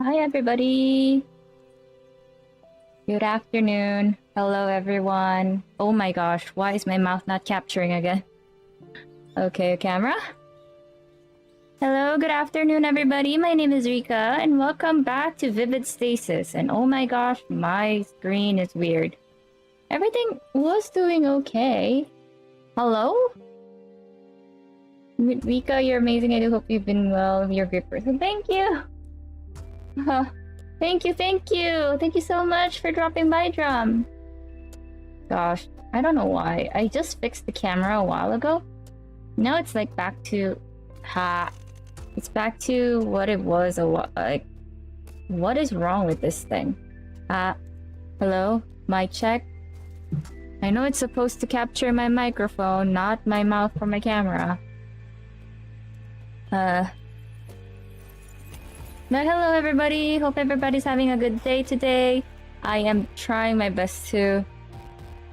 Hi everybody! Good afternoon. Hello everyone. Oh my gosh, why is my mouth not capturing again? Okay, camera. Hello, good afternoon everybody. My name is Rika and welcome back to Vivid Stasis. And oh my gosh, my screen is weird. Everything was doing okay. Hello? Rika, you're amazing. I do hope you've been well. You're a great person. Thank you! Thank you, thank you! Thank you so much for dropping by, Drum! Gosh, I don't know why. I just fixed the camera a while ago. Now it's like back to... It's back to what it was a while... Like... What is wrong with this thing? Hello? Mic check? I know it's supposed to capture my microphone, not my mouth from my camera. But hello everybody, hope everybody's having a good day today. I am trying my best to,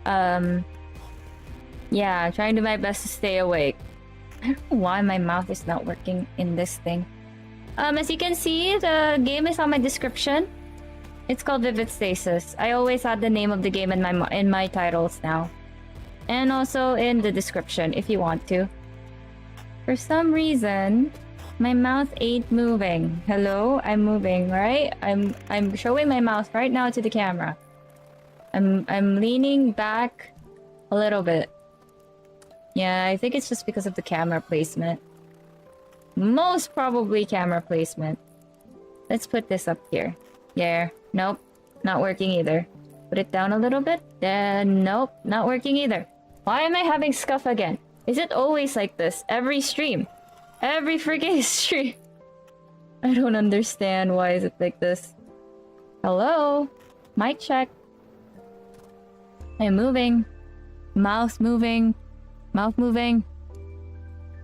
trying to do my best to stay awake. I don't know why my mouth is not working in this thing. As you can see, the game is on my description. It's called Vivid Stasis. I always add the name of the game in my titles now. And also in the description if you want to. For some reason, my mouth ain't moving. Hello? I'm moving, right? I'm showing my mouth right now to the camera. I'm leaning back a little bit. Yeah, I think it's just because of the camera placement. Most probably camera placement. Let's put this up here. There. Nope. Not working either. Put it down a little bit. Nope. Not working either. Why am I having scuff again? Is it always like this? Every stream? Every freaking stream. I don't understand why is it like this. Hello? Mic check. I'm moving. Mouth moving. Mouth moving.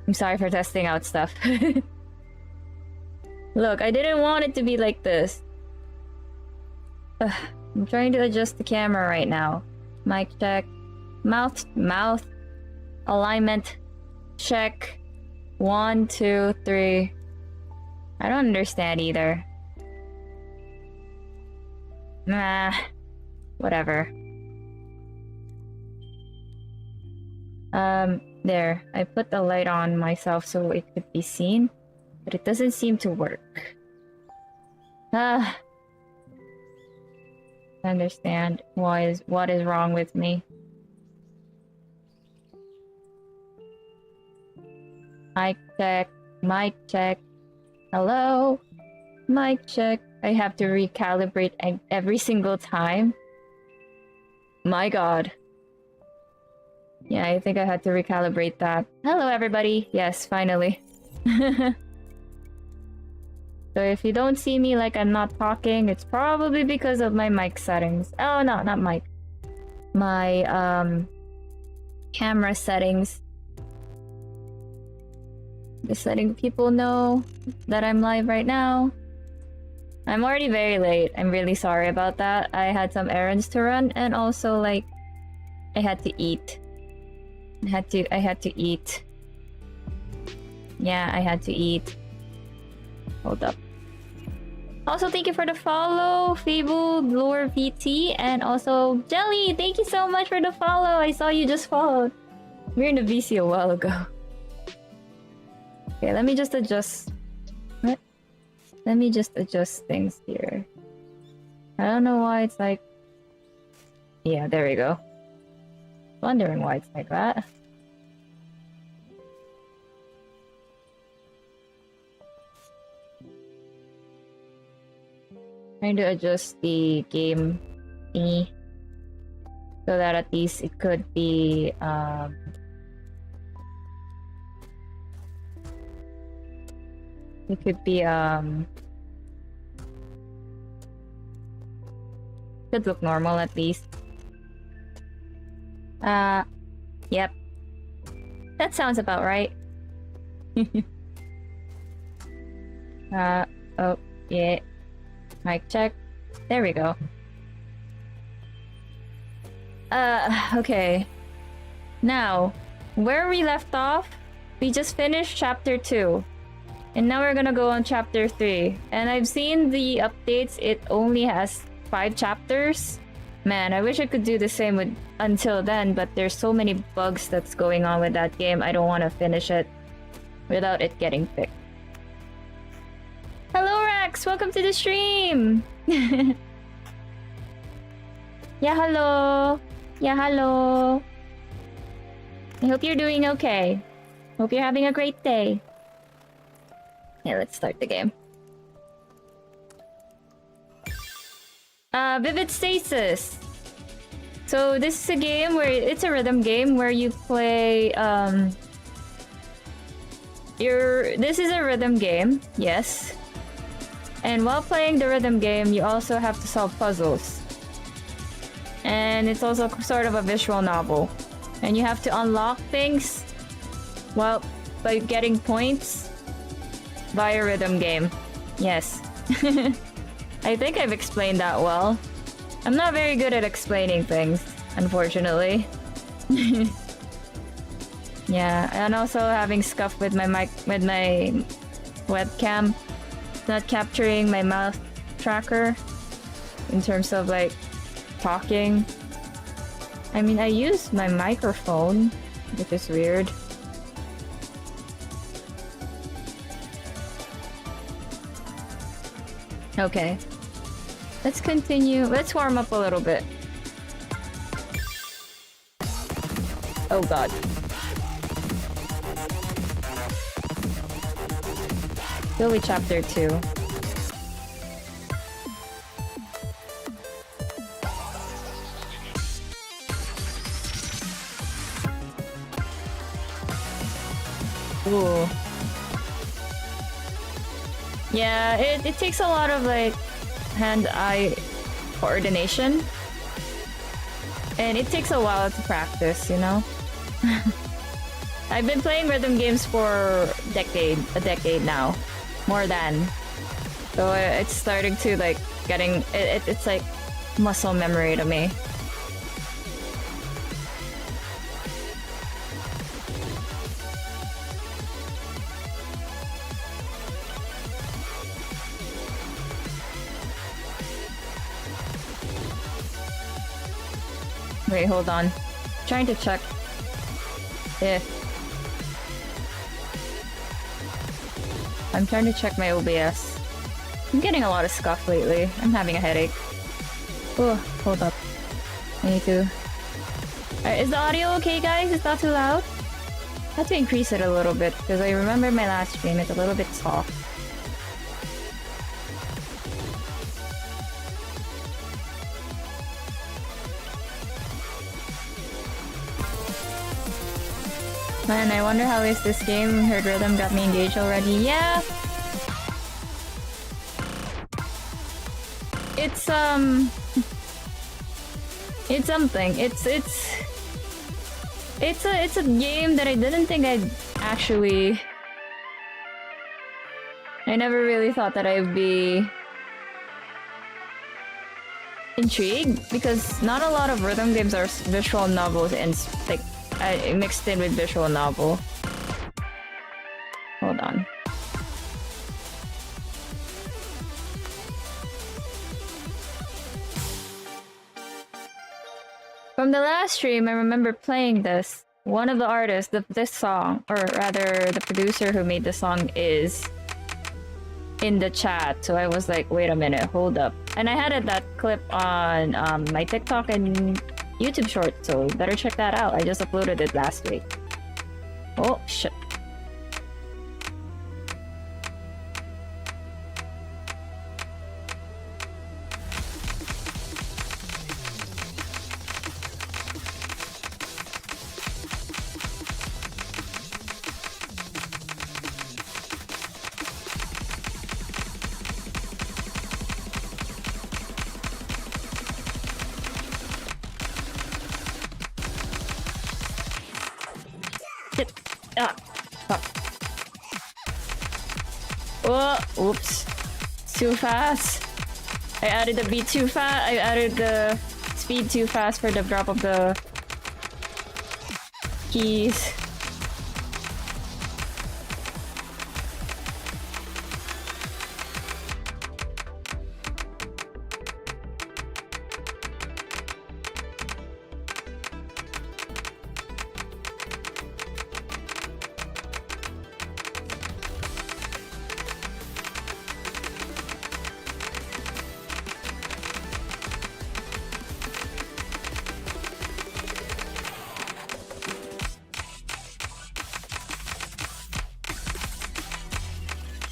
I'm sorry for testing out stuff. Look, I didn't want it to be like this. I'm trying to adjust the camera right now. Mic check. Mouth. Alignment. Check. 1, 2, 3. I don't understand either. Nah. Whatever. There. I put the light on myself so it could be seen. But it doesn't seem to work. I understand what is wrong with me. Mic check. Hello? Mic check. I have to recalibrate every single time. My god. Yeah, I think I had to recalibrate that. Hello everybody. Yes, finally. So if you don't see me like I'm not talking, it's probably because of my mic settings. Oh no, not mic. My camera settings. Just letting people know that I'm live right now. I'm already very late. I'm really sorry about that. I had some errands to run and also like I had to eat. I had to eat. Yeah, I had to eat. Hold up. Also, thank you for the follow, Fable, Lore VT, and also Jelly. Thank you so much for the follow. I saw you just followed. We were in the VC a while ago. Okay, let me just adjust. What? Let me just adjust things here. I don't know why it's like... Yeah, there we go. Wondering why it's like that. Trying to adjust the game thingy so that at least it could be it could be could look normal at least. Yep. That sounds about right. Oh, yeah. Mic check. There we go. Okay. Now, where we left off, we just finished chapter 2. And now we're gonna go on chapter 3. And I've seen the updates, it only has 5 chapters. Man, I wish I could do the same with until then, but there's so many bugs that's going on with that game. I don't want to finish it without it getting fixed. Hello Rex, welcome to the stream. Yeah, hello. Yeah, hello. I hope you're doing okay. Hope you're having a great day. Yeah, let's start the game. Vivid Stasis. So this is a game where it's a rhythm game where you play this is a rhythm game, yes. And while playing the rhythm game, you also have to solve puzzles. And it's also sort of a visual novel. And you have to unlock things by getting points via rhythm game. Yes. I think I've explained that well. I'm not very good at explaining things, unfortunately. Yeah, and also having scuff with my webcam. Not capturing my mouth tracker in terms of like talking. I mean, I use my microphone, which is weird. Okay. Let's continue. Let's warm up a little bit. Oh god. Billy chapter 2. Ooh. Yeah, it takes a lot of like hand-eye coordination. And it takes a while to practice, you know? I've been playing rhythm games for a decade now. More than. So it's starting to like getting, it's like muscle memory to me. Wait, hold on. Trying to check if... I'm trying to check my OBS. I'm getting a lot of scuff lately. I'm having a headache. Oh, hold up. I need to... is the audio okay, guys? It's not too loud? I have to increase it a little bit because I remember my last stream, it's a little bit soft. Man, I wonder how is this game? Heard rhythm got me engaged already. Yeah. It's something. It's a game that I didn't think I'd actually... I never really thought that I'd be intrigued because not a lot of rhythm games are visual novels and like mixed in with visual novel. Hold on. From the last stream, I remember playing this. One of the artists, this song, or rather the producer who made the song is in the chat. So I was like, wait a minute, hold up. And I had that clip on my TikTok and YouTube short, so better check that out. I just uploaded it last week. Oh, shit. Oh, oops. Too fast. I added the beat too fast. I added the speed too fast for the drop of the keys.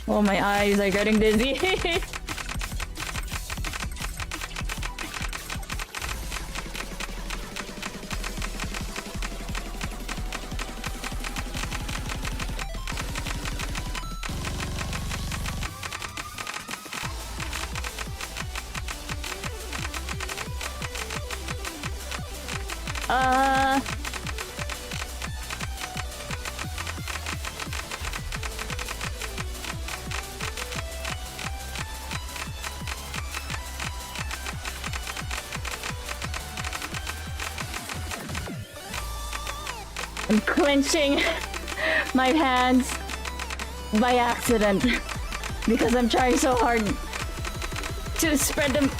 Oh, my eyes are getting dizzy. I'm clenching my hands by accident because I'm trying so hard to spread them.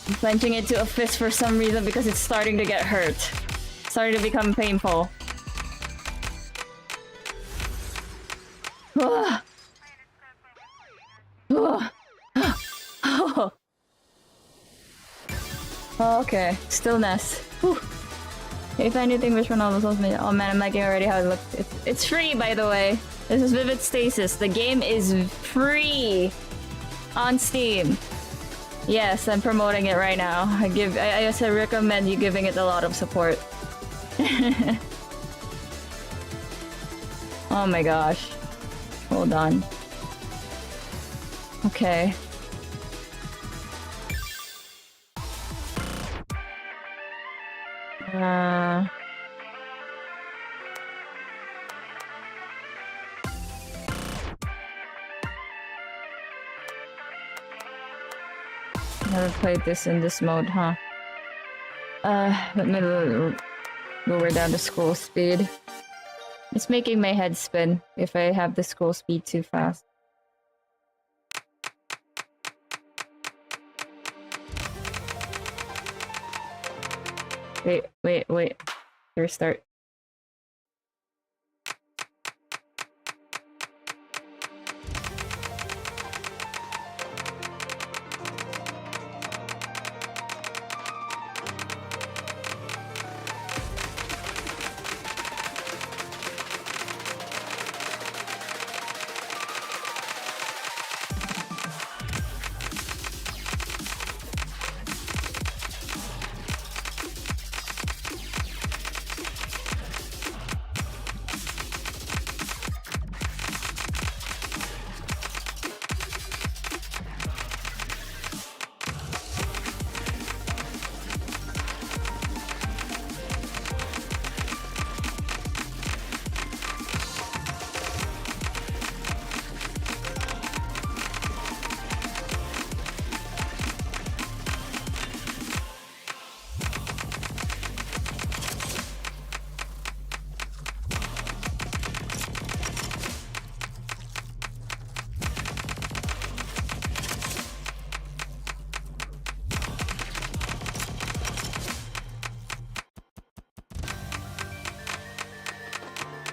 I'm clenching it to a fist for some reason because it's starting to get hurt. It's starting to become painful. Okay, stillness. Whew. If anything, which one of those was made? Oh man, I'm liking already how it looks. It's free, by the way. This is Vivid Stasis. The game is free on Steam. Yes, I'm promoting it right now. I just recommend you giving it a lot of support. Oh my gosh. Hold on. Okay. Never played this in this mode, huh? Let me lower down the scroll speed. It's making my head spin if I have the scroll speed too fast. Wait. Restart.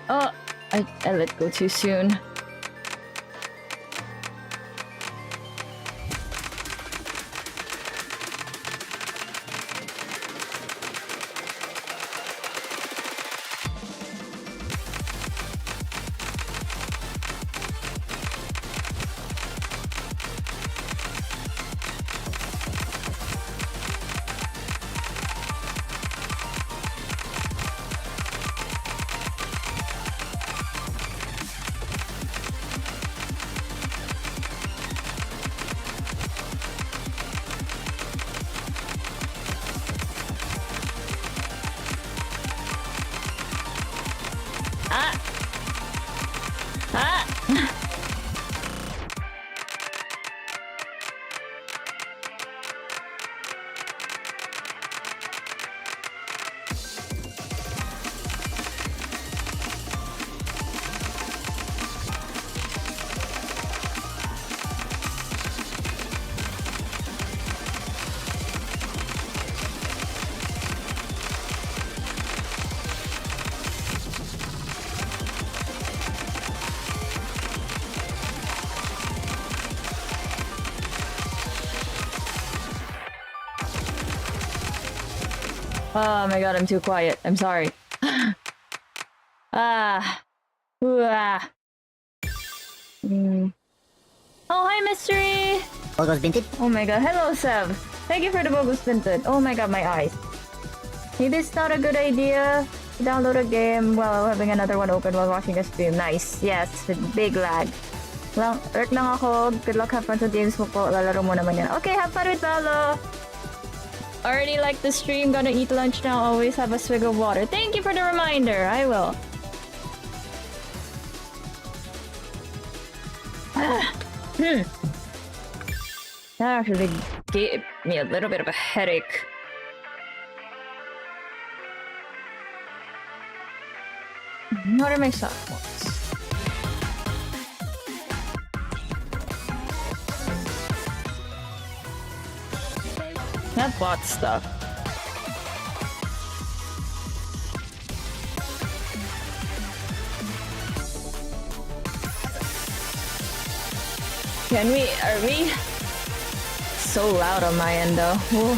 Oh, I let go too soon. Oh my god, I'm too quiet. I'm sorry. Oh, hi, Mystery! Bogus Binted? Oh my god, hello, Seb. Thank you for the bogus Binted. Oh my god, my eyes. Maybe it's not a good idea to download a game while having another one open while watching a stream. Nice. Yes, with big lag. Work lang ako. Good luck, have fun sa games mo po. Lalaro mo naman yan. Okay, have fun with Paolo. Already like the stream. Gonna eat lunch now. Always have a swig of water. Thank you for the reminder. I will. That actually gave me a little bit of a headache. What are my soft ones? That bot stuff. Are we so loud on my end though? Ooh.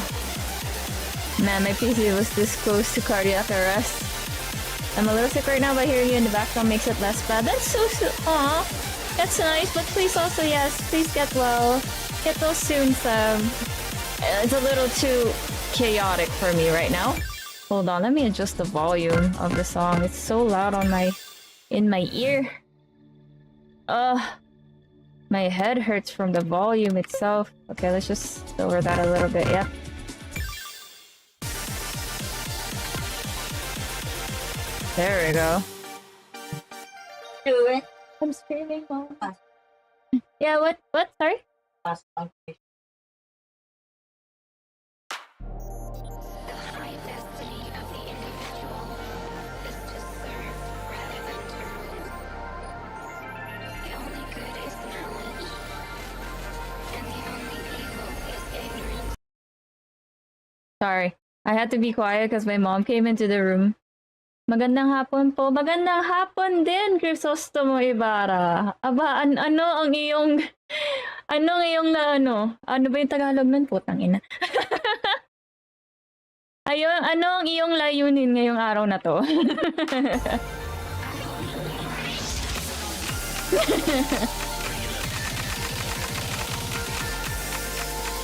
Man, my PC was this close to cardiac arrest. I'm a little sick right now, but hearing you in the background makes it less bad. That's so aw, that's nice, but please also, yes, please get well. Get well soon, Sam. It's a little too chaotic for me right now. Hold on, let me adjust the volume of the song. It's so loud on in my ear. My head hurts from the volume itself. Okay, let's just lower that a little bit, yeah. There we go. Do it. I'm screaming, Mom. Yeah, what? Sorry? Sorry. I had to be quiet because my mom came into the room. Magandang hapon po. Magandang hapon din, Crisostomo Ibarra. Aba, ano ang iyong... Anong iyong Ano ba yung Tagalog nun? Putang ina. Ayun, ano ang iyong layunin ngayong araw na to?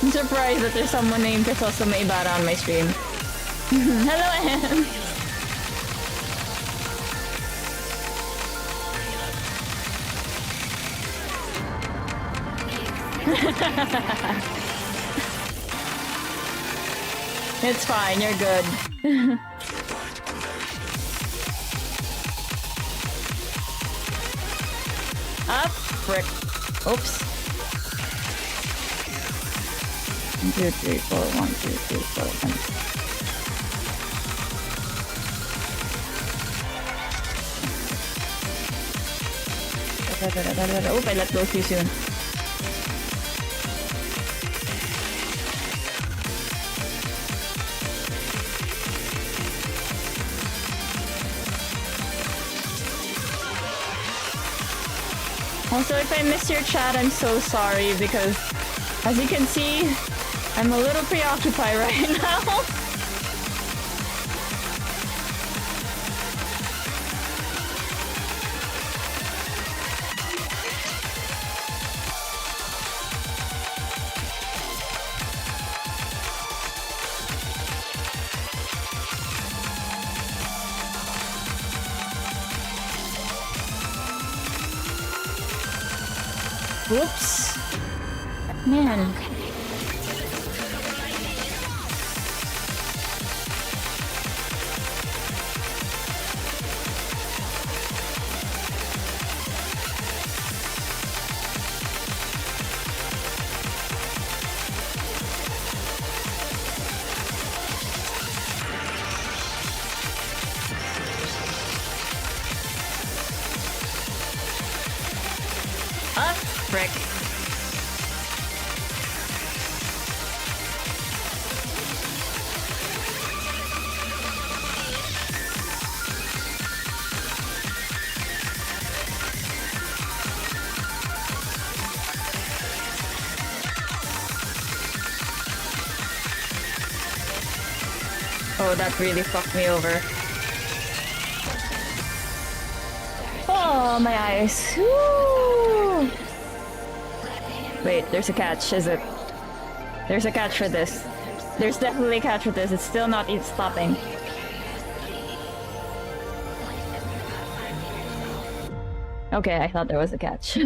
I'm surprised that there's someone named Crisostomo Ibarra on my stream. Hello, Em. It's fine, you're good. Up, frick. Oops. 1, 2, 3, 4, 1, 2, 3, 4, 1. Oop, I let go too soon. Also, if I missed your chat, I'm so sorry because, as you can see, I'm a little preoccupied right now. Whoops. Man. Ah, frick. Oh, that really fucked me over. Oh, Oh, my eyes. Woo! Wait, there's a catch, is it? There's a catch for this. There's definitely a catch for this. It's still not stopping. Okay, I thought there was a catch.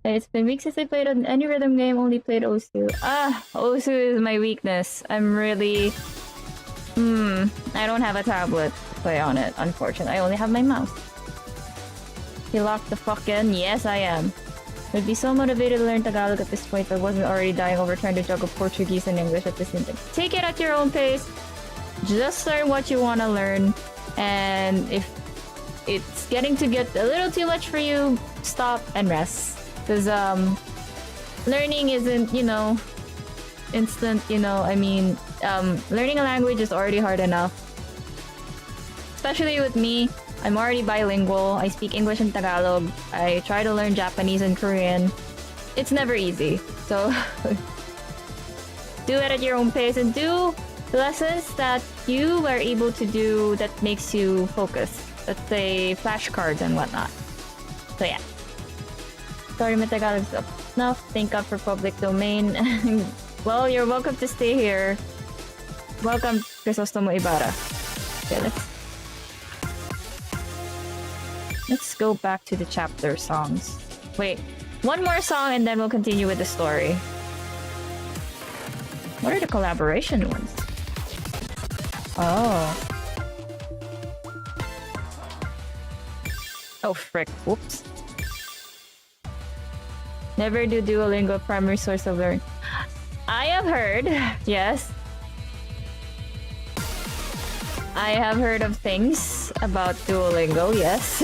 It's been weeks since I played on any rhythm game, only played Osu. Ah, Osu is my weakness. I'm really... I don't have a tablet to play on it, unfortunately. I only have my mouse. You locked the fuck in? Yes, I am. I'd be so motivated to learn Tagalog at this point if I wasn't already dying over trying to juggle Portuguese and English at the same time. Take it at your own pace. Just learn what you want to learn. And if it's getting to get a little too much for you, stop and rest. Because learning isn't, you know, instant, you know. I mean, learning a language is already hard enough. Especially with me, I'm already bilingual. I speak English and Tagalog. I try to learn Japanese and Korean. It's never easy. So do it at your own pace and do lessons that you are able to do that makes you focus. Let's say flashcards and whatnot. So yeah. Sorry, my Tagalog is up enough. Thank God for public domain. Well, you're welcome to stay here. Welcome, Crisostomo Ibarra. Okay, let's go back to the chapter songs. Wait, one more song and then we'll continue with the story. What are the collaboration ones? Oh. Oh, frick. Whoops. Never do Duolingo primary source of learning. I have heard, yes. I have heard of things about Duolingo, yes.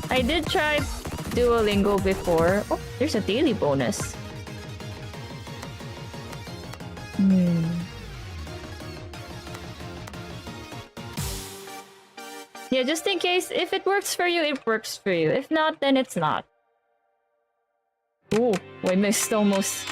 I did try Duolingo before. Oh, there's a daily bonus. Yeah, just in case, if it works for you, it works for you. If not, then it's not. Ooh, I missed almost.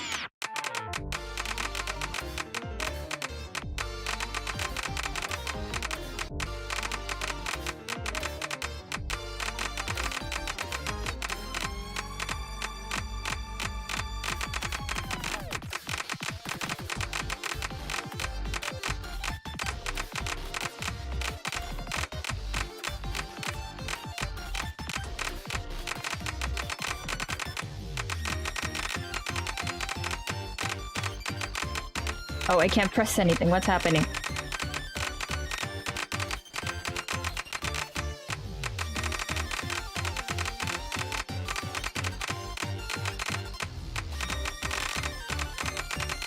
Oh, I can't press anything. What's happening?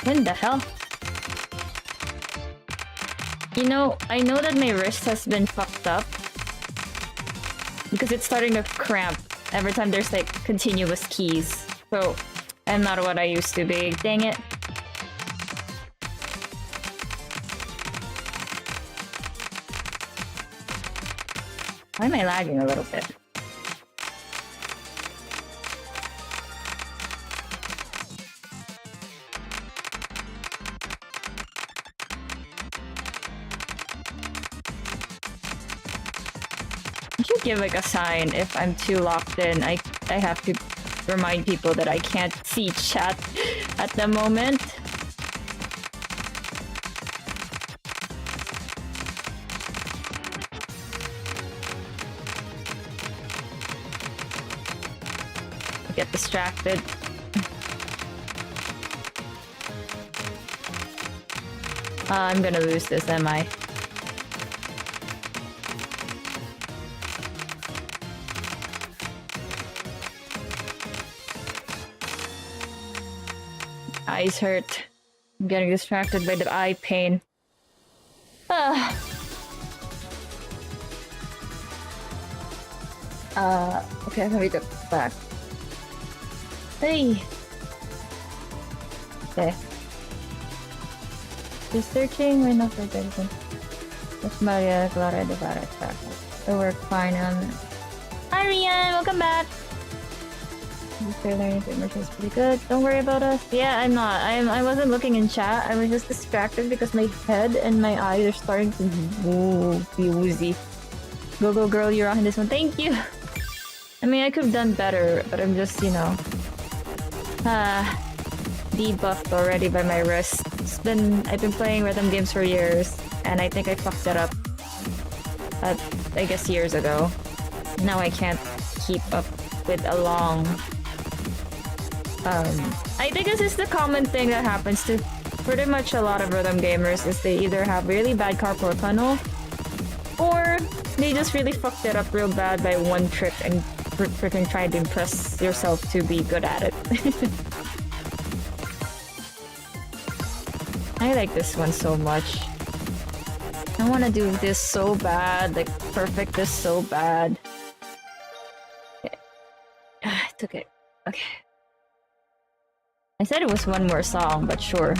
When the hell? You know, I know that my wrist has been fucked up because it's starting to cramp every time there's like continuous keys. So, I'm not what I used to be. Dang it. Why am I lagging a little bit? I should give like a sign if I'm too locked in. I have to remind people that I can't see chat at the moment. Get distracted. I'm gonna lose this, am I? Eyes hurt. I'm getting distracted by the eye pain. Okay, let me go back. Hey! Okay. Just searching, we're not forgetting. Miss Maria Clara de Barra track. It worked fine on it. Hi Rian! Welcome back! Learning immersion is pretty good. Don't worry about us. Yeah, I'm not. I wasn't looking in chat. I was just distracted because my head and my eyes are starting to be woozy. Go go girl, you're on this one. Thank you. I mean, I could have done better, but I'm just, you know, debuffed already by my wrist. I've been playing rhythm games for years, and I think I fucked it up. I guess years ago. Now I can't keep up with a long. I think this is the common thing that happens to pretty much a lot of rhythm gamers, is they either have really bad carpal tunnel, or they just really fucked it up real bad by one trick and freaking trying to impress yourself to be good at it. I like this one so much. I want to do this so bad, like perfect this so bad. Okay. I took it. Okay. I said it was one more song, but sure.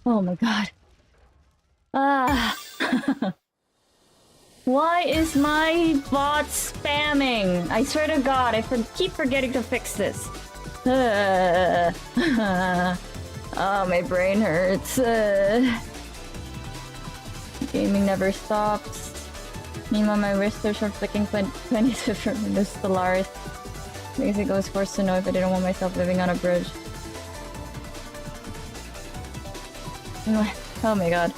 Oh my god. Why is my bot spamming? I swear to god, I keep forgetting to fix this. Oh, my brain hurts. Gaming never stops. Meanwhile, my wrists are flicking 20 different the Stellaris. Basically, I was forced to know if I didn't want myself living on a bridge. Oh my god.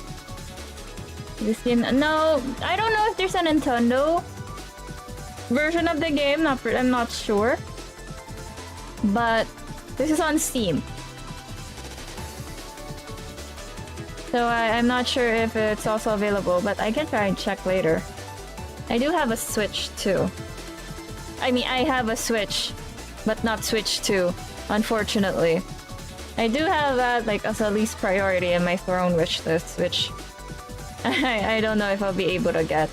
This game... No! I don't know if there's a Nintendo version of the game. I'm not sure. But this is on Steam. So I'm not sure if it's also available, but I can try and check later. I do have a Switch too. I mean, I have a Switch, but not Switch 2, unfortunately. I do have that like as a least priority in my throne wish list, which I don't know if I'll be able to get.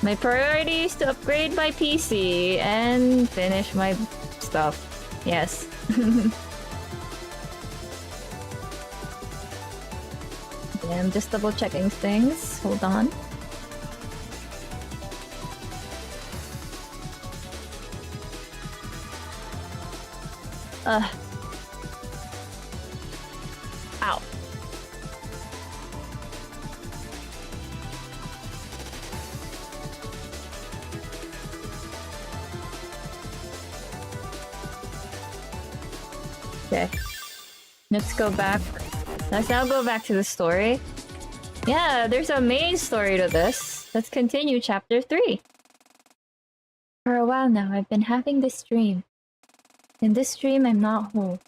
My priority is to upgrade my PC and finish my stuff. Yes. Yeah, I'm just double checking things. Hold on. Ow. Okay. Let's go back. Let's now go back to the story. Yeah, there's a main story to this. Let's continue chapter 3. For a while now, I've been having this dream. In this dream, I'm not whole.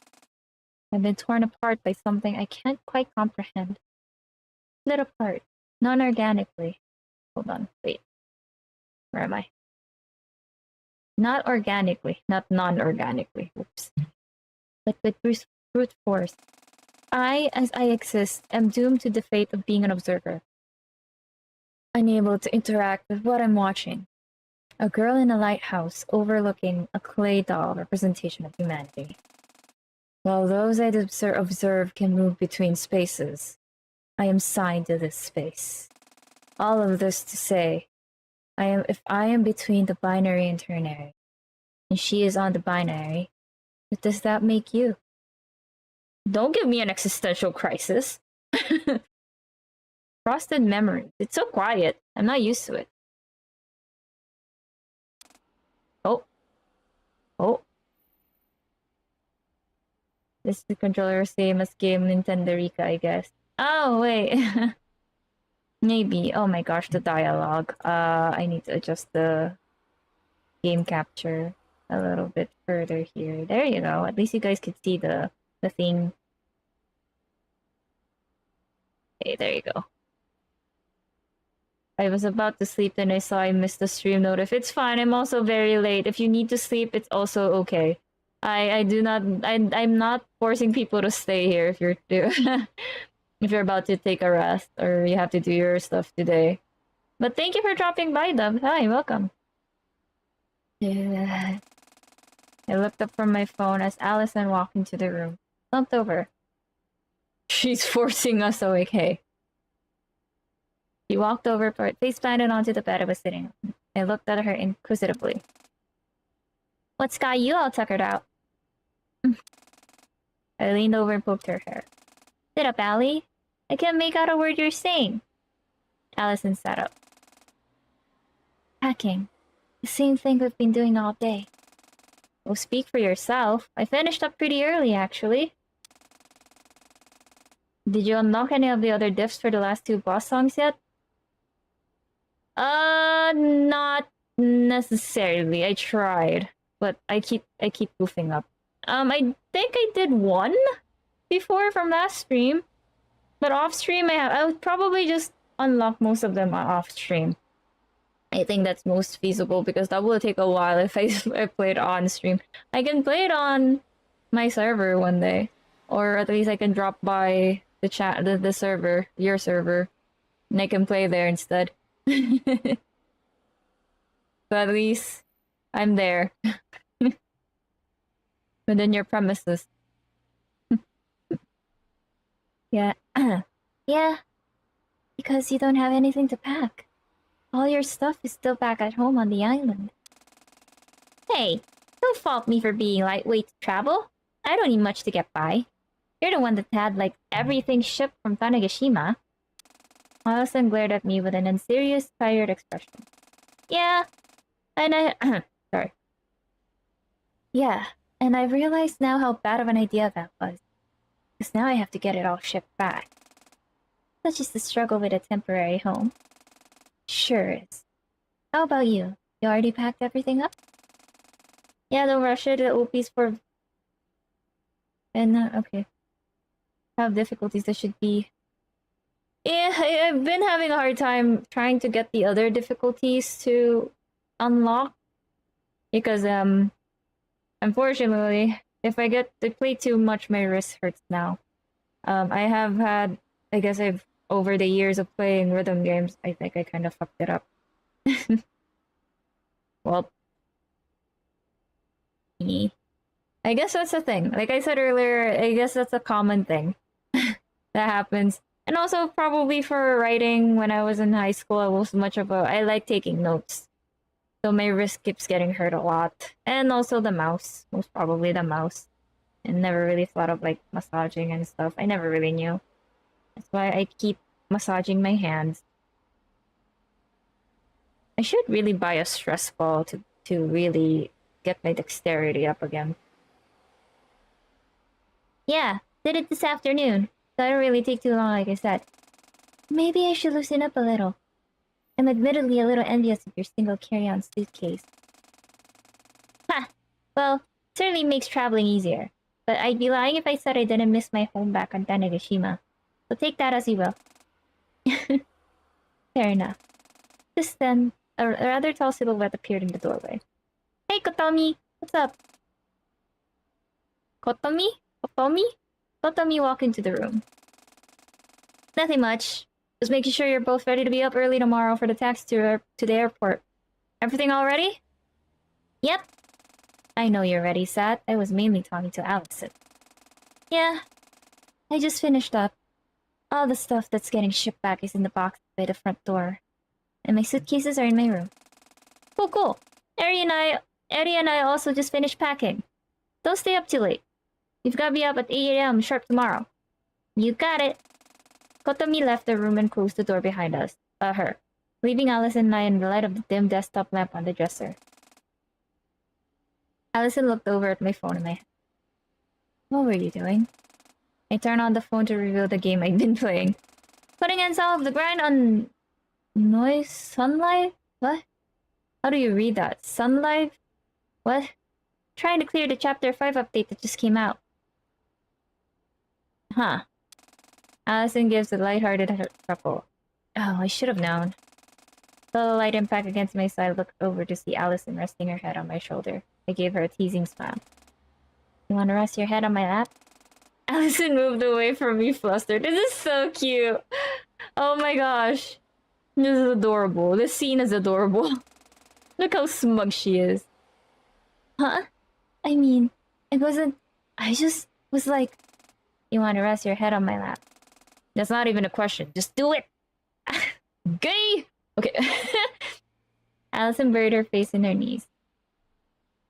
I've been torn apart by something I can't quite comprehend. Split apart, non-organically. Hold on, wait. Where am I? Not organically, not non-organically. Oops. But with brute force. I, as I exist, am doomed to the fate of being an observer. Unable to interact with what I'm watching. A girl in a lighthouse overlooking a clay doll representation of humanity. While those I observe can move between spaces, I am signed to this space. All of this to say, if I am between the binary and ternary, and she is on the binary, what does that make you? Don't give me an existential crisis. Frosted memories. It's so quiet. I'm not used to it. Oh. Oh. This is the controller, same as game Nintendo Rikka, I guess. Oh, wait. Maybe. Oh my gosh, the dialogue. I need to adjust the game capture a little bit further here. There you go. At least you guys could see the thing. Okay, there you go. I was about to sleep, then I saw I missed the stream notif. It's fine, I'm also very late. If you need to sleep, it's also okay. I'm not forcing people to stay here if you're if you're about to take a rest or you have to do your stuff today. But thank you for dropping by, Dub. Hi, welcome. Yeah. I looked up from my phone as Allison walked into the room. Slumped over. She's forcing us awake, hey. She walked over, face planted onto the bed I was sitting on. I looked at her inquisitively. What's got you all tuckered out? I leaned over and poked her hair. Sit up, Allie. I can't make out a word you're saying. Allison sat up. Hacking. The same thing we've been doing all day. Well, speak for yourself. I finished up pretty early, actually. Did you unlock any of the other diffs for the last 2 boss songs yet? Not necessarily. I tried, but I keep goofing up. I think I did 1 before from last stream, but off stream I would probably just unlock most of them off stream. I think that's most feasible because that will take a while if I play it on stream. I can play it on my server one day, or at least I can drop by the server, your server, and I can play there instead. So at least I'm there. Within your premises. Yeah. Yeah. Because you don't have anything to pack. All your stuff is still back at home on the island. Hey, don't fault me for being lightweight to travel. I don't need much to get by. You're the one that had, like, everything shipped from Tanegashima. Allison glared at me with an unserious, tired expression. Yeah, and I... sorry. Yeah, and I realized now how bad of an idea that was. Because now I have to get it all shipped back. Such is the struggle with a temporary home. Sure is. How about you? You already packed everything up? Yeah, don't rush it. The OP's for... And, okay. Have difficulties that should be... Yeah, I've been having a hard time trying to get the other difficulties to unlock. Because, unfortunately, if I get to play too much, my wrist hurts now. I have had... I guess over the years of playing rhythm games, I think I kind of fucked it up. Well, I guess that's a thing. Like I said earlier, I guess that's a common thing that happens. And also probably for writing when I was in high school, I like taking notes. So my wrist keeps getting hurt a lot. And also the mouse. Most probably the mouse. And never really thought of like massaging and stuff. I never really knew. That's why I keep massaging my hands. I should really buy a stress ball to really get my dexterity up again. Yeah, did it this afternoon. So I don't really take too long, like I said. Maybe I should loosen up a little. I'm admittedly a little envious of your single carry-on suitcase. Ha! Well, certainly makes traveling easier. But I'd be lying if I said I didn't miss my home back on Tanegashima. So take that as you will. Fair enough. Just then, a rather tall silhouette appeared in the doorway. Hey, Kotomi! What's up? Kotomi? Kotomi? Kotomi walked into the room. Nothing much. Just making sure you're both ready to be up early tomorrow for the taxi to the airport. Everything all ready? Yep. I know you're ready, Sat. I was mainly talking to Allison. Yeah. I just finished up. All the stuff that's getting shipped back is in the box by the front door. And my suitcases are in my room. Cool, cool. Eri and I also just finished packing. Don't stay up too late. You've got to be up at 8 a.m. sharp tomorrow. You got it. Kotomi left the room and closed the door behind her, leaving Allison and I in the light of the dim desktop lamp on the dresser. Allison looked over at my phone in my hand. What were you doing? I turned on the phone to reveal the game I'd been playing. Putting in some of the grind on... Noise? Sunlight? What? How do you read that? Sunlight? What? Trying to clear the Chapter 5 update that just came out. Huh. Allison gives a lighthearted chuckle. Oh, I should have known. Felt a light impact against my side, looked over to see Allison resting her head on my shoulder. I gave her a teasing smile. You want to rest your head on my lap? Allison moved away from me, flustered. This is so cute! Oh my gosh. This is adorable. This scene is adorable. Look how smug she is. Huh? I mean, I just was like, you want to rest your head on my lap. That's not even a question. Just do it! Gay! Okay. Allison buried her face in her knees.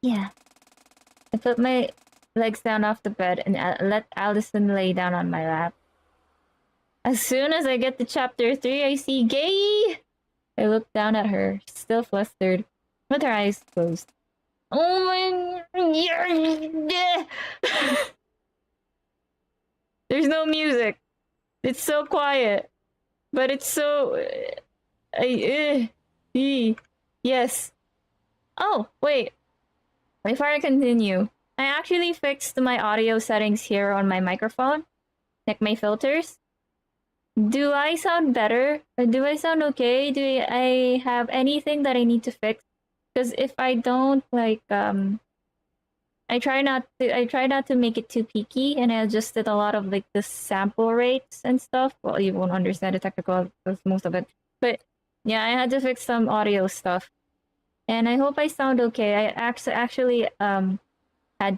Yeah. I put my legs down off the bed and let Allison lay down on my lap. As soon as I get to Chapter 3, I see Gay! I look down at her, still flustered, with her eyes closed. Oh my... There's no music. It's so quiet. But it's so... Yes. Oh, wait. Before I continue, I actually fixed my audio settings here on my microphone. Like my filters. Do I sound better? Or do I sound okay? Do I have anything that I need to fix? Because if I don't, like, I try not to make it too peaky, and I adjusted a lot of like the sample rates and stuff. Well, you won't understand the technical of most of it, but yeah, I had to fix some audio stuff, and I hope I sound okay. I actually had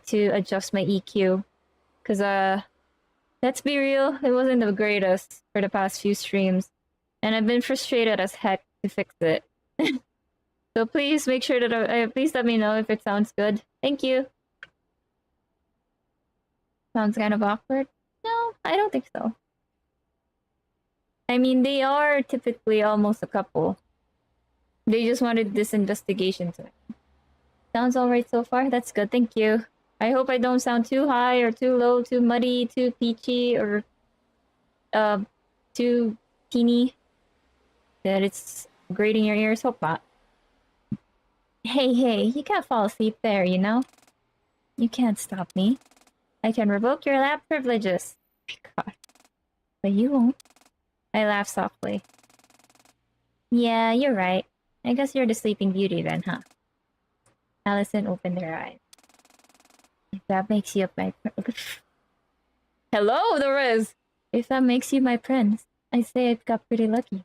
to adjust my EQ, because let's be real, it wasn't the greatest for the past few streams, and I've been frustrated as heck to fix it. So please make sure that please let me know if it sounds good. Thank you. Sounds kind of awkward? No, I don't think so. I mean, they are typically almost a couple. They just wanted this investigation to it. Sounds alright so far? That's good, thank you. I hope I don't sound too high or too low, too muddy, too peachy, or too teeny. That it's grating your ears. Hope not. Hey, you can't fall asleep there, you know? You can't stop me. I can revoke your lab privileges. God. But you won't. I laughed softly. Yeah, you're right. I guess you're the Sleeping Beauty then, huh? Allison opened her eyes. If that makes you my... Hello, there is! If that makes you my prince, I say I've got pretty lucky.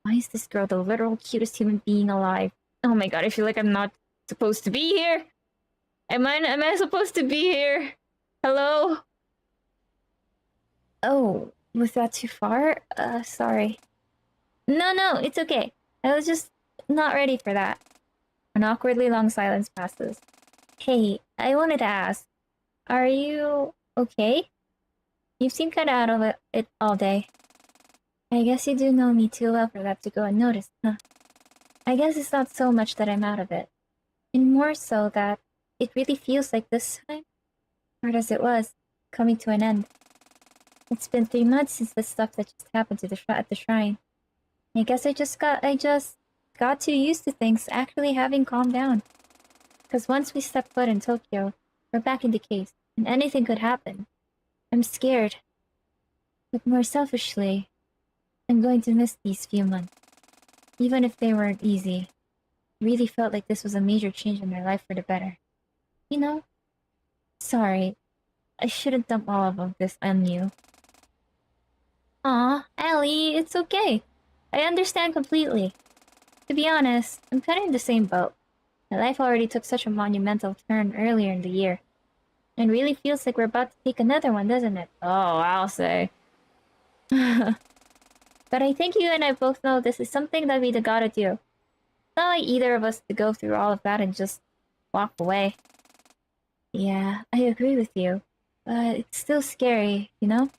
Why is this girl the literal cutest human being alive? Oh my god, I feel like I'm not supposed to be here. Am I supposed to be here? Hello? Oh, was that too far? Sorry. No, it's okay. I was just not ready for that. An awkwardly long silence passes. Hey, I wanted to ask, are you okay? You seem kinda out of it all day. I guess you do know me too well for that to go unnoticed, huh? I guess it's not so much that I'm out of it, and more so that it really feels like this time, hard as it was, coming to an end. It's been 3 months since the stuff that just happened to at the shrine. I guess I just got too used to things actually having calmed down. Because once we step foot in Tokyo, we're back in the case, and anything could happen. I'm scared. But more selfishly, I'm going to miss these few months. Even if they weren't easy, it really felt like this was a major change in my life for the better. You know? Sorry, I shouldn't dump all of this on you. Aw, Ellie, it's okay. I understand completely. To be honest, I'm kinda in the same boat. My life already took such a monumental turn earlier in the year. And really feels like we're about to take another one, doesn't it? Oh, I'll say. But I think you and I both know this is something that we gotta do. It's not like either of us to go through all of that and just walk away. Yeah, I agree with you. But it's still scary, you know?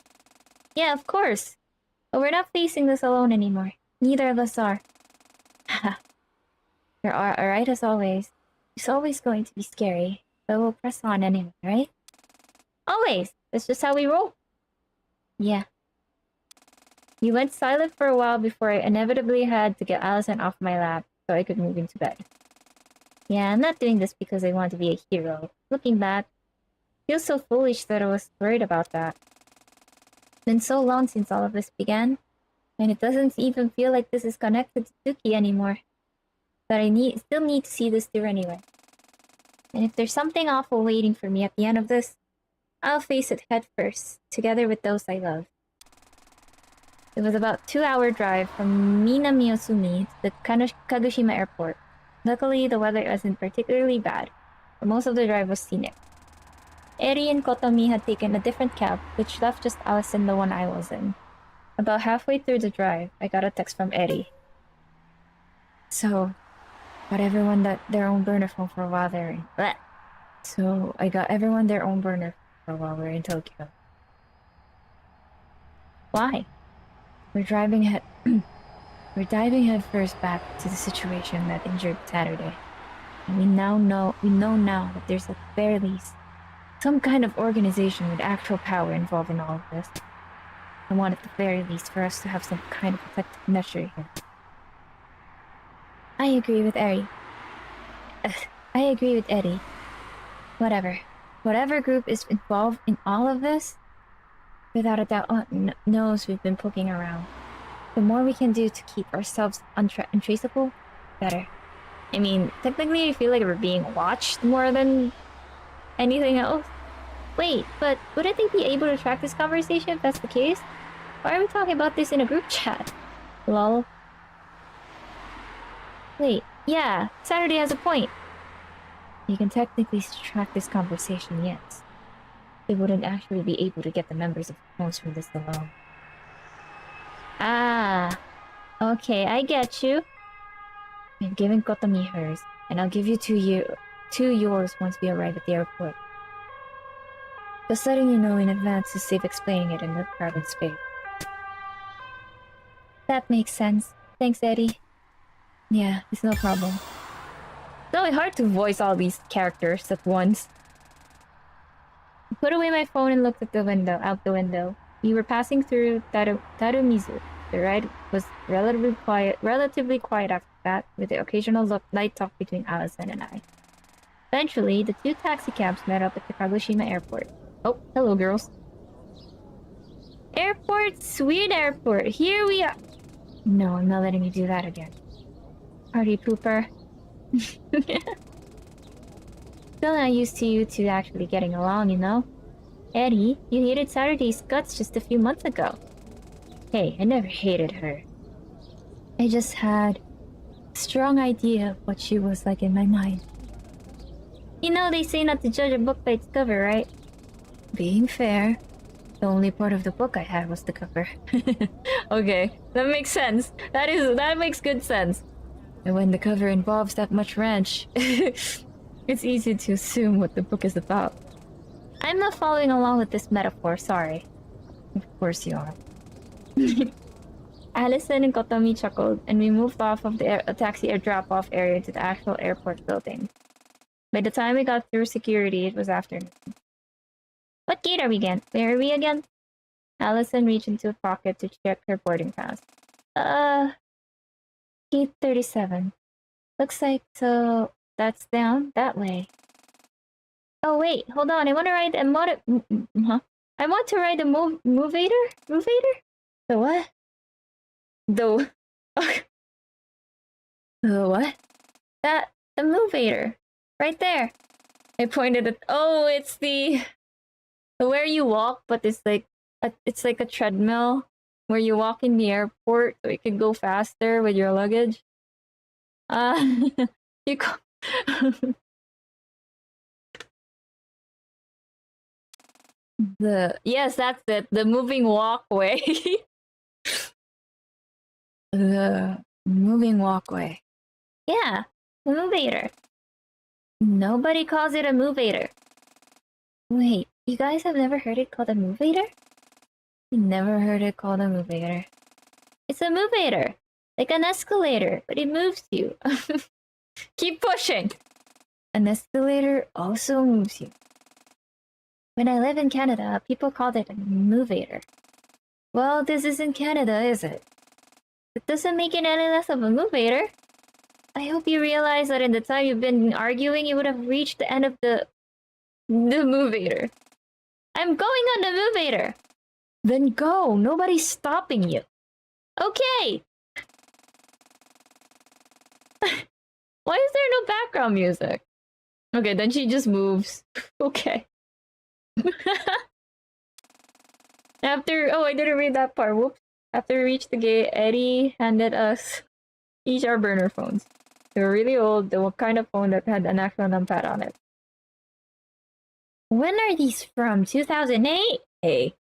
Yeah, of course. But we're not facing this alone anymore. Neither of us are. You're alright as always. It's always going to be scary, but we'll press on anyway, right? Always! That's just how we roll. Yeah. You went silent for a while before I inevitably had to get Allison off my lap so I could move into bed. Yeah, I'm not doing this because I want to be a hero. Looking back, it feels so foolish that I was worried about that. It's been so long since all of this began, and it doesn't even feel like this is connected to Suki anymore. But I still need to see this through anyway. And if there's something awful waiting for me at the end of this, I'll face it head first, together with those I love. It was about a 2-hour drive from Minamiosumi to the Kagoshima airport. Luckily, the weather wasn't particularly bad, but most of the drive was scenic. Eri and Kotomi had taken a different cab, which left just Allison the one I was in. About halfway through the drive, I got a text from Eri. So, got everyone their own burner phone for a while there. I got everyone their own burner for a while we're in Tokyo. Why? We're diving head first back to the situation that injured Saturday. And we know now that there's at the very least some kind of organization with actual power involved in all of this. I want at the very least for us to have some kind of protective measure here. I agree with Eri. Whatever. Whatever group is involved in all of this, without a doubt knows we've been poking around. The more we can do to keep ourselves untraceable, better. I mean, technically I feel like we're being watched more than anything else. Wait, but wouldn't they be able to track this conversation if that's the case? Why are we talking about this in a group chat? Lol. Wait, yeah, Saturday has a point. You can technically track this conversation, yes. They wouldn't actually be able to get the members of the phones from this alone. Ah, okay, I get you. I'm giving Kotomi hers, and I'll give you two yours once we arrive at the airport. Just letting you know in advance to save explaining it in the private space. That makes sense. Thanks, Eddie. Yeah, it's no problem. It's really hard to voice all these characters at once. I put away my phone and looked out the window. We were passing through Tarumizu. The ride was relatively quiet after that, with the occasional light talk between Allison and I. Eventually, the two taxi cabs met up at the Kagoshima airport. Oh, hello, girls. Airport, sweet airport. Here we are. No, I'm not letting you do that again. Party pooper. Still not used to you two actually getting along, you know? Eddie, you hated Saturday's guts just a few months ago. Hey, I never hated her. I just had a strong idea of what she was like in my mind. You know they say not to judge a book by its cover, right? Being fair, the only part of the book I had was the cover. Okay, that makes sense. That makes good sense. And when the cover involves that much ranch, it's easy to assume what the book is about. I'm not following along with this metaphor, sorry. Of course you are. Allison and Kotomi chuckled, and we moved off of the taxi air drop-off area to the actual airport building. By the time we got through security, it was afternoon. What gate are we again? Where are we again? Allison reached into a pocket to check her boarding pass. Gate 37. Looks like so that's down that way. Oh wait, hold on. I want to ride a I want to ride the movator? Movator? The what? The the what? The movator. Right there. I pointed at it's the where you walk, but it's like a treadmill where you walk in the airport so you can go faster with your luggage. You call yes, that's it. The moving walkway. The moving walkway. Yeah, the movator. Nobody calls it a movator. Wait, you guys have never heard it called a movator? Never heard it called a movator. It's a movator, like an escalator, but it moves you. Keep pushing. An escalator also moves you. When I lived in Canada, people called it a movator. Well, this isn't Canada, is it? It doesn't make it any less of a movator. I hope you realize that in the time you've been arguing, you would have reached the end of the movator. I'm going on the movator. Then go. Nobody's stopping you. Okay. Why is there no background music? Okay, then she just moves. Okay. I didn't read that part. Whoops. After we reached the gate, Eddie handed us each our burner phones. They were really old, the kind of phone that had an actual numpad on it. When are these from? 2008? Hey.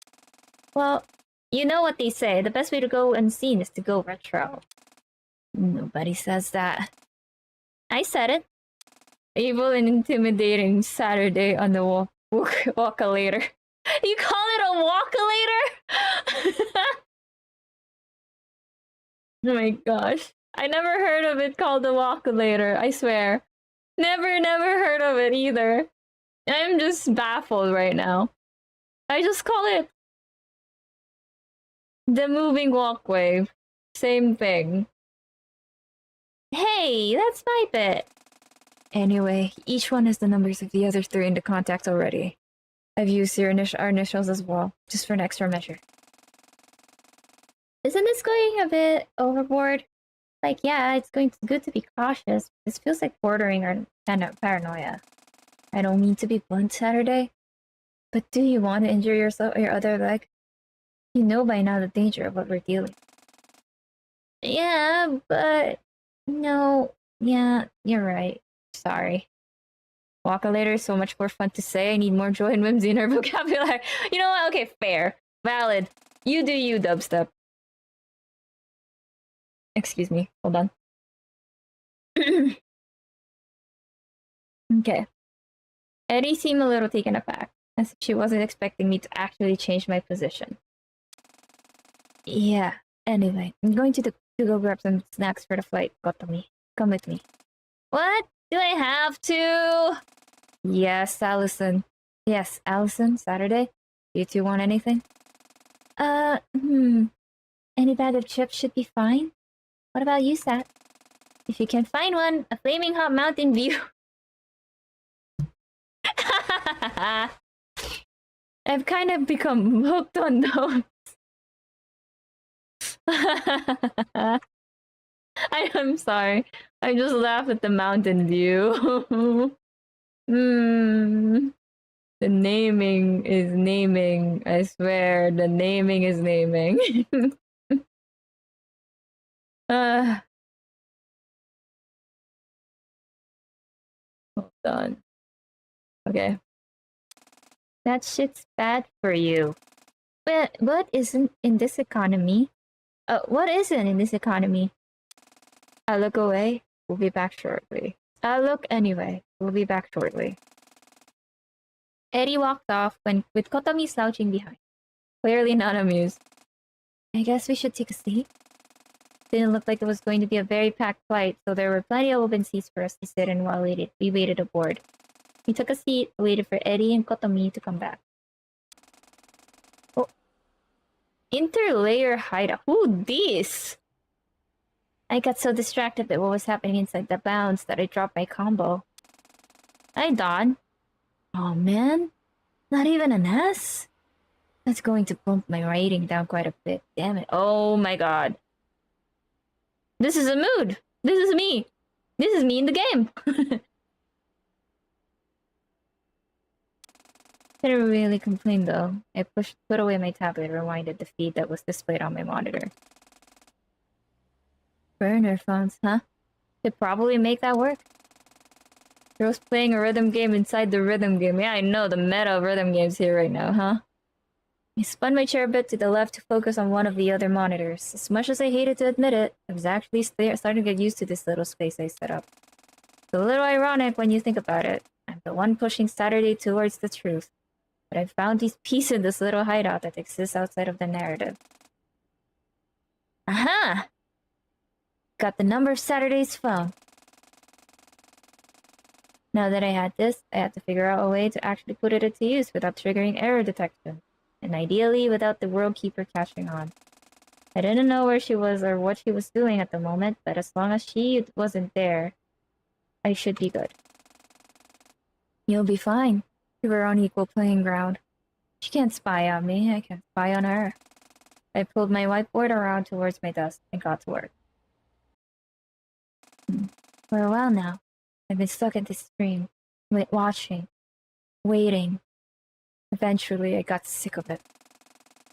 Well, you know what they say. The best way to go unseen is to go retro. Nobody says that. I said it. Evil and intimidating Saturday on the walk-a-later. You call it a walk-a-later? Oh my gosh. I never heard of it called a walk-a-later, I swear. Never heard of it either. I'm just baffled right now. I just call it the moving walkway. Same thing. Hey, that's my bit. Anyway, each one has the numbers of the other three in the contacts already. I've used our initials as well, just for an extra measure. Isn't this going a bit overboard? Like, yeah, it's good to be cautious. This feels like bordering on paranoia. I don't mean to be blunt, Saturday, but do you want to injure yourself or your other leg? You know by now the danger of what we're dealing with. Yeah, but... No, yeah, you're right. Sorry. Walk-a-later is so much more fun to say. I need more joy and whimsy in our vocabulary. You know what? Okay, fair. Valid. You do you, dubstep. Excuse me. Hold on. Okay. Eddie seemed a little taken aback, as if she wasn't expecting me to actually change my position. Yeah. Anyway, I'm going to go grab some snacks for the flight. Kotomi, come with me. What? Do I have to? Yes, Allison. Yes, Allison, Saturday. Do you two want anything? Any bag of chips should be fine. What about you, Sat? If you can find one, a flaming hot Mountain View. I've kind of become hooked on those. I'm sorry. I just laugh at the Mountain View. The naming is naming. I swear, the naming is naming. Hold on. Okay. That shit's bad for you. But what isn't in this economy? What isn't in this economy? I look away. We'll be back shortly. I look anyway. We'll be back shortly. Eddie walked off with Kotomi slouching behind, clearly not amused. I guess we should take a seat. Didn't look like it was going to be a very packed flight, so there were plenty of open seats for us to sit in while we waited aboard. We took a seat, waited for Eddie and Kotomi to come back. Oh. Interlayer hideout. Who this? I got so distracted by what was happening inside the bounds that I dropped my combo. Hi, Don. Oh man, not even an S? That's going to bump my rating down quite a bit. Damn it. Oh my god. This is a mood. This is me. This is me in the game. Didn't really complain though. I put away my tablet and rewinded the feed that was displayed on my monitor. Burner phones, huh? Could probably make that work. Girls playing a rhythm game inside the rhythm game. Yeah, I know the meta of rhythm games here right now, huh? I spun my chair a bit to the left to focus on one of the other monitors. As much as I hated to admit it, I was actually starting to get used to this little space I set up. It's a little ironic when you think about it. I'm the one pushing Saturday towards the truth. But I found peace in this little hideout that exists outside of the narrative. Aha! Got the number of Saturday's phone. Now that I had this, I had to figure out a way to actually put it into use without triggering error detection. And ideally without the World Keeper catching on. I didn't know where she was or what she was doing at the moment, but as long as she wasn't there, I should be good. You'll be fine. We were on equal playing ground. She can't spy on me, I can't spy on her. I pulled my whiteboard around towards my desk and got to work. For a while now, I've been stuck in this dream, watching, waiting. Eventually, I got sick of it.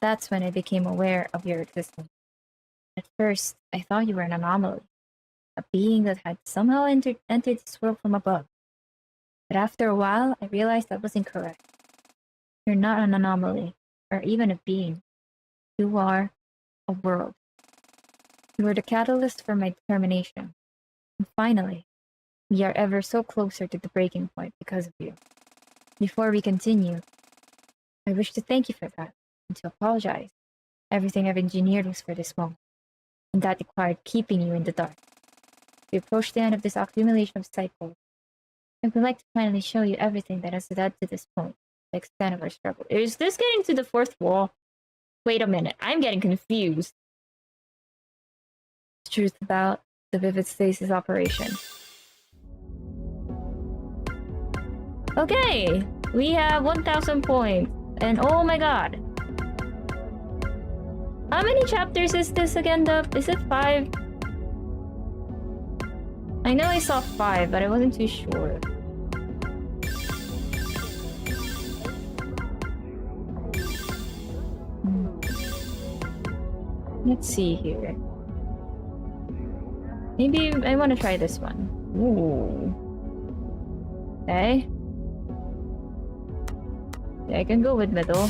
That's when I became aware of your existence. At first, I thought you were an anomaly, a being that had somehow entered this world from above. But after a while, I realized that was incorrect. You're not an anomaly, or even a being. You are a world. You were the catalyst for my determination. And finally, we are ever so closer to the breaking point because of you. Before we continue, I wish to thank you for that, and to apologize. Everything I've engineered was for this moment, and that required keeping you in the dark. We approach the end of this accumulation of cycles. I would like to finally show you everything that has led to this point, the extent of our struggle. Is this getting to the fourth wall? Wait a minute, I'm getting confused. Truth about the Vivid Stasis operation. Okay, we have 1,000 points. And oh my god. How many chapters is this again, Dub? Is it 5? I know I saw 5, but I wasn't too sure. Let's see here. Maybe I want to try this one. Ooh. Okay. Yeah, I can go with middle.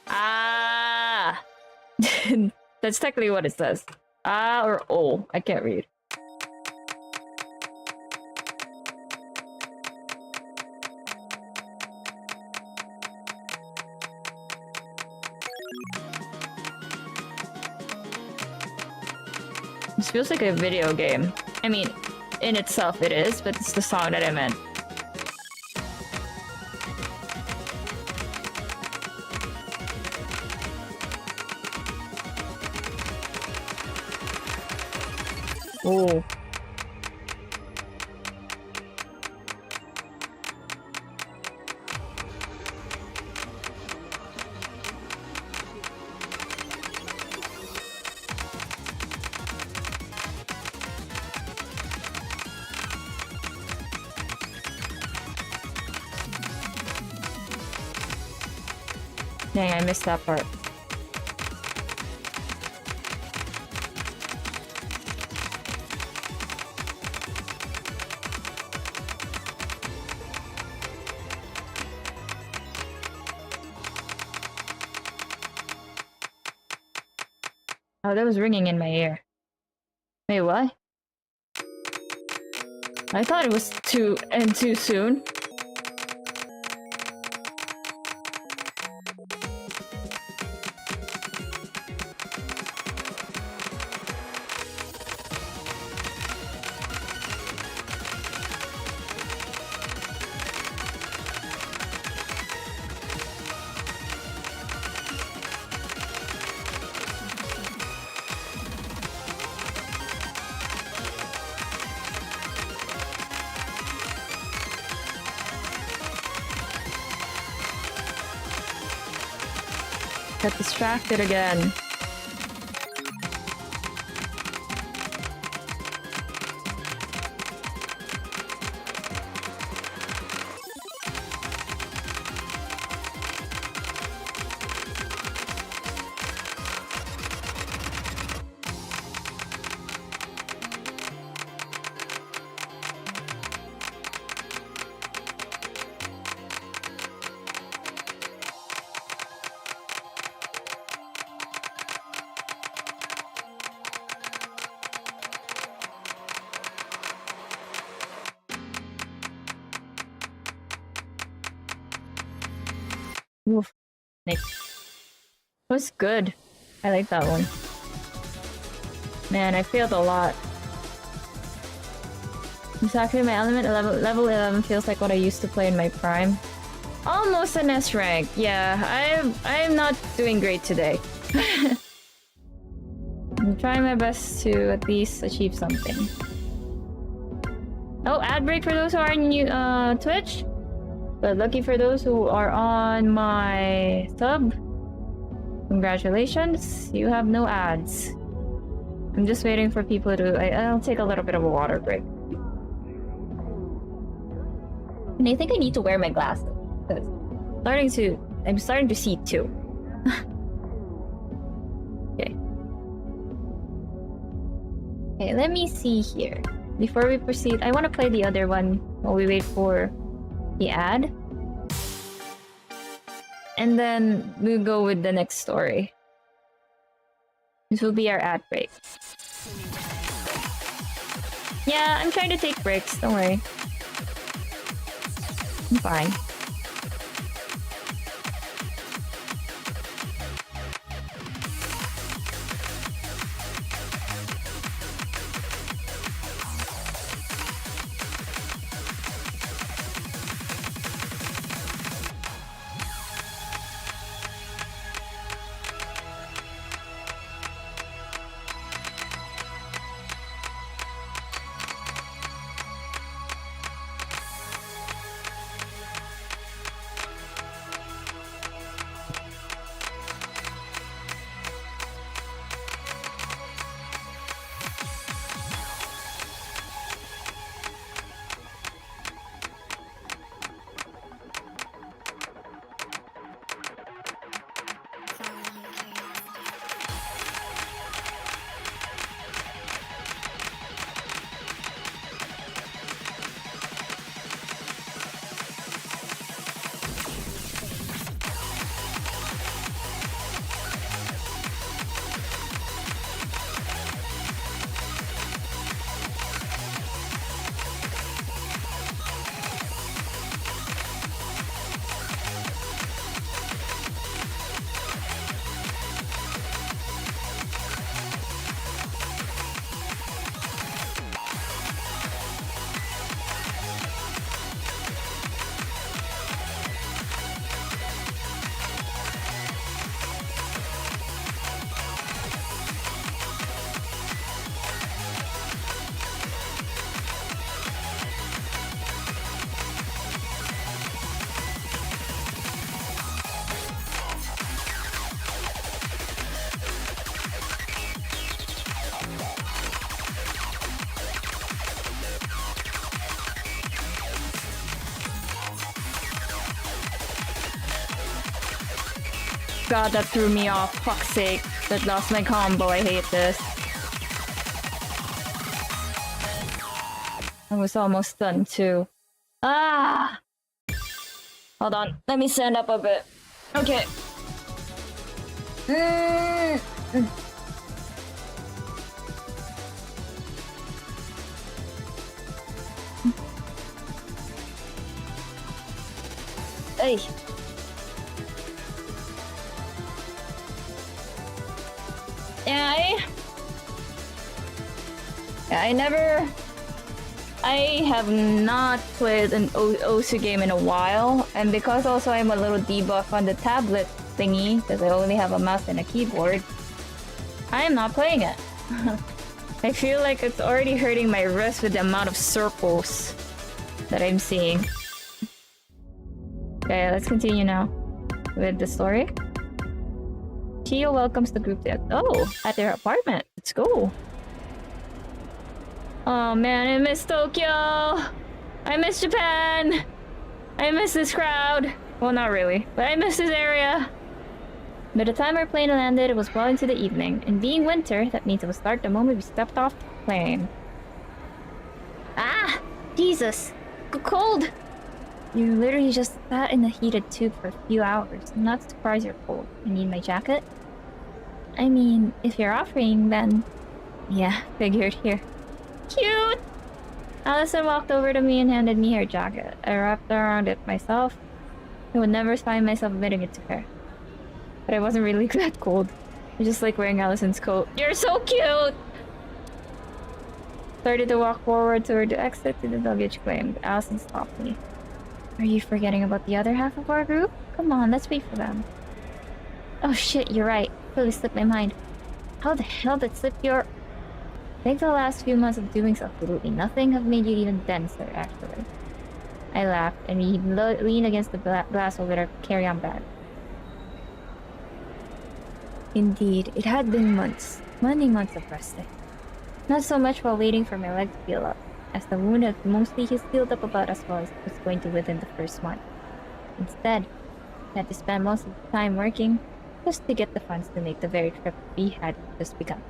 Ah! That's technically what it says. Ah or O. I can't read. This feels like a video game. I mean, in itself it is, but it's the song that I meant. Oh. Dang, I missed that part. Oh, that was ringing in my ear. Wait, what? I thought it was too soon. Got distracted again. Oof. Nick. Was good. I like that one. Man, I failed a lot. Exactly my element. Level 11 feels like what I used to play in my prime. Almost an S rank. Yeah, I'm not doing great today. I'm trying my best to at least achieve something. Oh, ad break for those who are new Twitch. But lucky for those who are on my sub. Congratulations, you have no ads. I'm just waiting for people to... I'll take a little bit of a water break. And I think I need to wear my glasses. I'm starting to see too. Okay. Okay, let me see here. Before we proceed, I want to play the other one while we wait for the ad. And then we'll go with the next story. This will be our ad break. Yeah, I'm trying to take breaks, don't worry. I'm fine. God, that threw me off. Fuck's sake. That lost my combo. I hate this. I was almost done too. Ah! Hold on. Let me stand up a bit. Okay. Ay. Yeah, I have not played an Oshi game in a while, and because also I'm a little debuff on the tablet thingy, because I only have a mouse and a keyboard, I am not playing it. I feel like it's already hurting my wrist with the amount of circles that I'm seeing. Okay, let's continue now with the story. Chio welcomes the group to at their apartment. Let's go. Oh man, I miss Tokyo. I miss Japan. I miss this crowd. Well, not really, but I miss this area. By the time our plane landed, it was well into the evening, and being winter, that means it would start the moment we stepped off the plane. Ah! Jesus! Cold! You literally just sat in the heated tube for a few hours. I'm not surprised you're cold. You need my jacket? I mean, if you're offering, then... Yeah, figured. Here. Cute! Allison walked over to me and handed me her jacket. I wrapped around it myself. I would never find myself admitting it to her. But I wasn't really that cold. I just like wearing Allison's coat. You're so cute! Started to walk forward toward the exit to the luggage claim, but Allison stopped me. Are you forgetting about the other half of our group? Come on, let's wait for them. Oh shit, you're right. Totally slipped my mind. How the hell did slip your... I think the last few months of doing absolutely nothing have made you even denser, actually. I laughed, and we leaned against the glass with our carry-on bag. Indeed, it had been months. Many months of resting. Not so much while waiting for my leg to heal up, as the wound had mostly healed up about as well as it was going to within the first month. Instead, I had to spend most of the time working just to get the funds to make the very trip we had just begun.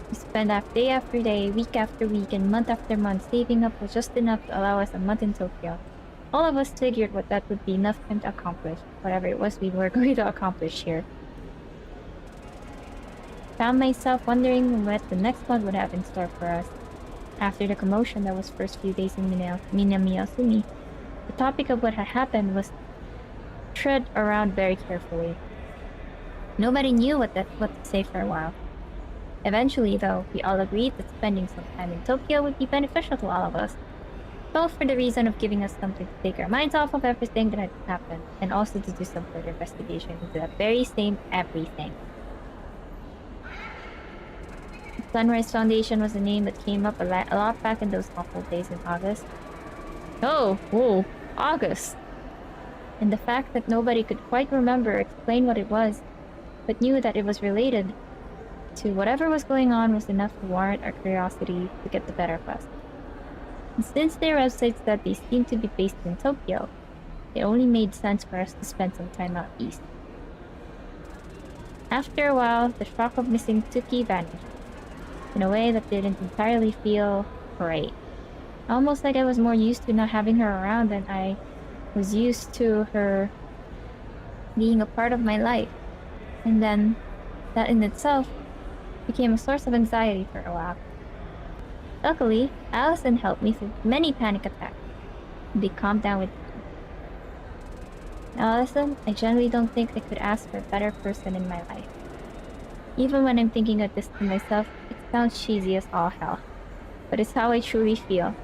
We spent day after day, week after week, and month after month saving up was just enough to allow us a month in Tokyo. All of us figured what that would be enough time to accomplish, whatever it was we were going to accomplish here. Found myself wondering what the next month would have in store for us. After the commotion that was first few days in Minamiyasumi, the topic of what had happened was tread around very carefully. Nobody knew what to say for a while. Eventually, though, we all agreed that spending some time in Tokyo would be beneficial to all of us, both for the reason of giving us something to take our minds off of everything that had happened, and also to do some further investigation into that very same everything. Sunrise Foundation was a name that came up a lot back in those awful days in August. Oh, August! And the fact that nobody could quite remember or explain what it was, but knew that it was related to whatever was going on was enough to warrant our curiosity to get the better of us. And since their website said they seemed to be based in Tokyo, it only made sense for us to spend some time out east. After a while, the shock of missing Tuki vanished, in a way that didn't entirely feel great. Almost like I was more used to not having her around than I was used to her being a part of my life. And then, that in itself became a source of anxiety for a while. Luckily, Allison helped me through many panic attacks. They calmed down with me. Allison, I generally don't think I could ask for a better person in my life. Even when I'm thinking of this to myself, it sounds cheesy as all hell. But it's how I truly feel.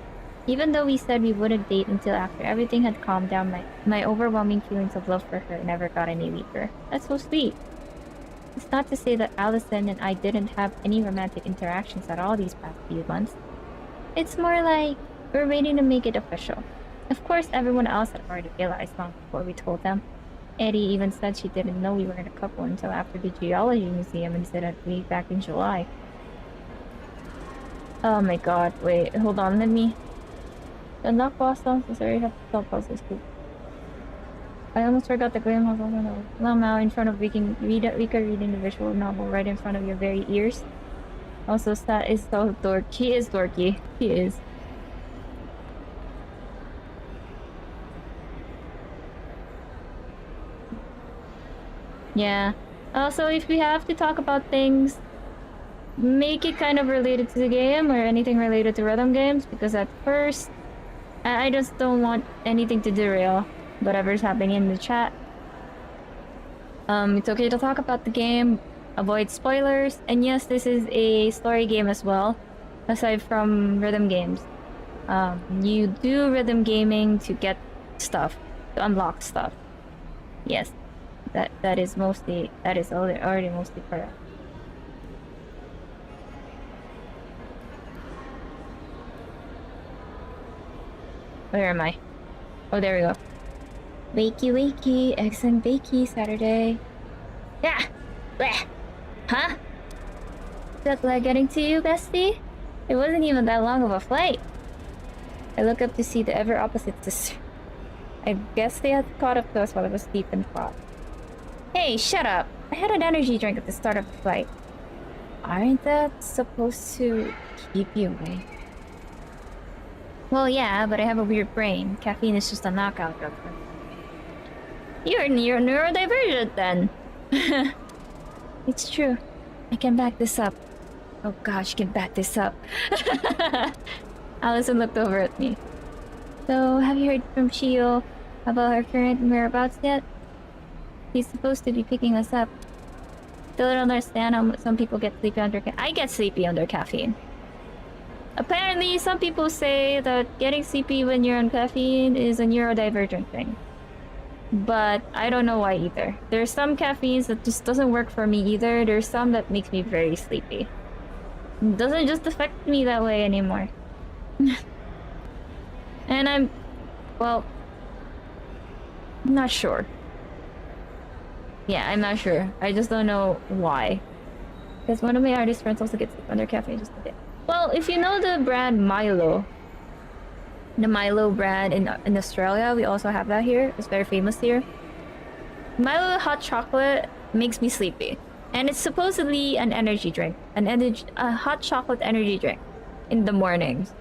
Even though we said we wouldn't date until after everything had calmed down, my overwhelming feelings of love for her never got any weaker. That's so sweet. It's not to say that Allison and I didn't have any romantic interactions at all these past few months. It's more like we're waiting to make it official. Of course, everyone else had already realized long before we told them. Eddie even said she didn't know we were in a couple until after the Geology Museum incident back in July. Oh my god, wait, hold on, let me... The knock boss sounds necessary have to tell puzzles too. I almost forgot the Graham House now in front of Rika reading the visual novel right in front of your very ears. Also, Stat is so dorky. He is dorky. He is. Yeah. Also, if we have to talk about things, make it kind of related to the game or anything related to rhythm games, because at first, I just don't want anything to derail whatever's happening in the chat. It's okay to talk about the game, avoid spoilers, and yes, this is a story game as well, aside from rhythm games. You do rhythm gaming to get stuff, to unlock stuff. Yes, that is already mostly correct. Where am I? Oh, there we go. Wakey wakey, eggs and bakey Saturday. Yeah! Bleh. Huh? Felt like getting to you, bestie? It wasn't even that long of a flight. I look up to see the ever opposite sister. I guess they had caught up to us while I was deep in thought. Hey, shut up! I had an energy drink at the start of the flight. Aren't that supposed to keep you awake? Well, yeah, but I have a weird brain. Caffeine is just a knockout drug for me. You're neurodivergent then. It's true. I can back this up. Oh gosh, can back this up. Allison looked over at me. So, have you heard from Chio about her current whereabouts yet? He's supposed to be picking us up. Still don't understand how some people get sleepy under I get sleepy under caffeine. Apparently, some people say that getting sleepy when you're on caffeine is a neurodivergent thing. But I don't know why either. There's some caffeines that just doesn't work for me either. There's some that makes me very sleepy. It doesn't just affect me that way anymore. And I'm... well... I'm not sure. Yeah, I'm not sure. I just don't know why. Because one of my artist friends also gets under caffeine just a bit. Well, if you know the brand Milo, the Milo brand in Australia, we also have that here. It's very famous here. Milo hot chocolate makes me sleepy, and it's supposedly an energy drink, a hot chocolate energy drink in the mornings.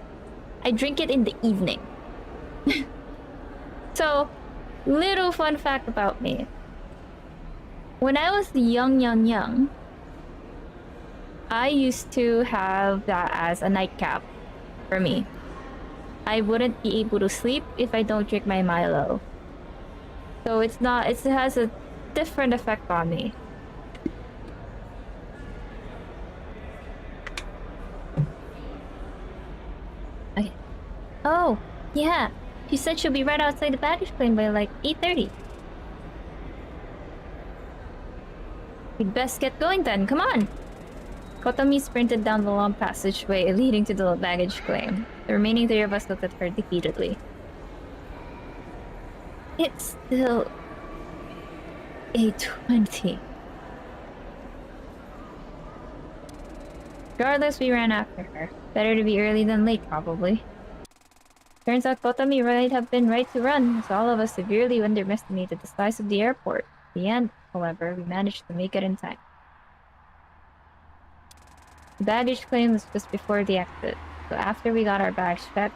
I drink it in the evening. So, little fun fact about me. When I was young, I used to have that as a nightcap for me. I wouldn't be able to sleep if I don't drink my Milo. So it has a different effect on me. Okay. Oh, yeah. She said she'll be right outside the baggage claim by like 8:30. We'd best get going then, come on! Kotomi sprinted down the long passageway leading to the baggage claim. The remaining three of us looked at her defeatedly. It's still 8:20. Regardless, we ran after her. Better to be early than late, probably. Turns out Kotomi might have been right to run, as all of us severely underestimated the size of the airport. In the end, however, we managed to make it in time. The baggage claim was just before the exit, so after we got our bags checked,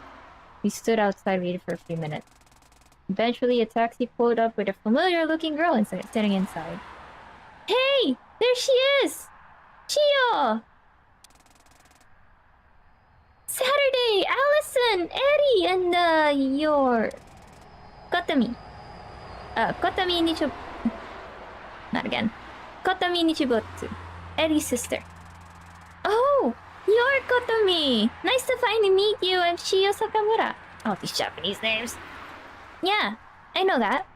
we stood outside waiting for a few minutes. Eventually, a taxi pulled up with a familiar-looking girl sitting inside. Hey! There she is! Chio! Saturday! Allison! Eddie! And, your... Kotomi. Kotomi Nichibotsu. Not again. Kotomi Nichibotsu. Eddie's sister. Oh! You're Kotomi! Nice to finally meet you. I'm Chio Sakamura. All these Japanese names. Yeah, I know that.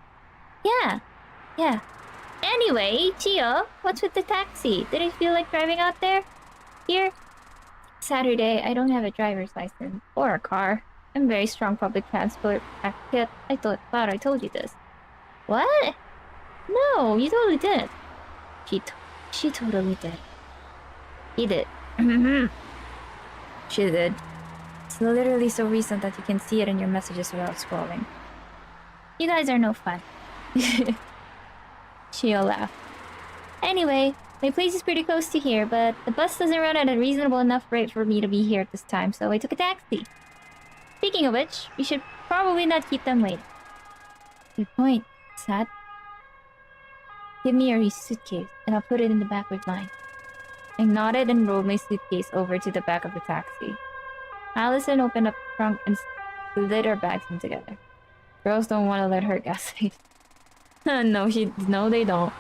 Yeah. Anyway, Chio, what's with the taxi? Did it feel like driving out there? Here? Saturday, I don't have a driver's license. Or a car. I'm very strong public transport advocate. I thought I told you this. What? No, you totally didn't. She totally did. He did. She did. It's literally so recent that you can see it in your messages without scrolling. You guys are no fun. Chio laughed. Anyway, my place is pretty close to here, but the bus doesn't run at a reasonable enough rate for me to be here at this time, so I took a taxi. Speaking of which, we should probably not keep them waiting. Good point, Sad. Give me your suitcase, and I'll put it in the back with mine. I nodded and rolled my suitcase over to the back of the taxi. Allison opened up the trunk and slid our bags in together. Girls don't want to let her gaslight. No, they don't.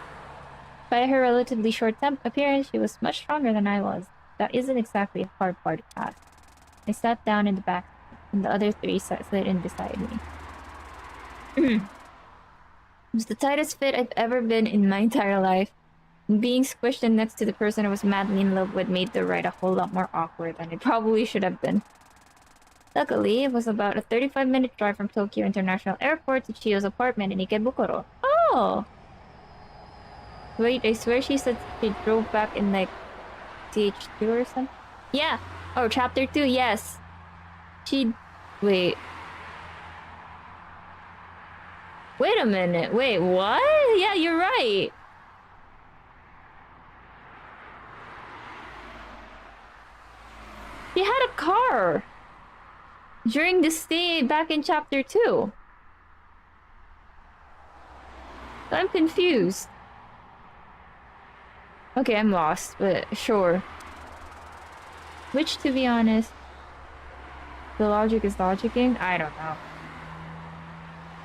By her relatively short appearance, she was much stronger than I was. That isn't exactly a hard part to pass. I sat down in the back, and the other three slid in beside me. It was the tightest fit I've ever been in my entire life. And being squished in next to the person I was madly in love with made the ride a whole lot more awkward than it probably should have been. Luckily, it was about a 35-minute drive from Tokyo International Airport to Chiyo's apartment in Ikebukuro. Oh! Wait, I swear she said she drove back in like TH2 or something? Yeah! Oh, chapter 2, yes! Wait. Wait a minute, wait, what? Yeah, you're right! She had a car! During the stay back in chapter 2. I'm confused. Okay, I'm lost, but sure. Which, to be honest, the logic is logicking? I don't know.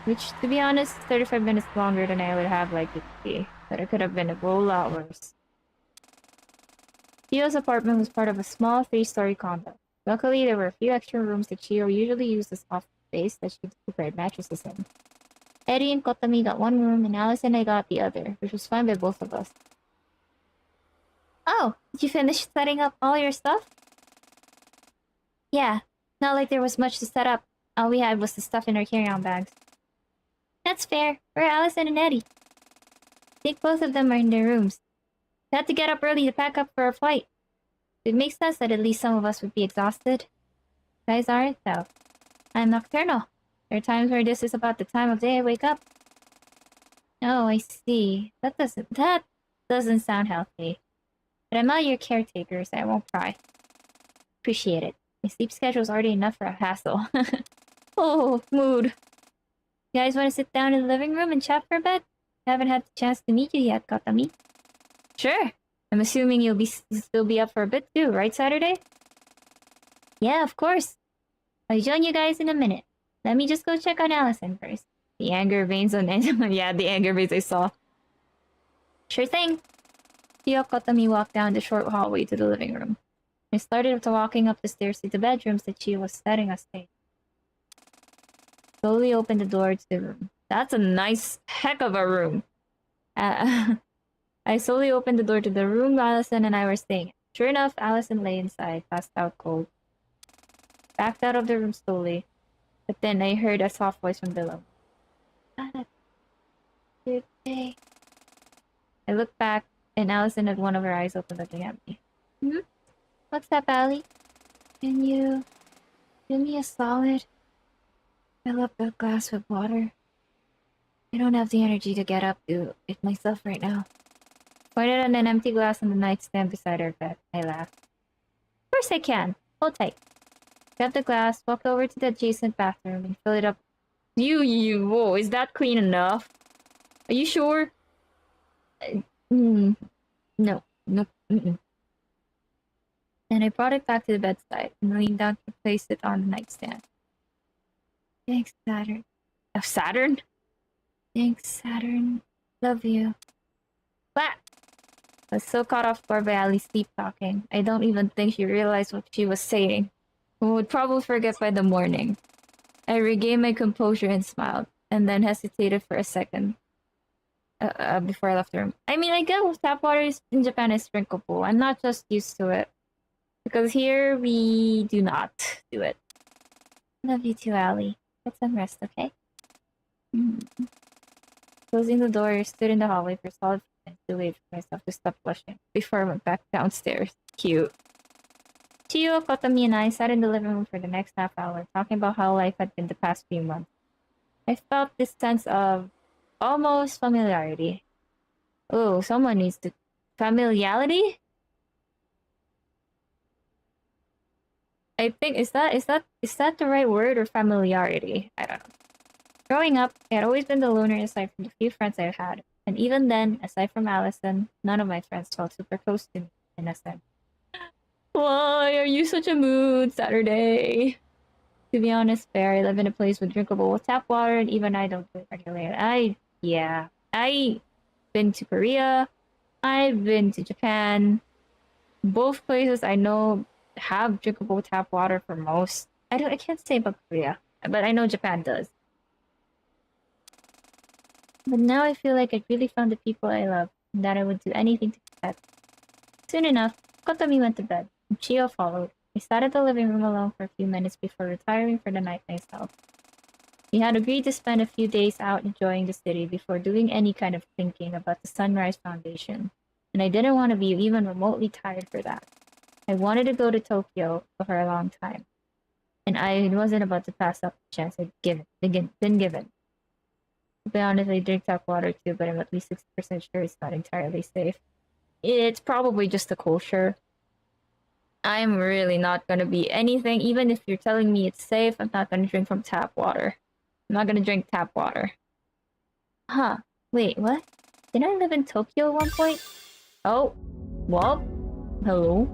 Which, to be honest, 35 minutes longer than I would have liked it to be. But it could have been a whole lot worse. Chiyo's apartment was part of a small 3-story condo. Luckily, there were a few extra rooms that Chiyo usually used as office space that she prepared mattresses in. Eddie and Kotami got one room, and Alice and I got the other, which was fine by both of us. Oh, did you finish setting up all your stuff? Yeah, not like there was much to set up. All we had was the stuff in our carry-on bags. That's fair. We're Allison and Eddie. I think both of them are in their rooms. We had to get up early to pack up for our flight. It makes sense that at least some of us would be exhausted. You guys aren't, though. I'm nocturnal. There are times where this is about the time of day I wake up. Oh, I see. That doesn't sound healthy. But I'm not your caretaker, so I won't pry. Appreciate it. My sleep schedule's already enough for a hassle. Oh, mood. You guys want to sit down in the living room and chat for a bit? I haven't had the chance to meet you yet, Kotami. Sure. I'm assuming you'll still be up for a bit too, right, Saturday? Yeah, of course. I'll join you guys in a minute. Let me just go check on Allison first. The anger veins on yeah, the anger veins I saw. Sure thing. Chiyo Kotami walked down the short hallway to the living room. I started walking up the stairs to the bedrooms that she was setting us in. Slowly opened the door to the room. That's a nice heck of a room. I slowly opened the door to the room Allison and I were staying in. Sure enough, Allison lay inside, passed out cold. Backed out of the room slowly, but then I heard a soft voice from below. Good day. I looked back, and Allison had one of her eyes open looking at me. Hmm? What's up, Allie? Can you give me a solid? Fill up a glass with water. I don't have the energy to get up to it myself right now. Pointed at an empty glass on the nightstand beside her bed. I laughed. Of course I can. Hold tight. Grabbed the glass, walked over to the adjacent bathroom, and filled it up. Whoa, is that clean enough? Are you sure? No. And I brought it back to the bedside and leaned down to place it on the nightstand. Thanks, Saturn. Saturn? Thanks, Saturn. Love you. What? I was so caught off guard by Ali's sleep talking. I don't even think she realized what she was saying. I would probably forget by the morning. I regained my composure and smiled, and then hesitated for a second before I left the room. I mean, I get tap water in Japan is drinkable. I'm not just used to it. Because here, we do not do it. Love you too, Ali. Get some rest, okay? Closing the door, I stood in the hallway for a solid few minutes to wait for myself to stop blushing before I went back downstairs. Cute. Chiyo, Kotami, and I sat in the living room for the next half hour, talking about how life had been the past few months. I felt this sense of almost familiarity. Oh, someone needs to... Familiarity? I think, is that the right word or familiarity? I don't know. Growing up, I had always been the loner aside from the few friends I've had. And even then, aside from Allison, none of my friends felt super close to me in a sense. Why are you such a mood, Saturday? To be honest, fair. I live in a place with drinkable tap water, and even I don't do it regularly. I've been to Korea. I've been to Japan. Both places I know have drinkable tap water for most. I can't say about Korea, but I know Japan does. But now I feel like I really found the people I love, and that I would do anything to protect. Soon enough, Kotomi went to bed, and Chio followed. I sat at the living room alone for a few minutes before retiring for the night myself. We had agreed to spend a few days out enjoying the city before doing any kind of thinking about the Sunrise Foundation, and I didn't want to be even remotely tired for that. I wanted to go to Tokyo for a long time, and I wasn't about to pass up the chance I'd been given. To be honest, I drink tap water too, but I'm at least 60% sure it's not entirely safe. It's probably just a culture. I'm really not gonna be anything, even if you're telling me it's safe, I'm not gonna drink from tap water. I'm not gonna drink tap water. Huh. Wait, what? Didn't I live in Tokyo at one point? Oh. Well. Hello?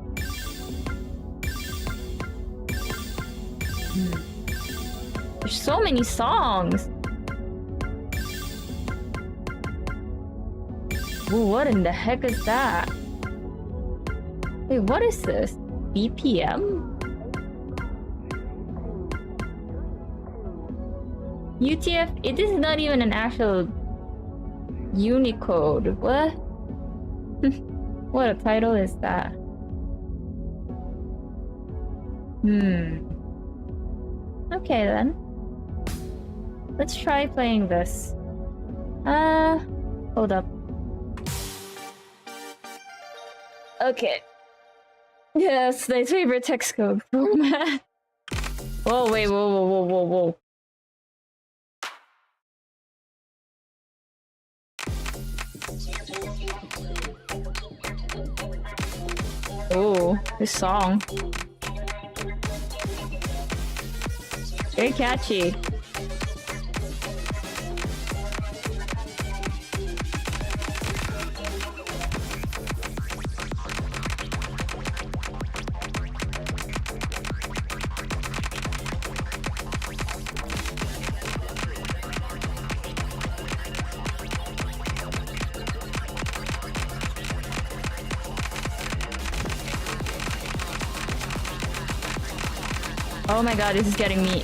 There's so many songs! Ooh, what in the heck is that? Wait, what is this? BPM? UTF? It is not even an actual Unicode. What? What a title is that? Okay then. Let's try playing this. Hold up. Okay. Yes, my favorite text code format. Whoa, wait, whoa. Oh, this song. Very catchy. Oh my god, this is getting me.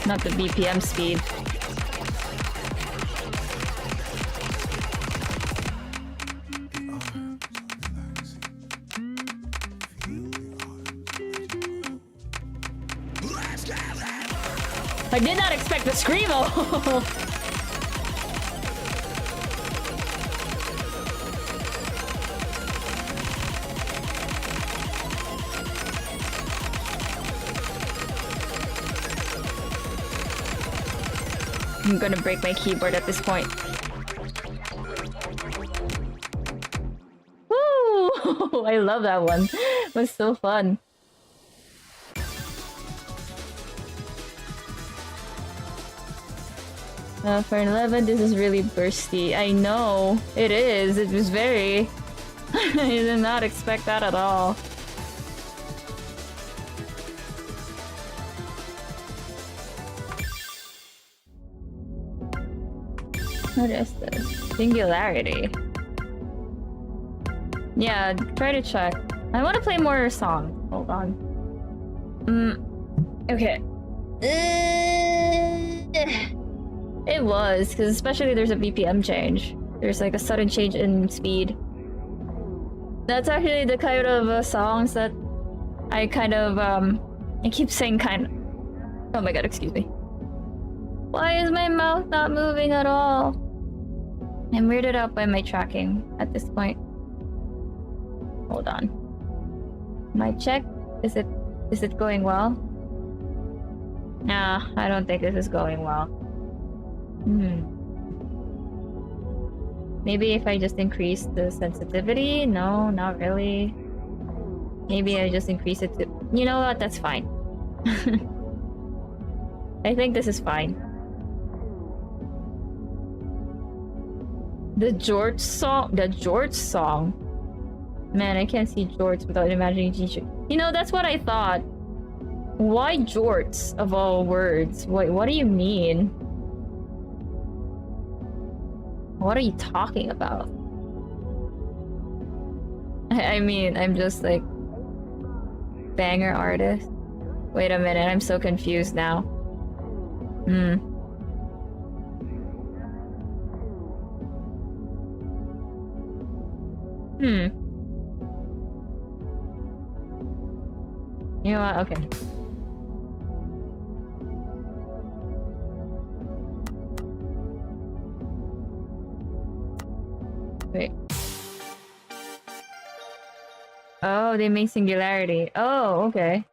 Not the BPM speed. I did not expect the screamo! I'm gonna break my keyboard at this point. Woo! I love that one. It was so fun. For 11, this is really bursty. I know. It is. It was very... I did not expect that at all. What is this? Singularity. Yeah, try to check. I want to play more songs. Hold on. Okay. It was, because especially there's a BPM change. There's like a sudden change in speed. That's actually the kind of songs that I kind of, I keep saying kind of. Oh my god, excuse me. Why is my mouth not moving at all? I'm weirded out by my tracking at this point. Hold on. My check? Is it going well? Nah, I don't think this is going well. Maybe if I just increase the sensitivity? No, not really. Maybe I just increase it to... You know what? That's fine. I think this is fine. The George song? The George song? Man, I can't see Jorts without imagining G-Shoot. You know, that's what I thought. Why Jorts, of all words? Wait, what do you mean? What are you talking about? I mean, I'm just like... Banger artist? Wait a minute, I'm so confused now. You know what? Okay. Wait. Oh, they make singularity. Oh, okay.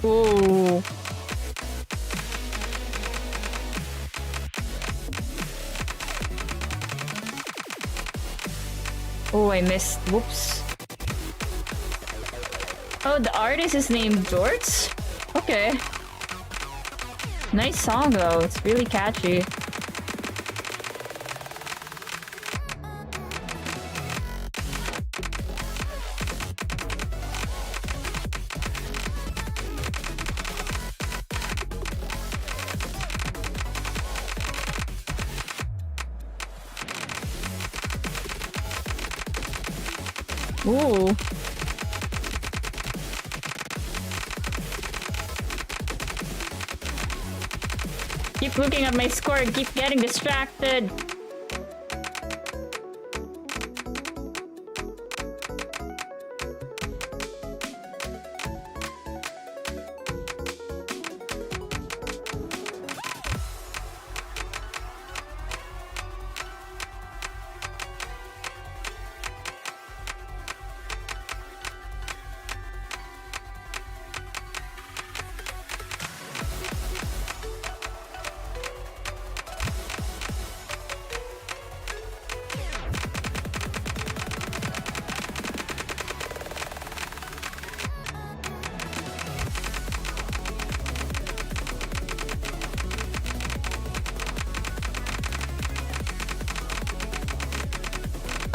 Oh. Oh, I missed. Whoops. Oh, the artist is named Jorts? Okay. Nice song though. It's really catchy. Ooh. Keep looking at my score and keep getting distracted.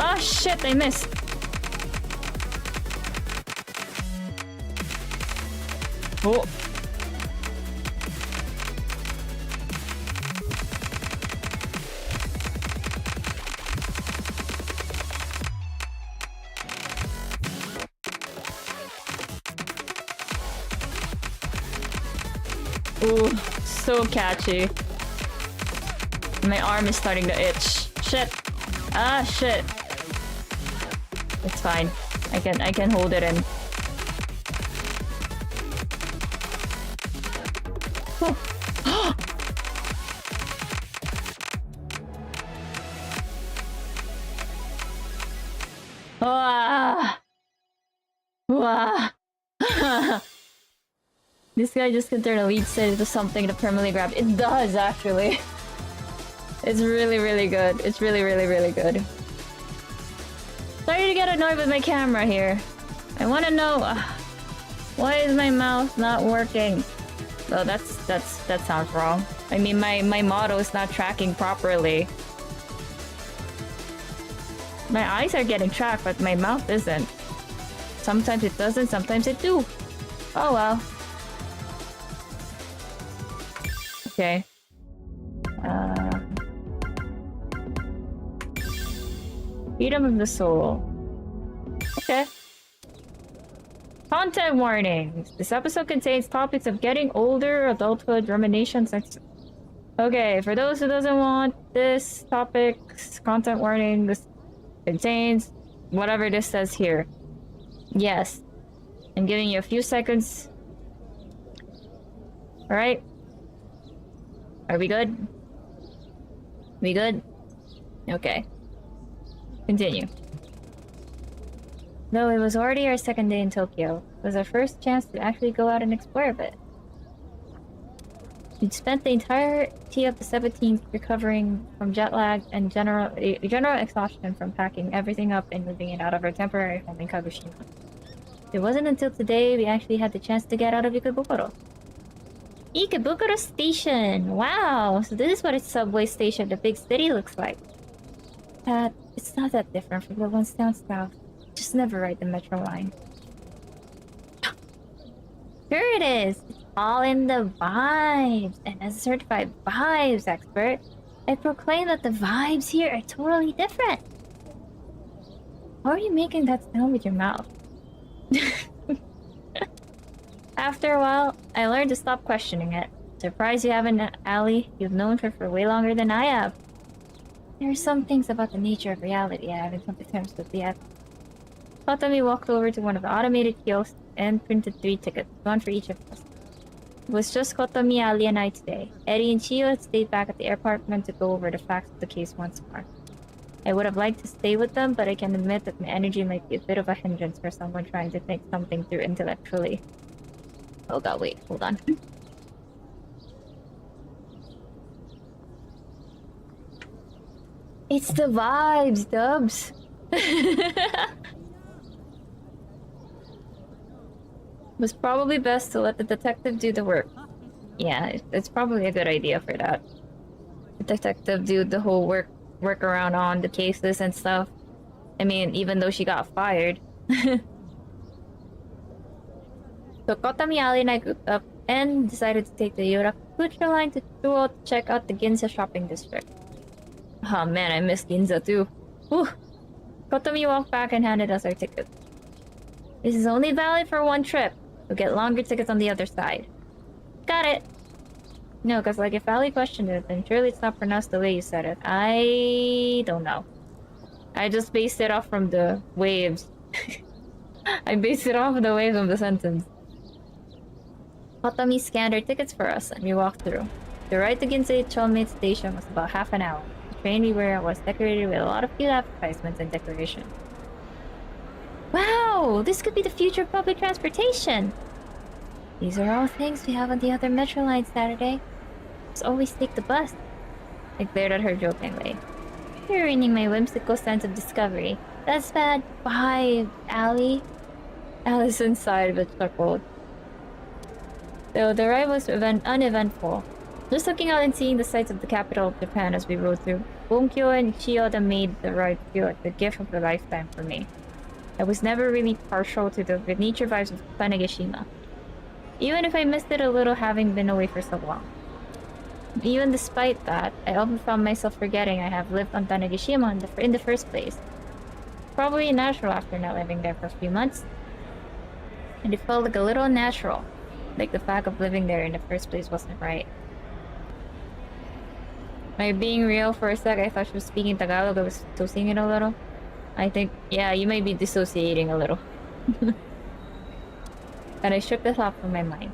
Oh shit, I missed. Oh. Ooh, so catchy. My arm is starting to itch. Shit. Ah, shit. It's fine. I can hold it in. Oh. Ah. Wow. This guy just can turn a lead set into something to permanently grab. It does, actually. It's really, really good. It's really, really, really good. Sorry to get annoyed with my camera here. I want to know why is my mouse not working? Oh, that sounds wrong. I mean, my model is not tracking properly. My eyes are getting tracked, but my mouth isn't. Sometimes it doesn't, sometimes it do. Oh well. Okay. Freedom of the soul. Okay. Content warnings. This episode contains topics of getting older, adulthood, ruminations, and... Okay, for those who doesn't want this topics, content warning, this contains whatever this says here. Yes. I'm giving you a few seconds. Alright. Are we good? We good? Okay. Continue. Though it was already our second day in Tokyo, it was our first chance to actually go out and explore a bit. We'd spent the entirety of the 17th recovering from jet lag and general exhaustion from packing everything up and moving it out of our temporary home in Kagoshima. It wasn't until today we actually had the chance to get out of Ikebukuro. Ikebukuro Station! Wow! So this is what a subway station in the big city looks like. It's not that different from the ones down south. Just never ride the metro line. Here it is! It's all in the vibes! And as a certified vibes expert, I proclaim that the vibes here are totally different! How are you making that sound with your mouth? After a while, I learned to stop questioning it. Surprised you haven't, Ali. You've known her for way longer than I have. There are some things about the nature of reality I haven't come to terms with yet. Kotomi walked over to one of the automated kiosks and printed 3 tickets, one for each of us. It was just Kotomi, Ali, and I today. Eddie and Chiyo had stayed back at the apartment to go over the facts of the case once more. I would have liked to stay with them, but I can admit that my energy might be a bit of a hindrance for someone trying to think something through intellectually. Oh god, wait, hold on. It's the vibes, Dubs! It was probably best to let the detective do the work. Yeah, it's probably a good idea for that. The detective do the whole work around on the cases and stuff. I mean, even though she got fired. So Kotomi, Ali, and I grouped up and decided to take the Yorakucho line to Chuo to check out the Ginza shopping district. Oh man, I miss Ginza too. Whew. Kotomi walked back and handed us our ticket. This is only valid for one trip. We'll get longer tickets on the other side. Got it! No, cause like if Ali questioned it, then surely it's not pronounced the way you said it. I don't know. I just based it off from the waves. I based it off of the waves of the sentence. Kotomi scanned our tickets for us and we walked through. The ride to Ginza Chomei station was about half an hour. The train we were at was decorated with a lot of cute advertisements and decoration. Wow! This could be the future of public transportation! These are all things we have on the other metro line Saturday. Just always take the bus. I glared at her jokingly. You're ruining my whimsical sense of discovery. That's bad. Bye, Ali. Allison sighed but chuckled. Though the ride was uneventful. Just looking out and seeing the sights of the capital of Japan as we rode through, Bunkyo and Chiyoda made the ride feel like the gift of a lifetime for me. I was never really partial to the nature vibes of Hanadachis, even if I missed it a little having been away for so long. Even despite that, I often found myself forgetting I have lived on Hanadachis in the first place. Probably natural after not living there for a few months. And it felt like a little unnatural, like the fact of living there in the first place wasn't right. Am I being real for a sec? I thought she was speaking Tagalog. I was toasting it a little. I think, yeah, you may be dissociating a little. And I shook the thought from my mind.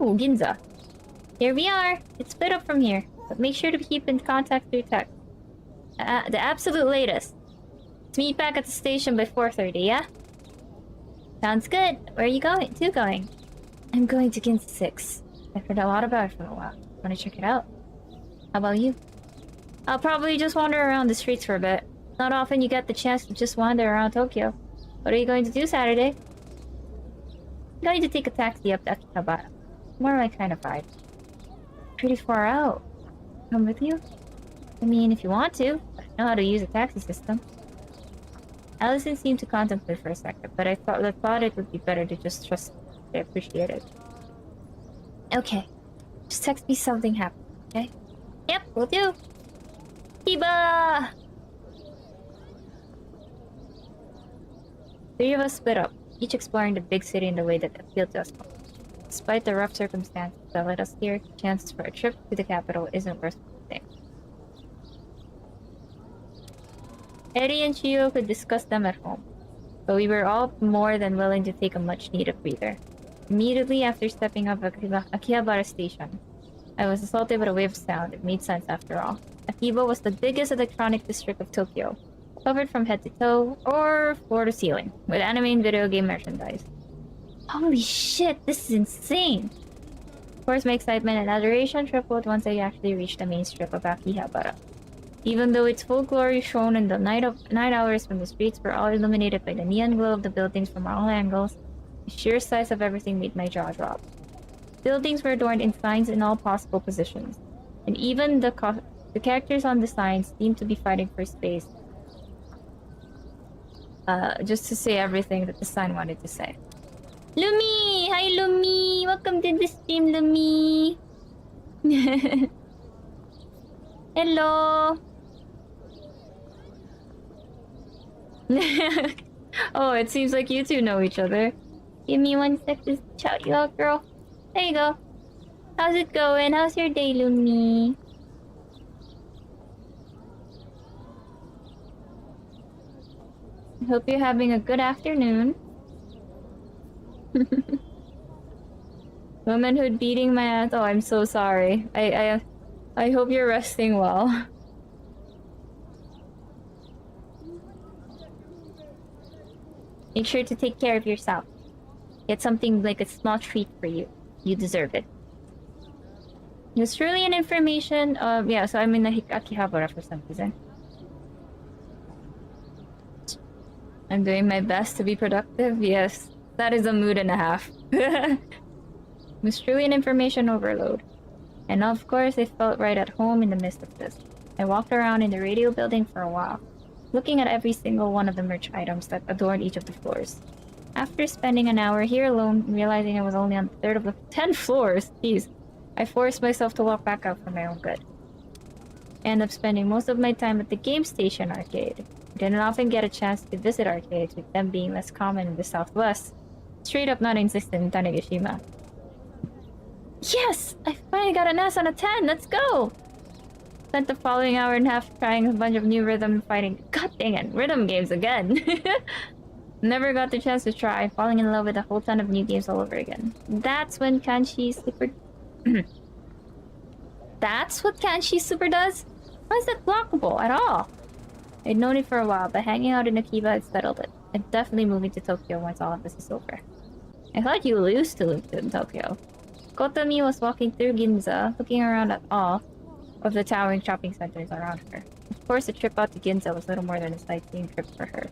Ooh, Ginza. Here we are! It's split up from here, but make sure to keep in contact through text. The absolute latest. Let's meet back at the station by 4:30, yeah? Sounds good. Where are you going? I'm going to Ginza 6. I've heard a lot about it for a while. Wanna check it out? How about you? I'll probably just wander around the streets for a bit. Not often you get the chance to just wander around Tokyo. What are you going to do Saturday? I'm going to take a taxi up to Akihabara. More my kind of vibe. pretty far out. Come with you? I mean, if you want to. I know how to use a taxi system. Allison seemed to contemplate for a second, but I thought it would be better to just trust her. I appreciate it. Okay. Just text me something happens, okay? Yep, will do. Hiba! Three of us split up, each exploring the big city in the way that appealed to us most. Despite the rough circumstances that led us here, the chances for a trip to the capital isn't worth anything. Eddie and Chio could discuss them at home, but we were all more than willing to take a much-needed breather. Immediately after stepping off Akihabara Station, I was assaulted with a wave of sound. It made sense after all. Akiba was the biggest electronic district of Tokyo, covered from head to toe, or floor to ceiling, with anime and video game merchandise. Holy shit, this is insane! Of course, my excitement and adoration tripled once I actually reached the main strip of Akihabara. Even though its full glory shone in the night hours when the streets were all illuminated by the neon glow of the buildings from all angles, the sheer size of everything made my jaw drop. Buildings were adorned in signs in all possible positions, and even the characters on the signs seemed to be fighting for space. Just to say everything that the sign wanted to say. Lumi! Hi, Lumi! Welcome to the stream, Lumi! Hello! Oh, it seems like you two know each other. Give me 1 sec to shout you out, girl. There you go. How's it going? How's your day, Lumi? I hope you're having a good afternoon. Womanhood beating my ass. Oh, I'm so sorry. I hope you're resting well. Make sure to take care of yourself. Get something like a small treat for you. You deserve it. It's truly an information. Yeah, so I'm in Akihabara for some reason. I'm doing my best to be productive. Yes, that is a mood and a half. It was truly an information overload. And of course, I felt right at home in the midst of this. I walked around in the radio building for a while, looking at every single one of the merch items that adorned each of the floors. After spending an hour here alone, realizing I was only on the third of the 10 floors, geez, I forced myself to walk back out for my own good. I ended up spending most of my time at the game station arcade. I didn't often get a chance to visit arcades, with them being less common in the southwest. Straight up not existent in Tanegashima. Yes! I finally got an S on a 10! Let's go! Spent the following hour and a half trying a bunch of new rhythm fighting. God dang it, rhythm games again! Never got the chance to try, falling in love with a whole ton of new games all over again. That's when Kanshi Super... That's what Kanshi Super does? Why is that blockable at all? I'd known it for a while, but hanging out in Akiba had settled it. I'm definitely moving to Tokyo once all of this is over. I thought you used to live in Tokyo. Kotomi was walking through Ginza, looking around at all of the towering shopping centers around her. Of course, the trip out to Ginza was little more than a sightseeing trip for her.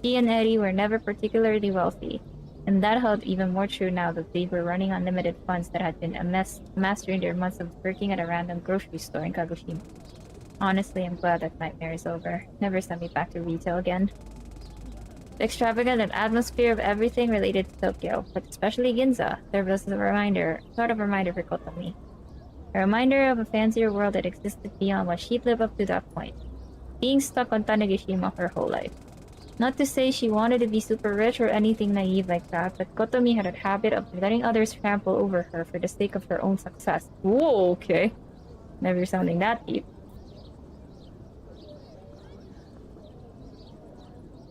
She and Eddie were never particularly wealthy, and that held even more true now that they were running on limited funds that had been amassed during their months of working at a random grocery store in Kagoshima. Honestly, I'm glad that nightmare is over. Never send me back to retail again. The extravagant atmosphere of everything related to Tokyo, but especially Ginza, served as a reminder, sort of reminder for Kotomi. A reminder of a fancier world that existed beyond what she'd lived up to that point. Being stuck on Tanegashima her whole life. Not to say she wanted to be super rich or anything naive like that, but Kotomi had a habit of letting others trample over her for the sake of her own success. Whoa, okay. Never sounding that deep.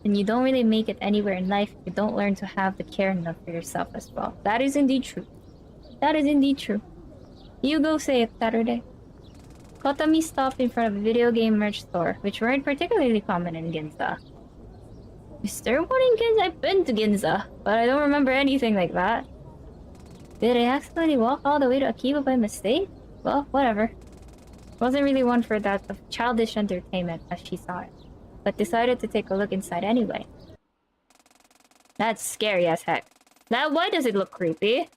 And you don't really make it anywhere in life if you don't learn to have the care enough for yourself as well. That is indeed true. That is indeed true. You go say it, Saturday. Kotomi stopped in front of a video game merch store, which weren't particularly common in Ginza. Is there one in Ginza? I've been to Ginza, but I don't remember anything like that. Did I accidentally walk all the way to Akiba by mistake? Well, whatever. Wasn't really one for that of childish entertainment as she saw it, but decided to take a look inside anyway. That's scary as heck. Now, why does it look creepy?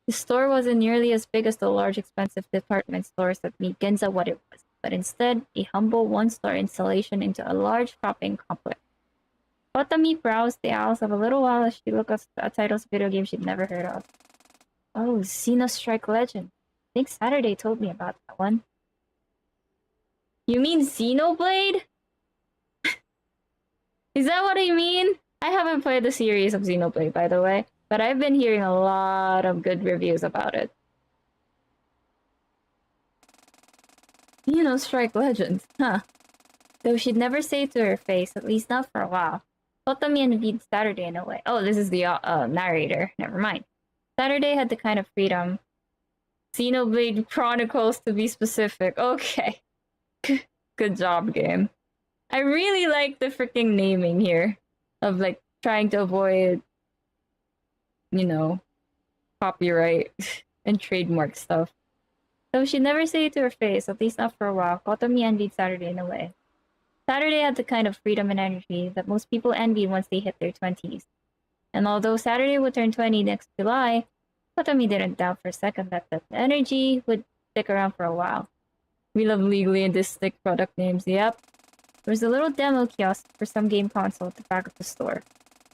The store wasn't nearly as big as the large, expensive department stores that made Ginza what it was, but instead a humble one-store installation into a large shopping complex. Otami browsed the aisles of a little while as she looked at titles of video games she'd never heard of. Oh, Xenostrike Legend. I think Saturday told me about that one. You mean Xenoblade? Is that what I mean? I haven't played the series of Xenoblade, by the way, but I've been hearing a lot of good reviews about it. Xenostrike Legend, huh? Though she'd never say it to her face, at least not for a while. Otami envied Saturday in a way. Oh, this is the narrator. Never mind. Saturday had the kind of freedom. Xenoblade Chronicles, to be specific. Okay. Good job, game. I really like the freaking naming here. Of, like, trying to avoid, you know, copyright and trademark stuff. Though she'd never say it to her face, at least not for a while, Otami envied Saturday in a way. Saturday had the kind of freedom and energy that most people envy once they hit their 20s. And although Saturday would turn 20 next July, Otami didn't doubt for a second that the energy would stick around for a while. We love legally and distinct product names, yep. There was a little demo kiosk for some game console at the back of the store,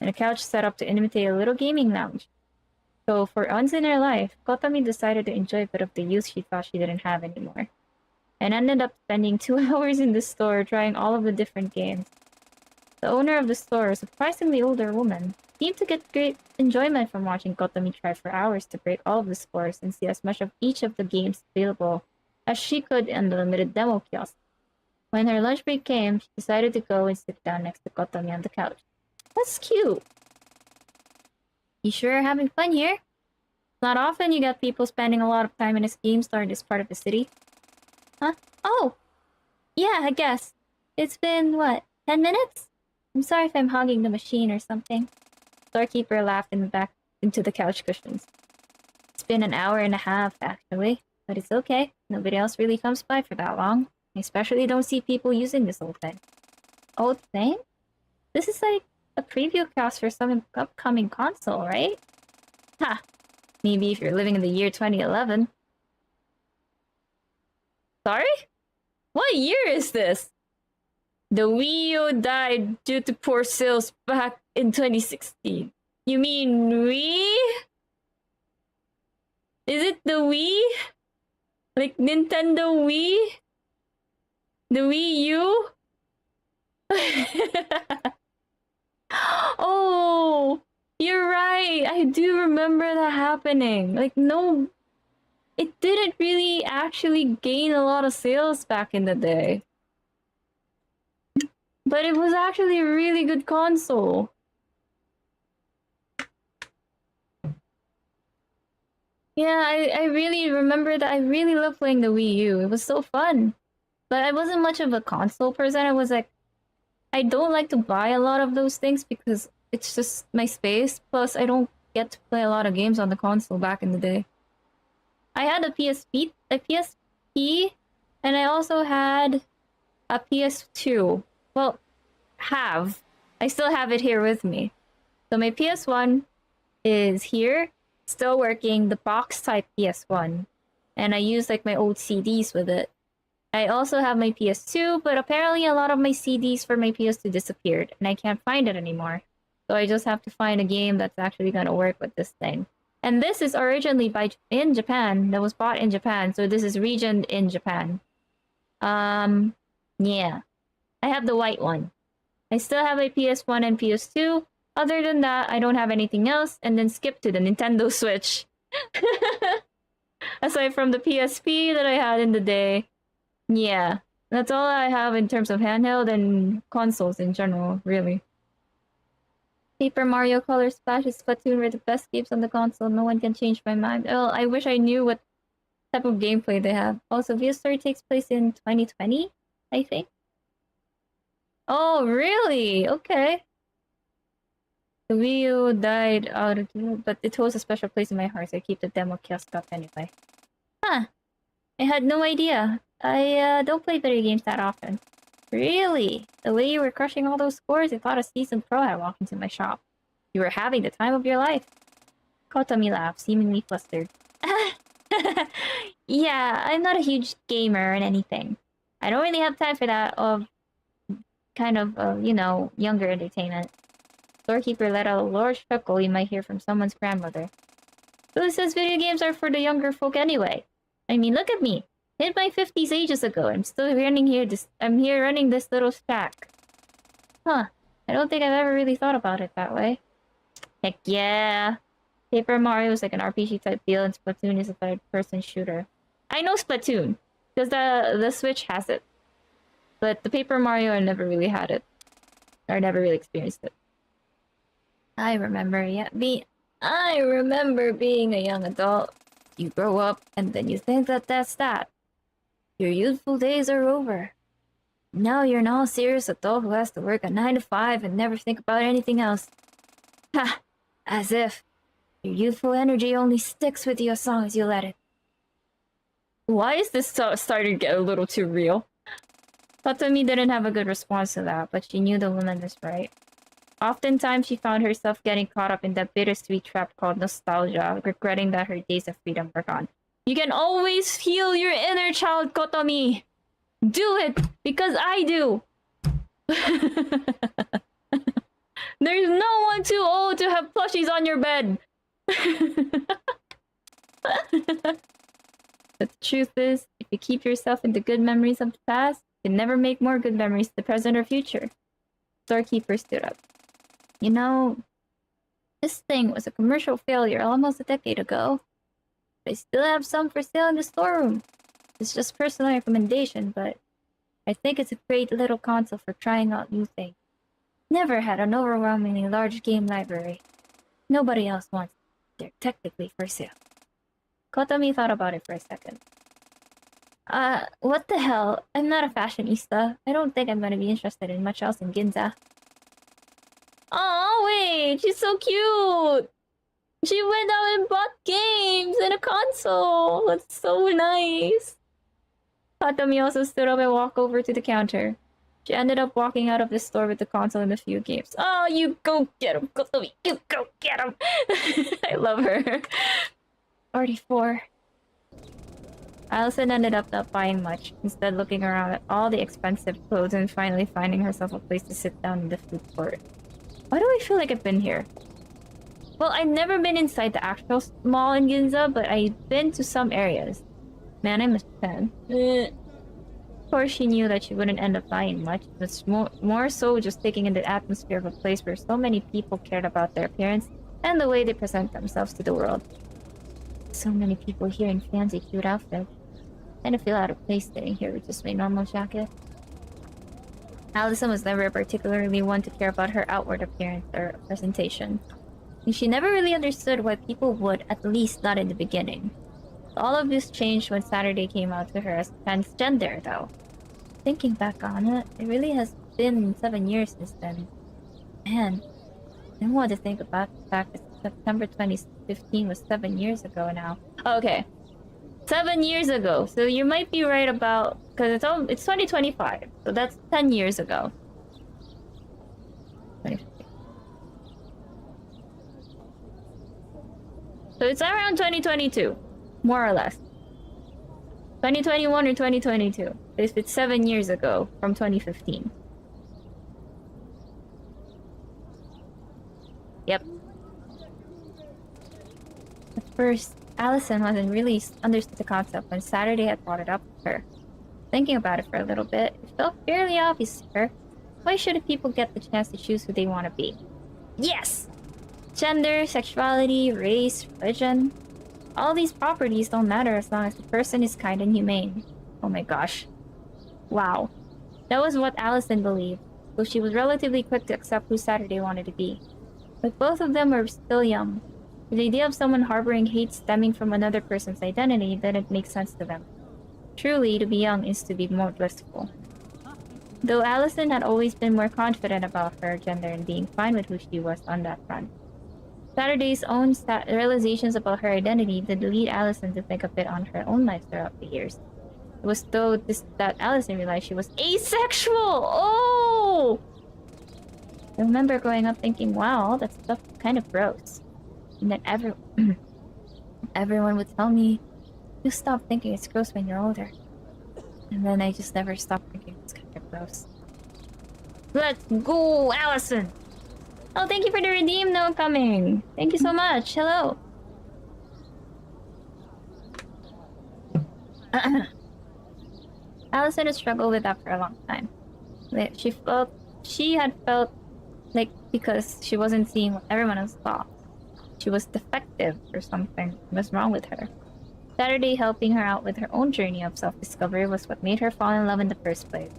and a couch set up to imitate a little gaming lounge. So for once in her life, Otami decided to enjoy a bit of the youth she thought she didn't have anymore, and ended up spending 2 hours in the store trying all of the different games. The owner of the store, a surprisingly older woman, seemed to get great enjoyment from watching Otami try for hours to break all of the scores and see as much of each of the games available as she could in the limited demo kiosk. When her lunch break came, she decided to go and sit down next to Otami on the couch. That's cute! You sure are having fun here? Not often you get people spending a lot of time in a game store in this part of the city. Huh? Oh! Yeah, I guess. It's been, what, 10 minutes? I'm sorry if I'm hogging the machine or something. Storekeeper laughed into the couch cushions. It's been an hour and a half, actually. But it's okay. Nobody else really comes by for that long. I especially don't see people using this old thing. Old thing? This is like a preview cast for some upcoming console, right? Ha! Maybe if you're living in the year 2011. Sorry? What year is this? The Wii U died due to poor sales back in 2016. You mean Wii? Is it the Wii? Like Nintendo Wii? The Wii U? Oh, you're right. I do remember that happening. Like, no, it didn't really actually gain a lot of sales back in the day. But it was actually a really good console. Yeah, I really remember that. I really loved playing the Wii U. It was so fun. But I wasn't much of a console person. I was like, I don't like to buy a lot of those things because it's just my space. Plus, I don't get to play a lot of games on the console back in the day. I had a PSP, and I also had a PS2. Well, I still have it here with me. So my PS1 is here, still working, the box type PS1. And I use like my old CDs with it. I also have my PS2, but apparently a lot of my CDs for my PS2 disappeared, and I can't find it anymore. So I just have to find a game that's actually gonna work with this thing. And this is originally in Japan, that was bought in Japan, so this is regioned in Japan. Yeah. I have the white one. I still have a PS1 and PS2. Other than that, I don't have anything else, and then skip to the Nintendo Switch. Aside from the PSP that I had in the day. Yeah, that's all I have in terms of handheld and consoles in general, really. Paper Mario Color Splash is Splatoon were the best games on the console. No one can change my mind. Well, I wish I knew what type of gameplay they have. Also, Via Story takes place in 2020, I think. Oh, really? Okay. The Wii U died out of but it holds a special place in my heart, so I keep the demo kiosk up anyway. Huh. I had no idea. I don't play video games that often. Really? The way you were crushing all those scores, I thought a seasoned pro had walked into my shop. You were having the time of your life. Kotami laughed, seemingly flustered. Yeah, I'm not a huge gamer and anything. I don't really have time for that kind of, you know, younger entertainment. Storekeeper let out a large chuckle you might hear from someone's grandmother. Who says video games are for the younger folk anyway? I mean, look at me. Hit my 50s ages ago. I'm still running here. I'm here running this little shack. Huh. I don't think I've ever really thought about it that way. Heck yeah. Paper Mario is like an RPG type deal, and Splatoon is a third-person shooter. I know Splatoon, because the Switch has it. But the Paper Mario, I never really had it. Or never really experienced it. I remember being a young adult. You grow up, and then you think that that's that. Your youthful days are over. Now you're an all-serious adult who has to work a 9 to 5 and never think about anything else. Ha! As if. Your youthful energy only sticks with you as long as you let it. Why is this starting to get a little too real? Tatumi didn't have a good response to that, but she knew the woman was right. Oftentimes, she found herself getting caught up in that bittersweet trap called nostalgia, regretting that her days of freedom were gone. You can always heal your inner child, Kotomi! Do it! Because I do! There's no one too old to have plushies on your bed! But the truth is, if you keep yourself in the good memories of the past, you can never make more good memories in the present or future. Storekeeper stood up. You know, this thing was a commercial failure almost a decade ago. But I still have some for sale in the storeroom. It's just personal recommendation, but I think it's a great little console for trying out new things. Never had an overwhelmingly large game library. Nobody else wants it. They're technically for sale. Kotomi thought about it for a second. What the hell? I'm not a fashionista. I don't think I'm gonna be interested in much else in Ginza. Oh wait, she's so cute! She went out and bought games and a console! That's so nice! Kotomi also stood up and walked over to the counter. She ended up walking out of the store with the console and a few games. Oh, you go get him, Kotomi! You go get him! I love her. 44. Allison ended up not buying much, instead looking around at all the expensive clothes and finally finding herself a place to sit down in the food court. Why do I feel like I've been here? Well, I've never been inside the actual mall in Ginza, but I've been to some areas. Man, I must fan. Of course, she knew that she wouldn't end up buying much, but more so just taking in the atmosphere of a place where so many people cared about their appearance and the way they present themselves to the world. So many people here in fancy, cute outfits. I kind of feel out of place sitting here with just my normal jacket. Allison was never particularly one to care about her outward appearance or presentation. And she never really understood why people would, at least not in the beginning. All of this changed when Saturday came out to her as transgender, though. Thinking back on it, it really has been 7 years since then. Man, I want to think about the fact that September 2015 was 7 years ago now. Okay. 7 years ago. So you might be right about... Because it's 2025. So that's 10 years ago. 2015. So it's around 2022. More or less. 2021 or 2022. If it's 7 years ago from 2015. Yep. At first, Allison wasn't really understood the concept when Saturday had brought it up to her. Thinking about it for a little bit, it felt fairly obvious to her. Why shouldn't people get the chance to choose who they want to be? Yes! Gender, sexuality, race, religion. All these properties don't matter as long as the person is kind and humane. Oh my gosh. Wow. That was what Allison believed, though she was relatively quick to accept who Saturday wanted to be. But both of them were still young. The idea of someone harboring hate stemming from another person's identity didn't make sense to them. Truly, to be young is to be more blissful. Though Allison had always been more confident about her gender and being fine with who she was on that front. Saturday's own realizations about her identity did lead Allison to think a bit on her own life throughout the years. It was though that Allison realized she was asexual! Oh! I remember growing up thinking, wow, all that stuff is kind of gross. And that Everyone would tell me, "You stop thinking it's gross when you're older." And then I just never stopped thinking it's kind of gross. Let's go, Allison! Oh, thank you for the redeem note coming. Thank you so much. Hello. Allison has struggled with that for a long time. Like, she had felt like because she wasn't seeing what everyone else saw, she was defective or something was wrong with her. Saturday helping her out with her own journey of self-discovery was what made her fall in love in the first place.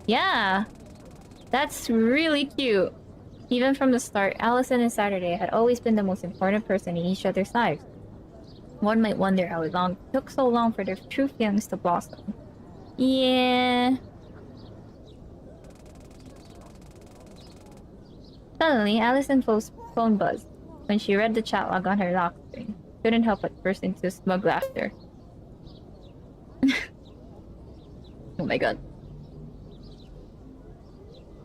Yeah, that's really cute. Even from the start, Allison and Saturday had always been the most important person in each other's lives. One might wonder how it took so long for their true feelings to blossom. Yeah. Suddenly, Allison's phone buzzed when she read the chat log on her lock screen. Couldn't help but burst into smug laughter. Oh my god.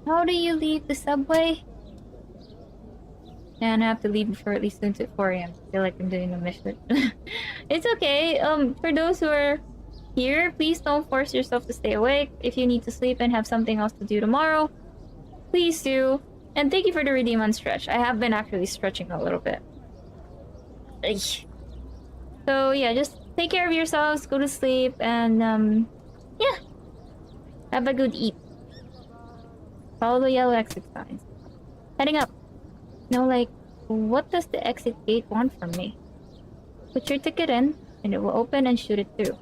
How do you leave the subway? And I have to leave before at least soon at 4 AM. I feel like I'm doing a mission. It's okay. For those who are here, please don't force yourself to stay awake. If you need to sleep and have something else to do tomorrow, please do. And thank you for the redeem on stretch. I have been actually stretching a little bit. So yeah, just take care of yourselves, go to sleep, and yeah. Have a good eat. Follow the yellow exit signs. Heading up. No, like, what does the exit gate want from me? Put your ticket in, and it will open and shoot it through.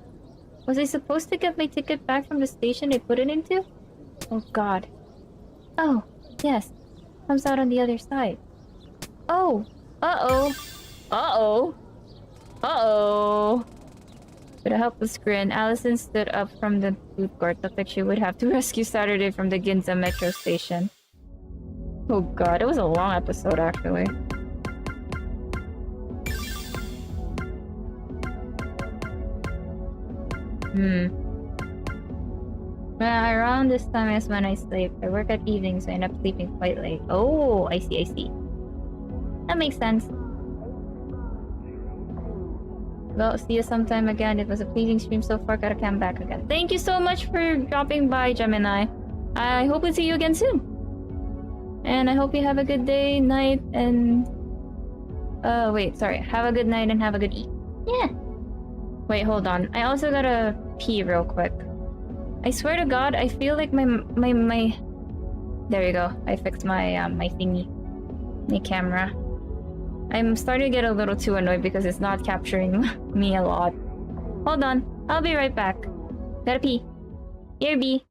Was I supposed to get my ticket back from the station I put it into? Oh god. Oh, yes. Comes out on the other side. Oh! Uh-oh! Uh-oh! Uh-oh! With a helpless grin, Allison stood up from the food court, looked like she would have to rescue Saturday from the Ginza metro station. Oh god, it was a long episode actually. Around this time is when I sleep. I work at evening, so I end up sleeping quite late. Oh, I see, I see. That makes sense. Well, see you sometime again. It was a pleasing stream so far. Gotta come back again. Thank you so much for dropping by, Gemini. I hope we see you again soon. And I hope you have a good day, night, and... wait, sorry. Have a good night and have a good eat. Yeah. Wait, hold on. I also gotta pee real quick. I swear to God, I feel like my... There you go. I fixed my, my thingy. My camera. I'm starting to get a little too annoyed because it's not capturing me a lot. Hold on. I'll be right back. Gotta pee. Here, B.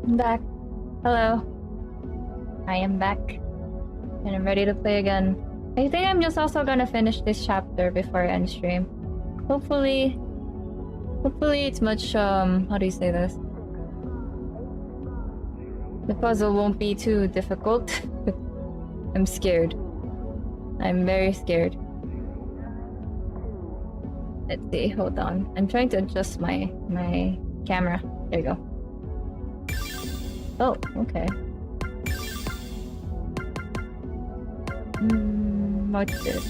I'm back. Hello. I am back. And I'm ready to play again. I think I'm just also gonna finish this chapter before I end stream. Hopefully it's much, how do you say this? The puzzle won't be too difficult. I'm scared. I'm very scared. Let's see, hold on. I'm trying to adjust my camera. There you go. Oh, okay. What's this?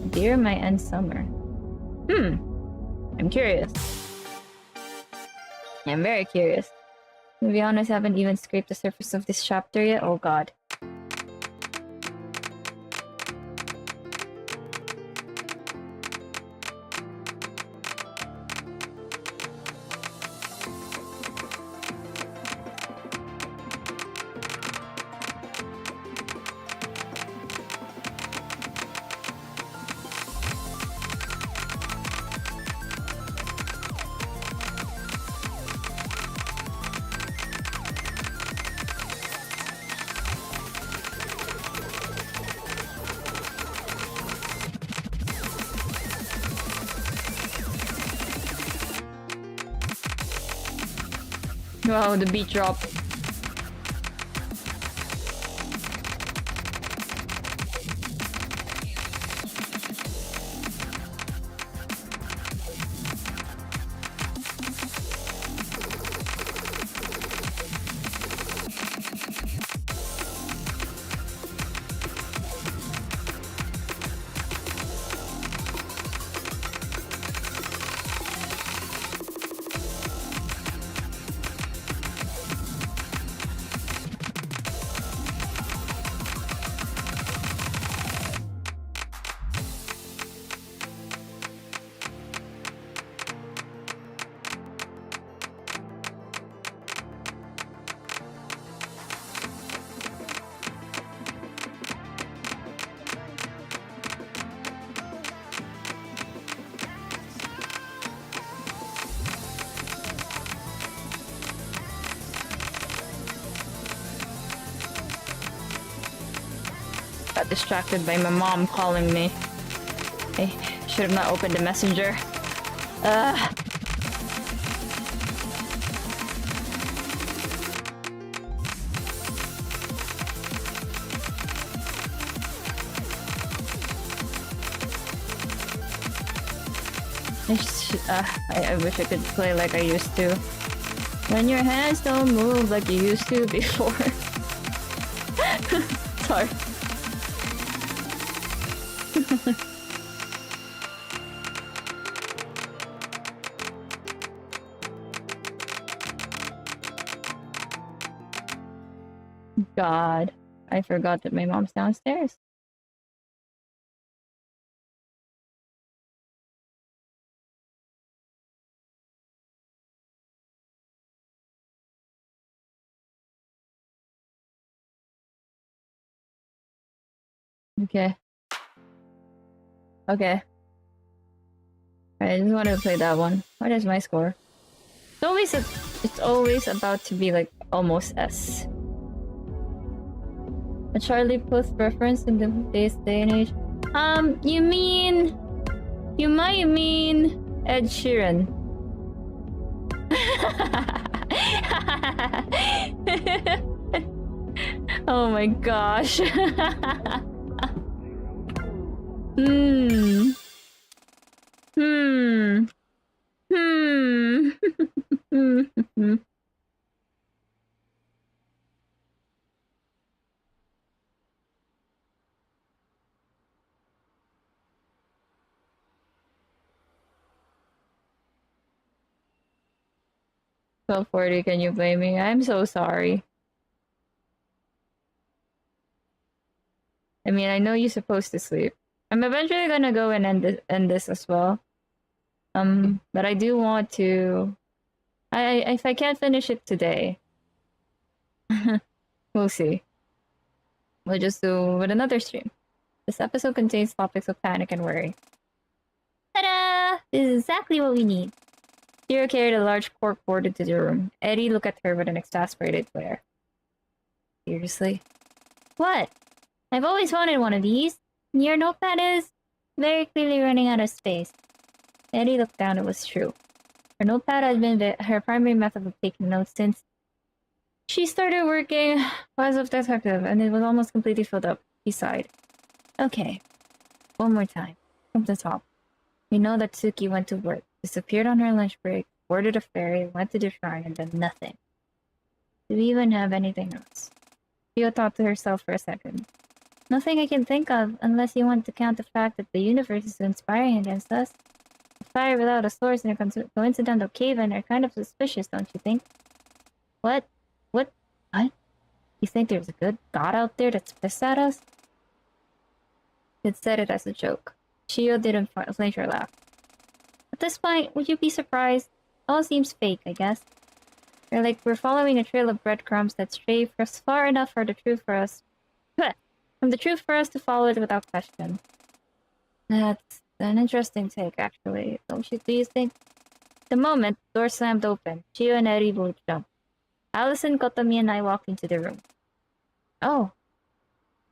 Dear my end summer. I'm curious. I'm very curious. To be honest, I haven't even scraped the surface of this chapter yet. Oh god. Wow, the beat drop. Got distracted by my mom calling me. I should have not opened the messenger. I wish I could play like I used to. When your hands don't move like you used to before. Sorry. God, I forgot that my mom's downstairs. Okay. Okay. I just wanted to play that one. What is my score? It's always about to be like almost S. A Charlie Puth reference in the day and age. You might mean Ed Sheeran. Oh my gosh. $12:40, can you blame me? I'm so sorry. I mean, I know you're supposed to sleep. I'm eventually gonna go and end this as well. But I do want to... if I can't finish it today, we'll see. We'll just do with another stream. This episode contains topics of panic and worry. Ta-da! This is exactly what we need. Shiro carried a large cork board into the room. Eddie looked at her with an exasperated glare. Seriously? What? I've always wanted one of these. Your notepad is very clearly running out of space. Eddie looked down. It was true. Her notepad had been her primary method of taking notes since she started working as a detective, and it was almost completely filled up. He sighed. Okay, one more time. From the top. We know that Tsuki went to work, disappeared on her lunch break, boarded a ferry, went to the shrine, and done nothing. Do we even have anything else? Shio thought to herself for a second. Nothing I can think of, unless you want to count the fact that the universe is conspiring against us. A fire without a source and a coincidental cave-in are kind of suspicious, don't you think? What? What? You think there's a good god out there that's pissed at us? It said it as a joke. Shio didn't flinch or laugh. At this point, would you be surprised? It all seems fake, I guess. Or like we're following a trail of breadcrumbs that stray for us far enough for the truth for us. From the truth for us to follow it without question. That's an interesting take, actually. Don't you? Do you think? The moment the door slammed open, Shio and Eri both jumped. Allison, Kotomi, and I walked into the room. Oh,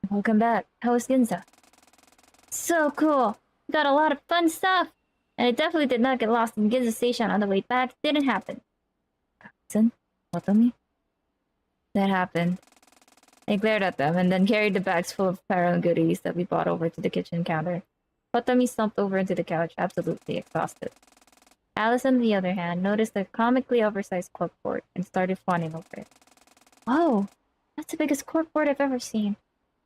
welcome back. How was Ginza? So cool. We got a lot of fun stuff. And it definitely did not get lost in Ginza Station on the way back. Didn't happen. Allison, Kotomi? That happened. I glared at them and then carried the bags full of apparel goodies that we brought over to the kitchen counter. Kotomi slumped over into the couch, absolutely exhausted. Alice, on the other hand, noticed the comically oversized corkboard and started fawning over it. Whoa, that's the biggest corkboard I've ever seen.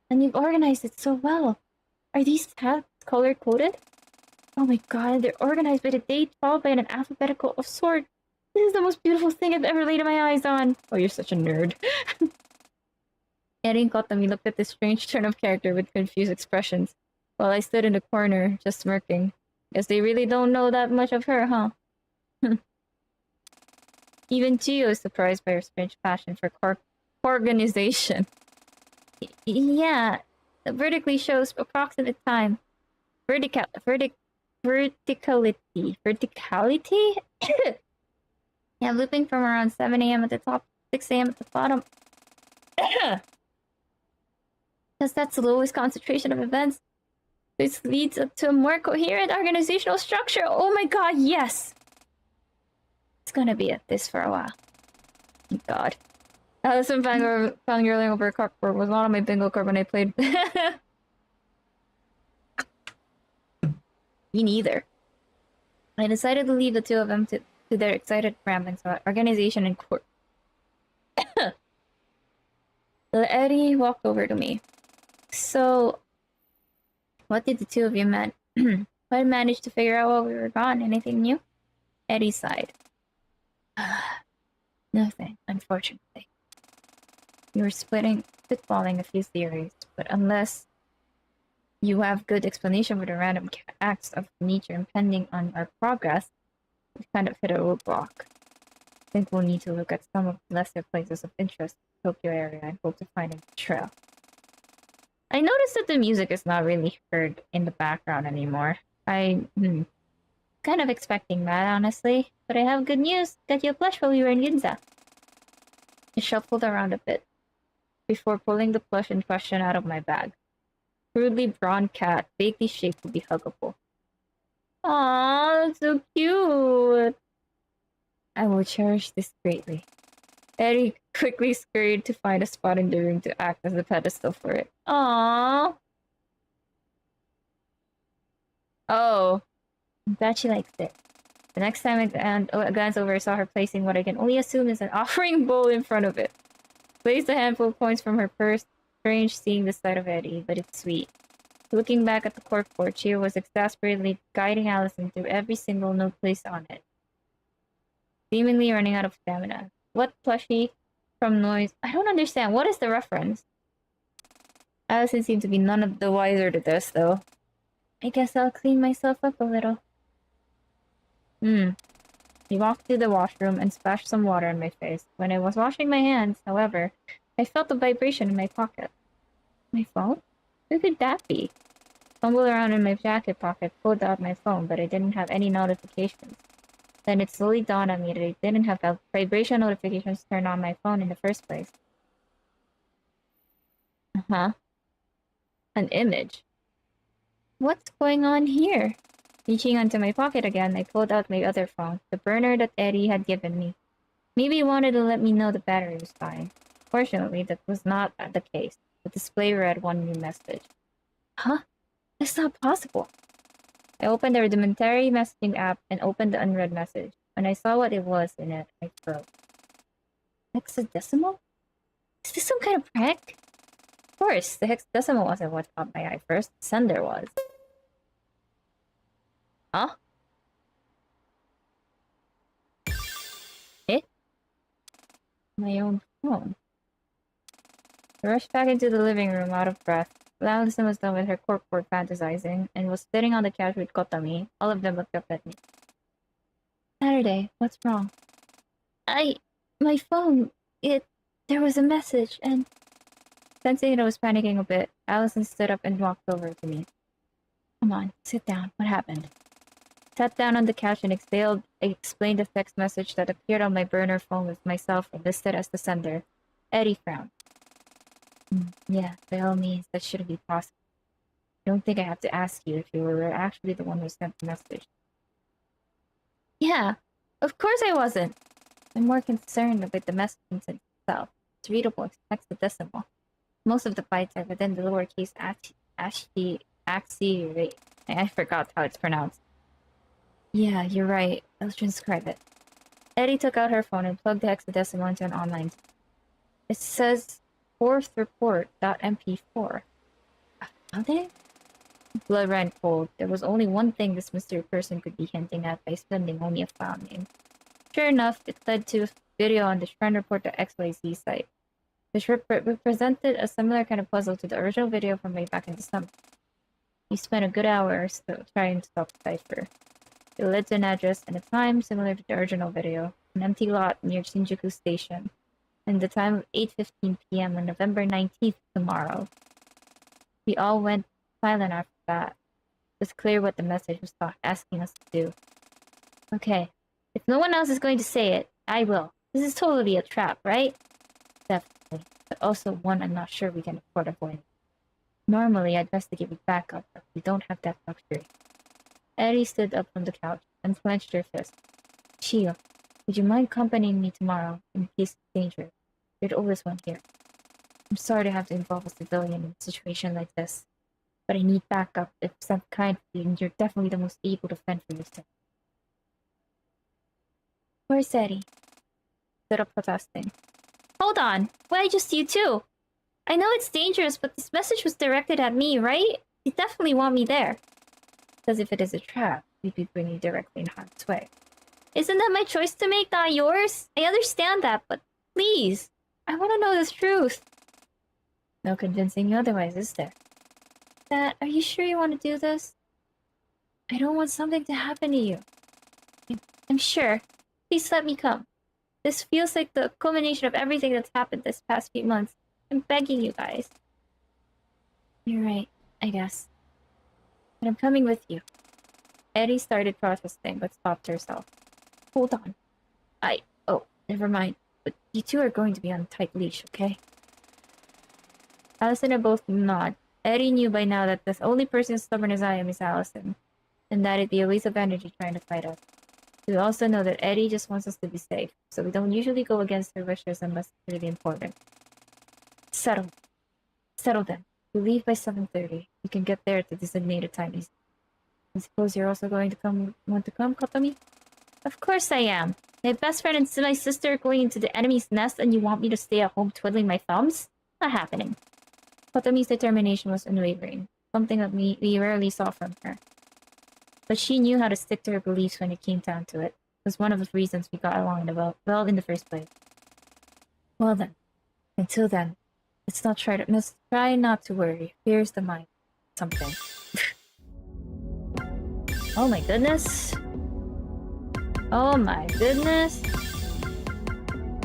And you've organized it so well. Are these tabs color-coded? Oh my god, they're organized by the date followed by an alphabetical of sort. This is the most beautiful thing I've ever laid my eyes on. Oh, you're such a nerd. Eri and Kotomi looked at this strange turn of character with confused expressions, while I stood in the corner, just smirking. Guess they really don't know that much of her, huh? Even Chio is surprised by her strange passion for organization. Yeah, the vertically shows approximate time. Verticality? Yeah, looping from around 7 a.m. at the top, 6 a.m. at the bottom. Because that's the lowest concentration of events. This leads up to a more coherent organizational structure. Oh my god, yes! It's gonna be at this for a while. Thank god. Allison fangirling over a corkboard was not on my bingo card when I played. Me neither. I decided to leave the two of them to their excited ramblings about organization and court. Eddie walked over to me. So, what did the two of you what managed to figure out while we were gone? Anything new? Eddie sighed. Nothing, unfortunately. We were spitballing a few theories, but unless you have good explanation for the random acts of nature impending on our progress, we kind of hit a roadblock. I think we'll need to look at some of the lesser places of interest in the Tokyo area and hope to find a trail. I noticed that the music is not really heard in the background anymore. Kind of expecting that, honestly. But I have good news. Got you a plush while we were in Ginza. I shuffled around a bit before pulling the plush in question out of my bag. Crudely drawn cat, vaguely shaped to be huggable. Aww, that's so cute! I will cherish this greatly. Eddie quickly scurried to find a spot in the room to act as a pedestal for it. Aww! Oh, I'm glad she likes it. The next time I glanced over, I saw her placing what I can only assume is an offering bowl in front of it. Placed a handful of coins from her purse. Strange seeing the sight of Eddie, but it's sweet. Looking back at the corkboard, Chio was exasperatedly guiding Allison through every single note placed on it. Seemingly running out of stamina. What plushie from noise? I don't understand. What is the reference? Allison seemed to be none of the wiser to this, though. I guess I'll clean myself up a little. We walked to the washroom and splashed some water on my face. When I was washing my hands, however, I felt a vibration in my pocket. My phone? Who could that be? Fumbled around in my jacket pocket, pulled out my phone, but I didn't have any notifications. Then it slowly dawned on me that I didn't have vibration notifications turned on my phone in the first place. Uh-huh. An image. What's going on here? Reaching onto my pocket again, I pulled out my other phone, the burner that Eddie had given me. Maybe he wanted to let me know the battery was dying. Fortunately, that was not the case. The display read one new message. Huh? That's not possible. I opened the rudimentary messaging app and opened the unread message. When I saw what it was in it, I froze. Hexadecimal? Is this some kind of prank? Of course, the hexadecimal wasn't what caught my eye first. The sender was. Huh? Eh? My own phone. I rushed back into the living room, out of breath. Allison was done with her corkboard fantasizing, and was sitting on the couch with Kotami. All of them looked up at me. Saturday, what's wrong? My phone, there was a message, and... Sensing that I was panicking a bit, Allison stood up and walked over to me. Come on, sit down. What happened? Sat down on the couch and exhaled. I explained the text message that appeared on my burner phone with myself listed as the sender. Eddie frowned. Yeah, by all means, that shouldn't be possible. I don't think I have to ask you if you were actually the one who sent the message. Yeah, of course I wasn't. I'm more concerned about the message itself. It's readable, hexadecimal. Most of the bytes are within the lowercase axi rate. I forgot how it's pronounced. Yeah, you're right. I'll transcribe it. Eddie took out her phone and plugged the hexadecimal into an online. It says fourth report.mp4. How did it? Blood ran cold. There was only one thing this mystery person could be hinting at by sending only a file name. Sure enough, it led to a video on the shrine-report.xyz site, which represented a similar kind of puzzle to the original video from way back in December. We spent a good hour or so trying to stop the cipher. It led to an address and a time similar to the original video, an empty lot near Shinjuku Station, and the time of 8:15 p.m. on November 19th, tomorrow. We all went silent after that. It was clear what the message was asking us to do. Okay, if no one else is going to say it, I will. This is totally a trap, right? Definitely, but also one I'm not sure we can afford avoiding. Normally, I'd best to give it backup, but we don't have that luxury. Eddie stood up from the couch and clenched her fist. Shio, would you mind accompanying me tomorrow in case of danger? You're the oldest one here. I'm sorry to have to involve a civilian in a situation like this, but I need backup of some kind, and you're definitely the most able to fend for yourself. Where's Eddie? Stood up protesting. Hold on, why just you two? I know it's dangerous, but this message was directed at me, right? You definitely want me there. Because if it is a trap, we'd be bringing you directly in harm's way. Isn't that my choice to make, not yours? I understand that, but please, I want to know the truth. No convincing you otherwise, is there? Dad, are you sure you want to do this? I don't want something to happen to you. I'm sure. Please let me come. This feels like the culmination of everything that's happened this past few months. I'm begging you guys. You're right, I guess. But I'm coming with you. Eddie started protesting, but stopped herself. Hold on. Oh, never mind. But you two are going to be on a tight leash, okay? Allison and both nod. Eddie knew by now that the only person as stubborn as I am is Allison, and that it'd be a waste of energy trying to fight us. We also know that Eddie just wants us to be safe, so we don't usually go against her wishes unless it's really important. Settled. Settled then. We leave by 7:30. We can get there at the designated time easily. I suppose you're also going to want to come, Kotami? Of course I am. My best friend and my sister are going into the enemy's nest and you want me to stay at home twiddling my thumbs? Not happening. Kotami's determination was unwavering, something that we rarely saw from her. But she knew how to stick to her beliefs when it came down to it. It was one of the reasons we got along in the first place. Well then, until then, let's try not to worry. Here's the mind. Something. Oh my goodness. Oh my goodness.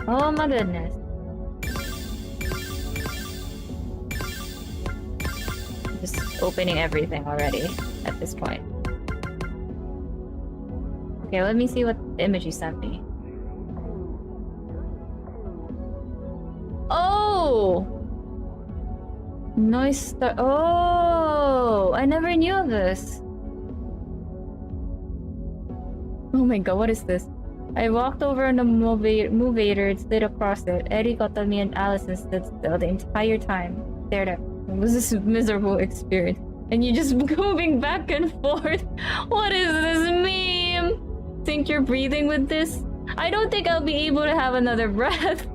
Oh my goodness. Just opening everything already at this point. Okay, let me see what image you sent me. Oh! Noise star. Oh! I never knew of this. Oh my god, what is this? I walked over on the movator and slid across it. Eddie, Takumi, and Allison stood still the entire time. Stared at me. It was this miserable experience. And you just moving back and forth. What is this meme? Think you're breathing with this? I don't think I'll be able to have another breath.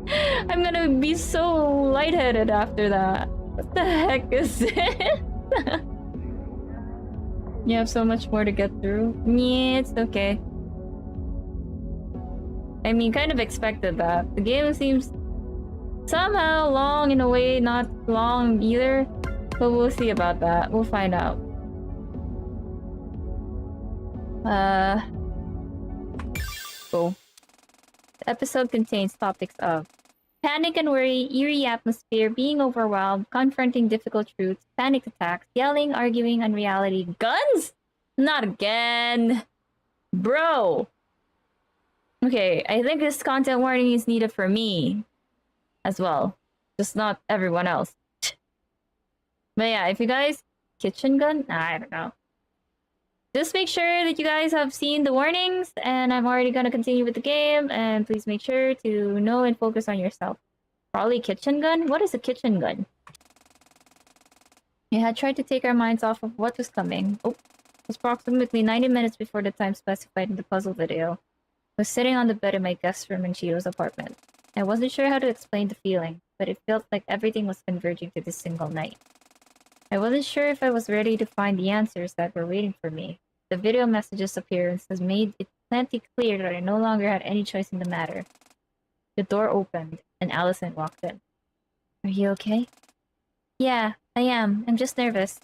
I'm gonna be so lightheaded after that. What the heck is it? You have so much more to get through. Yeah, it's okay. I mean, kind of expected that. The game seems somehow long in a way, not long either. But we'll see about that. We'll find out. Cool. The episode contains topics of panic and worry, eerie atmosphere, being overwhelmed, confronting difficult truths, panic attacks, yelling, arguing, unreality, guns? Not again. Bro. Okay, I think this content warning is needed for me as well. Just not everyone else. But yeah, if you guys... Kitchen gun? I don't know. Just make sure that you guys have seen the warnings, and I'm already gonna continue with the game, and please make sure to know and focus on yourself. Probably kitchen gun? What is a kitchen gun? We had tried to take our minds off of what was coming. Oh, it was approximately 90 minutes before the time specified in the puzzle video. I was sitting on the bed in my guest room in Chio's apartment. I wasn't sure how to explain the feeling, but it felt like everything was converging to this single night. I wasn't sure if I was ready to find the answers that were waiting for me. The video message's appearance has made it plenty clear that I no longer had any choice in the matter. The door opened, and Allison walked in. Are you okay? Yeah, I am. I'm just nervous.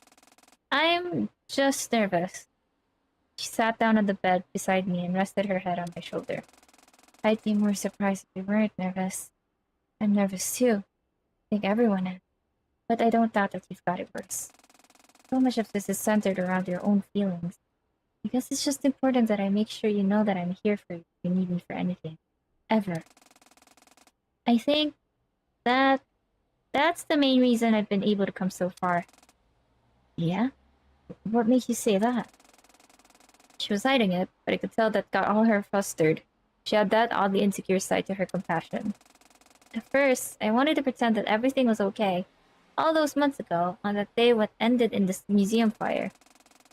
I'm just nervous. She sat down on the bed beside me and rested her head on my shoulder. I'd be more surprised if you weren't nervous. I'm nervous too. I think everyone is. But I don't doubt that you've got it worse. So much of this is centered around your own feelings. I guess it's just important that I make sure you know that I'm here for you if you need me for anything. Ever. I think that's the main reason I've been able to come so far. Yeah? What makes you say that? She was hiding it, but I could tell that got all her flustered. She had that oddly insecure side to her compassion. At first, I wanted to pretend that everything was okay. All those months ago, on that day what ended in this museum fire.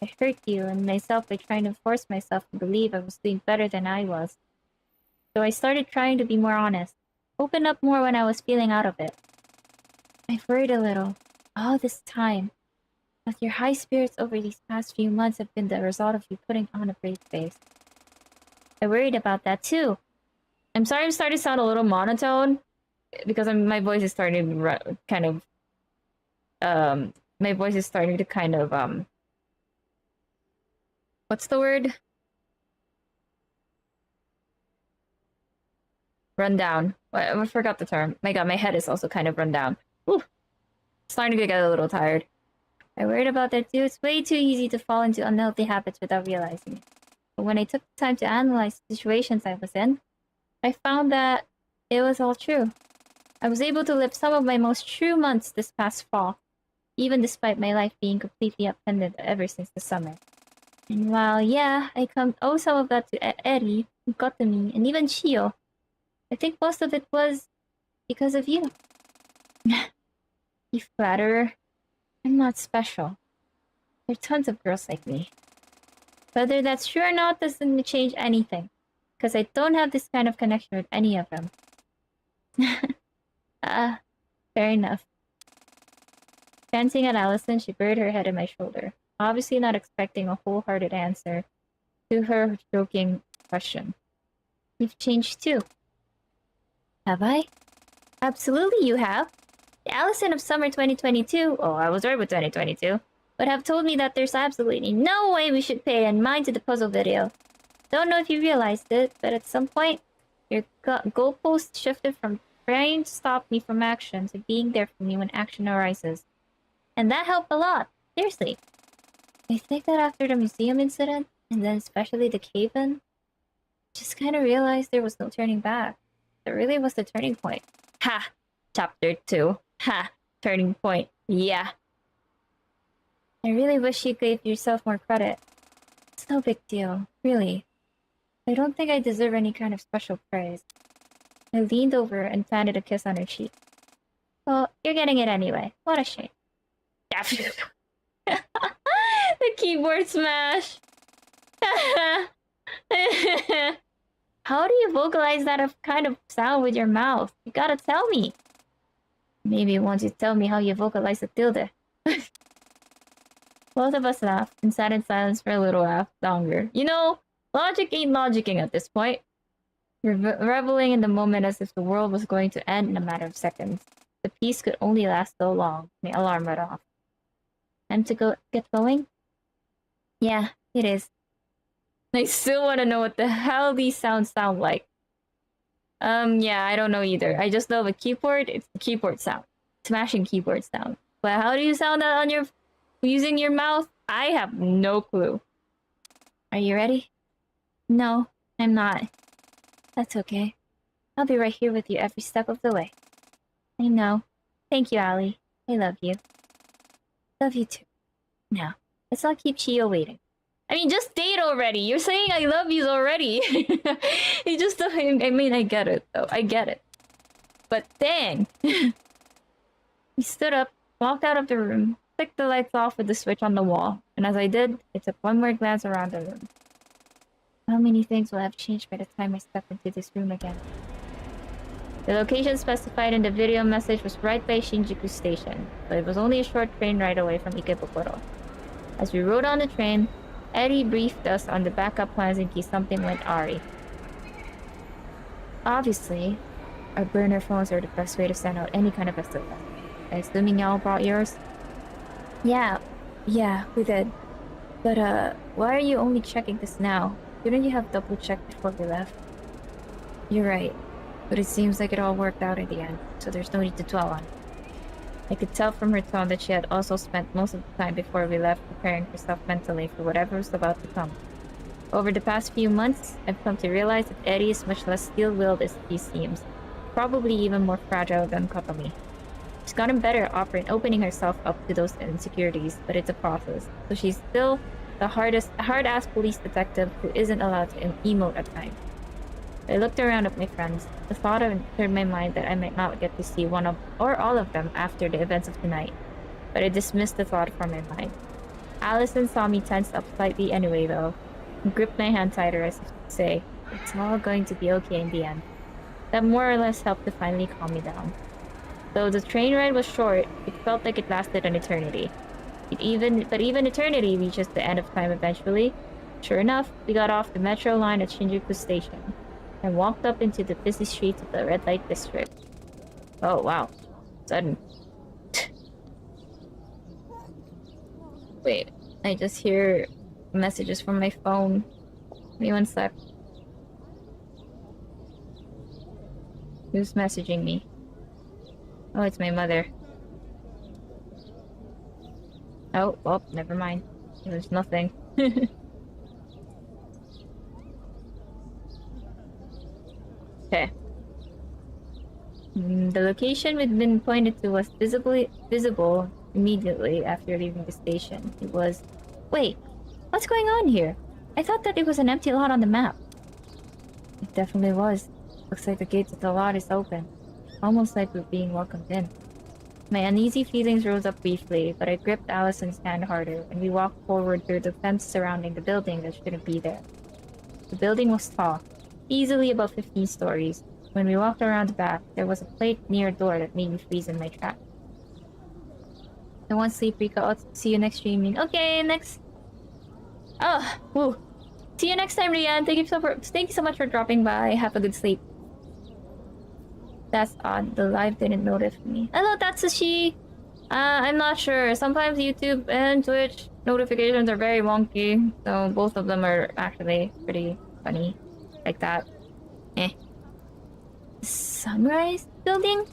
I hurt you and myself by trying to force myself to believe I was doing better than I was. So I started trying to be more honest. Open up more when I was feeling out of it. I've worried a little, all this time. But your high spirits over these past few months have been the result of you putting on a brave face. I worried about that too. I'm sorry I'm starting to sound a little monotone. Because my voice is starting to kind of... my voice is starting to kind of, what's the word? Run down. I forgot the term. My god, my head is also kind of run down. Whew. Starting to get a little tired. I worried about that too. It's way too easy to fall into unhealthy habits without realizing it. But when I took the time to analyze the situations I was in, I found that it was all true. I was able to live some of my most true months this past fall, even despite my life being completely upended ever since the summer. And while, yeah, I owe some of that to Eri, Takumi, and even Chio, I think most of it was because of you. You flatterer. I'm not special. There are tons of girls like me. Whether that's true or not doesn't change anything, because I don't have this kind of connection with any of them. Fair enough. Glancing at Allison, she buried her head in my shoulder, obviously not expecting a wholehearted answer to her joking question. You've changed too. Have I? Absolutely you have. The Allison of summer 2022, oh, I was right with 2022, would have told me that there's absolutely no way we should pay any mind to the puzzle video. Don't know if you realized it, but at some point, your goalpost shifted from trying to stop me from action to being there for me when action arises. And that helped a lot, seriously. I think that after the museum incident, and then especially the cave-in, Just kind of realized there was no turning back. That really was the turning point. Ha! Chapter 2. Ha! Turning point. Yeah. I really wish you gave yourself more credit. It's no big deal, really. I don't think I deserve any kind of special praise. I leaned over and planted a kiss on her cheek. Well, you're getting it anyway. What a shame. The keyboard smash! How do you vocalize that kind of sound with your mouth? You gotta tell me. Maybe once you tell me how you vocalize the tilde. Both of us laughed and sat in silence for a little while longer. You know, logic ain't logicking at this point. Reveling in the moment as if the world was going to end in a matter of seconds. The peace could only last so long. My alarm went off. Time to get going? Yeah, it is. I still want to know what the hell these sounds sound like. Yeah, I don't know either. I just know the keyboard, it's the keyboard sound. Smashing keyboard sound. But how do you sound that on your... using your mouth? I have no clue. Are you ready? No, I'm not. That's okay. I'll be right here with you every step of the way. I know. Thank you, Ali. I love you. Love you too. Now, let's not keep Chio waiting. I mean, just date already. You're saying I love you already. You just... I mean, I get it, though. I get it. But dang. We stood up, walked out of the room, flicked the lights off with the switch on the wall, and as I did, I took one more glance around the room. How many things will have changed by the time I step into this room again? The location specified in the video message was right by Shinjuku Station, but it was only a short train ride away from Ikebukuro. As we rode on the train, Eddie briefed us on the backup plans in case something went awry. Obviously, our burner phones are the best way to send out any kind of SOS. Assuming y'all brought yours? Yeah, we did. But, why are you only checking this now? Couldn't you have double-checked before we left? You're right, but it seems like it all worked out in the end, so there's no need to dwell on it. I could tell from her tone that she had also spent most of the time before we left preparing herself mentally for whatever was about to come. Over the past few months, I've come to realize that Eddie is much less steel-willed as she seems, probably even more fragile than Kotomi. She's gotten better at opening herself up to those insecurities, but it's a process, so she's still the hard-ass police detective who isn't allowed to emote at times. I looked around at my friends. The thought entered my mind that I might not get to see one of or all of them after the events of tonight, but I dismissed the thought from my mind. Allison saw me tense up slightly anyway, though, and gripped my hand tighter as if to say, it's all going to be okay in the end. That more or less helped to finally calm me down. Though the train ride was short, it felt like it lasted an eternity. But even eternity reaches the end of time eventually. Sure enough, we got off the metro line at Shinjuku Station and walked up into the busy streets of the red light district. Oh wow, sudden. Wait, I just hear messages from my phone. Give me one sec. Who's messaging me? Oh, it's my mother. Oh, well, never mind. There's nothing. Okay. The location we'd been pointed to was visible immediately after leaving the station. It was... Wait, what's going on here? I thought that it was an empty lot on the map. It definitely was. Looks like the gates of the lot is open. Almost like we're being welcomed in. My uneasy feelings rose up briefly, but I gripped Allison's hand harder, and we walked forward through the fence surrounding the building that shouldn't be there. The building was tall, easily above 15 stories. When we walked around the back, there was a plate near a door that made me freeze in my tracks. I won't sleep, Rikka. I'll see you next streaming. Okay, next... Oh, woo. See you next time, Rian. Thank you so much for dropping by. Have a good sleep. That's odd. The live didn't notify me. Hello, Tatsushi! I'm not sure. Sometimes YouTube and Twitch notifications are very wonky, so both of them are actually pretty funny. Like that. Eh. Sunrise building?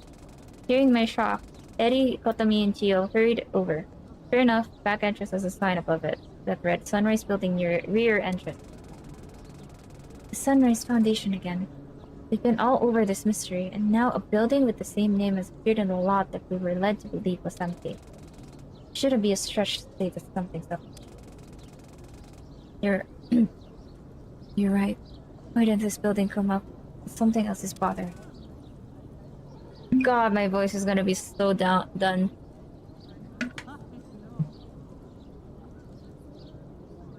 Hearing my shock, Eddie, Kotomi, and Chio hurried over. Sure enough, back entrance has a sign above it that read Sunrise Building near rear entrance. The Sunrise Foundation again. They've been all over this mystery, and now a building with the same name has appeared in the lot that we were led to believe was empty. It shouldn't be a stretch to say that something's up. You're... You're right. Why did this building come up? Something else is bothering. God, my voice is gonna be so done.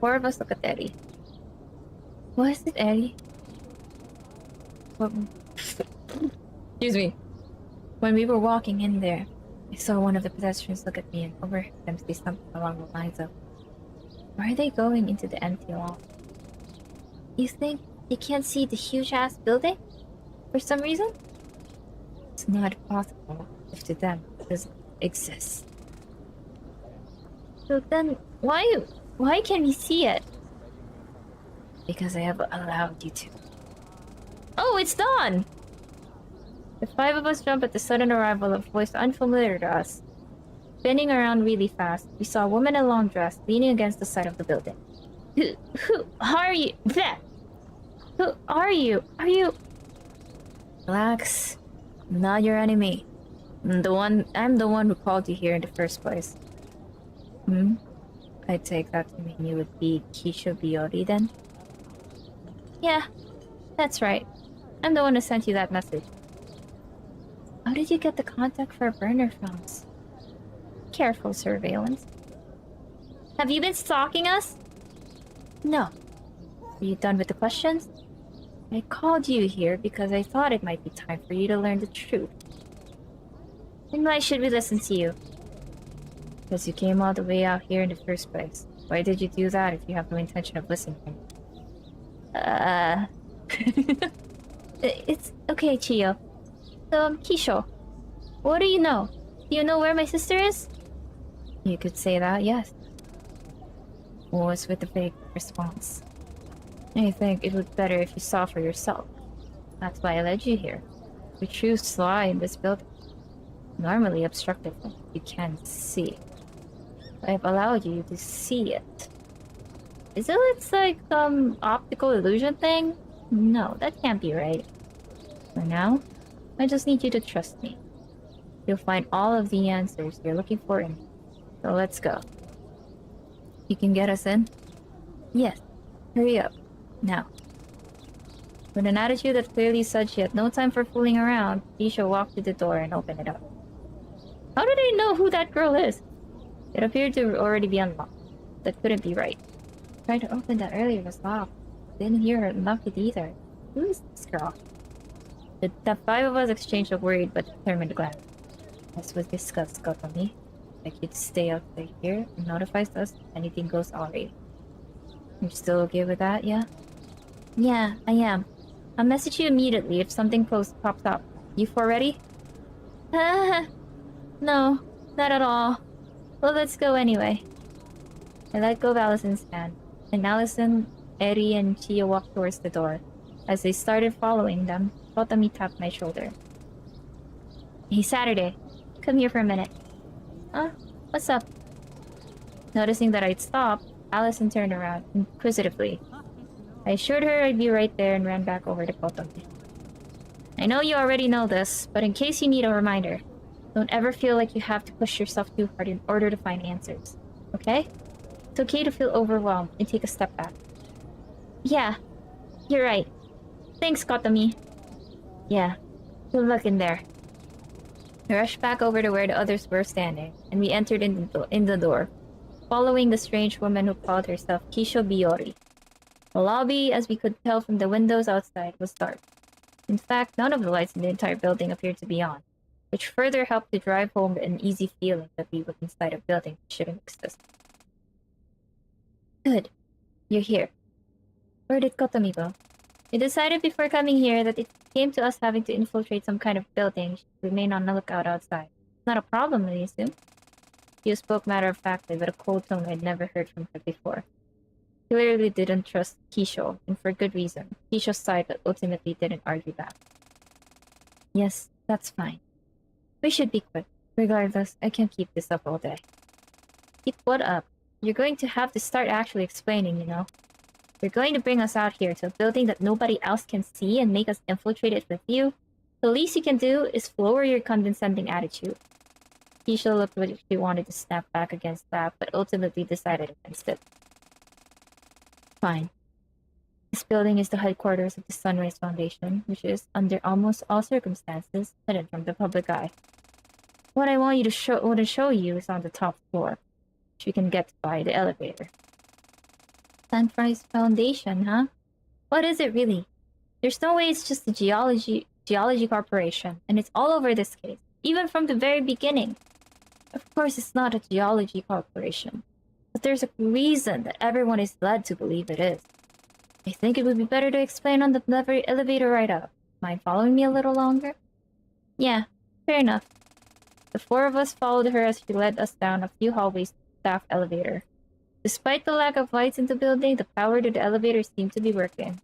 Four of us look at Eddie. What is it, Eddie? What? Excuse me. When we were walking in there, I saw one of the pedestrians look at me and overheard them say something along the lines of, "Why are they going into the empty lot?" You think they can't see the huge-ass building? For some reason? It's not possible if to them it doesn't exist. So then, why can't we see it? Because I have allowed you to. Oh, it's dawn! The five of us jump at the sudden arrival of a voice unfamiliar to us. Spinning around really fast, we saw a woman in a long dress leaning against the side of the building. Who are you? Bleh! Who are you? Are you... Relax. I'm not your enemy. I'm the one who called you here in the first place. I take that to mean you would be Kisho Biori then? Yeah, that's right. I'm the one who sent you that message. How did you get the contact for our burner phones? Careful surveillance. Have you been stalking us? No. Are you done with the questions? I called you here because I thought it might be time for you to learn the truth. And why should we listen to you? Because you came all the way out here in the first place. Why did you do that if you have no intention of listening? It's okay, Chiyo. So, Kisho, what do you know? Do you know where my sister is? You could say that, yes. What was with the vague response? I think it would be better if you saw for yourself. That's why I led you here. We choose to lie in this building. Normally obstructive, you can't see. I've allowed you to see it. Is it like some optical illusion thing? No, that can't be right. For now, I just need you to trust me. You'll find all of the answers you're looking for in me. So let's go. You can get us in? Yes. Hurry up. Now. With an attitude that clearly said she had no time for fooling around, Isha walked to the door and opened it up. How did I know who that girl is? It appeared to already be unlocked. That couldn't be right. Tried to open that earlier was locked. Didn't hear her unlock it either. Who is this girl? The five of us exchanged a worried but determined glance. As was discussed, Takumi. I'd like you to stay out here and notifies us if anything goes awry. You're still okay with that, yeah? Yeah, I am. I'll message you immediately if something close pops up. You four ready? No, not at all. Well, let's go anyway. I let go of Allison's hand, and Allison, Eri, and Chia walked towards the door. As they started following them, Kotami tapped my shoulder. Hey, Saturday. Come here for a minute. What's up? Noticing that I'd stopped, Allison turned around, inquisitively. I assured her I'd be right there and ran back over to Kotami. I know you already know this, but in case you need a reminder, don't ever feel like you have to push yourself too hard in order to find answers. Okay? It's okay to feel overwhelmed and take a step back. Yeah, you're right. Thanks, Kotami. Yeah, good luck in there. I rushed back over to where the others were standing, and we entered in the door, following the strange woman who called herself Kisho Biori. The lobby, as we could tell from the windows outside, was dark. In fact, none of the lights in the entire building appeared to be on, which further helped to drive home the uneasy feeling that we were inside a building that shouldn't exist. Good. You're here. Where did Kotami go? We decided before coming here that it came to us having to infiltrate some kind of building, remain on the lookout outside. It's not a problem, I assume. You spoke matter-of-factly, with a cold tone I'd never heard from her before. Clearly didn't trust Kisho, and for good reason. Kisho sighed but ultimately didn't argue back. Yes, that's fine. We should be quick. Regardless, I can't keep this up all day. Keep what up? You're going to have to start actually explaining, you know. You're going to bring us out here to a building that nobody else can see and make us infiltrate it with you? The least you can do is lower your condescending attitude. Keisha looked like she wanted to snap back against that, but ultimately decided against it. Fine. This building is the headquarters of the Sunrise Foundation, which is, under almost all circumstances, hidden from the public eye. What I want to show you is on the top floor, which we can get by the elevator. Sunrise Foundation, huh? What is it really? There's no way it's just the geology corporation, and it's all over this case, even from the very beginning. Of course, it's not a geology corporation, but there's a reason that everyone is led to believe it is. I think it would be better to explain on the elevator right up. Mind following me a little longer? Yeah, fair enough. The four of us followed her as she led us down a few hallways to the staff elevator. Despite the lack of lights in the building, the power to the elevator seemed to be working.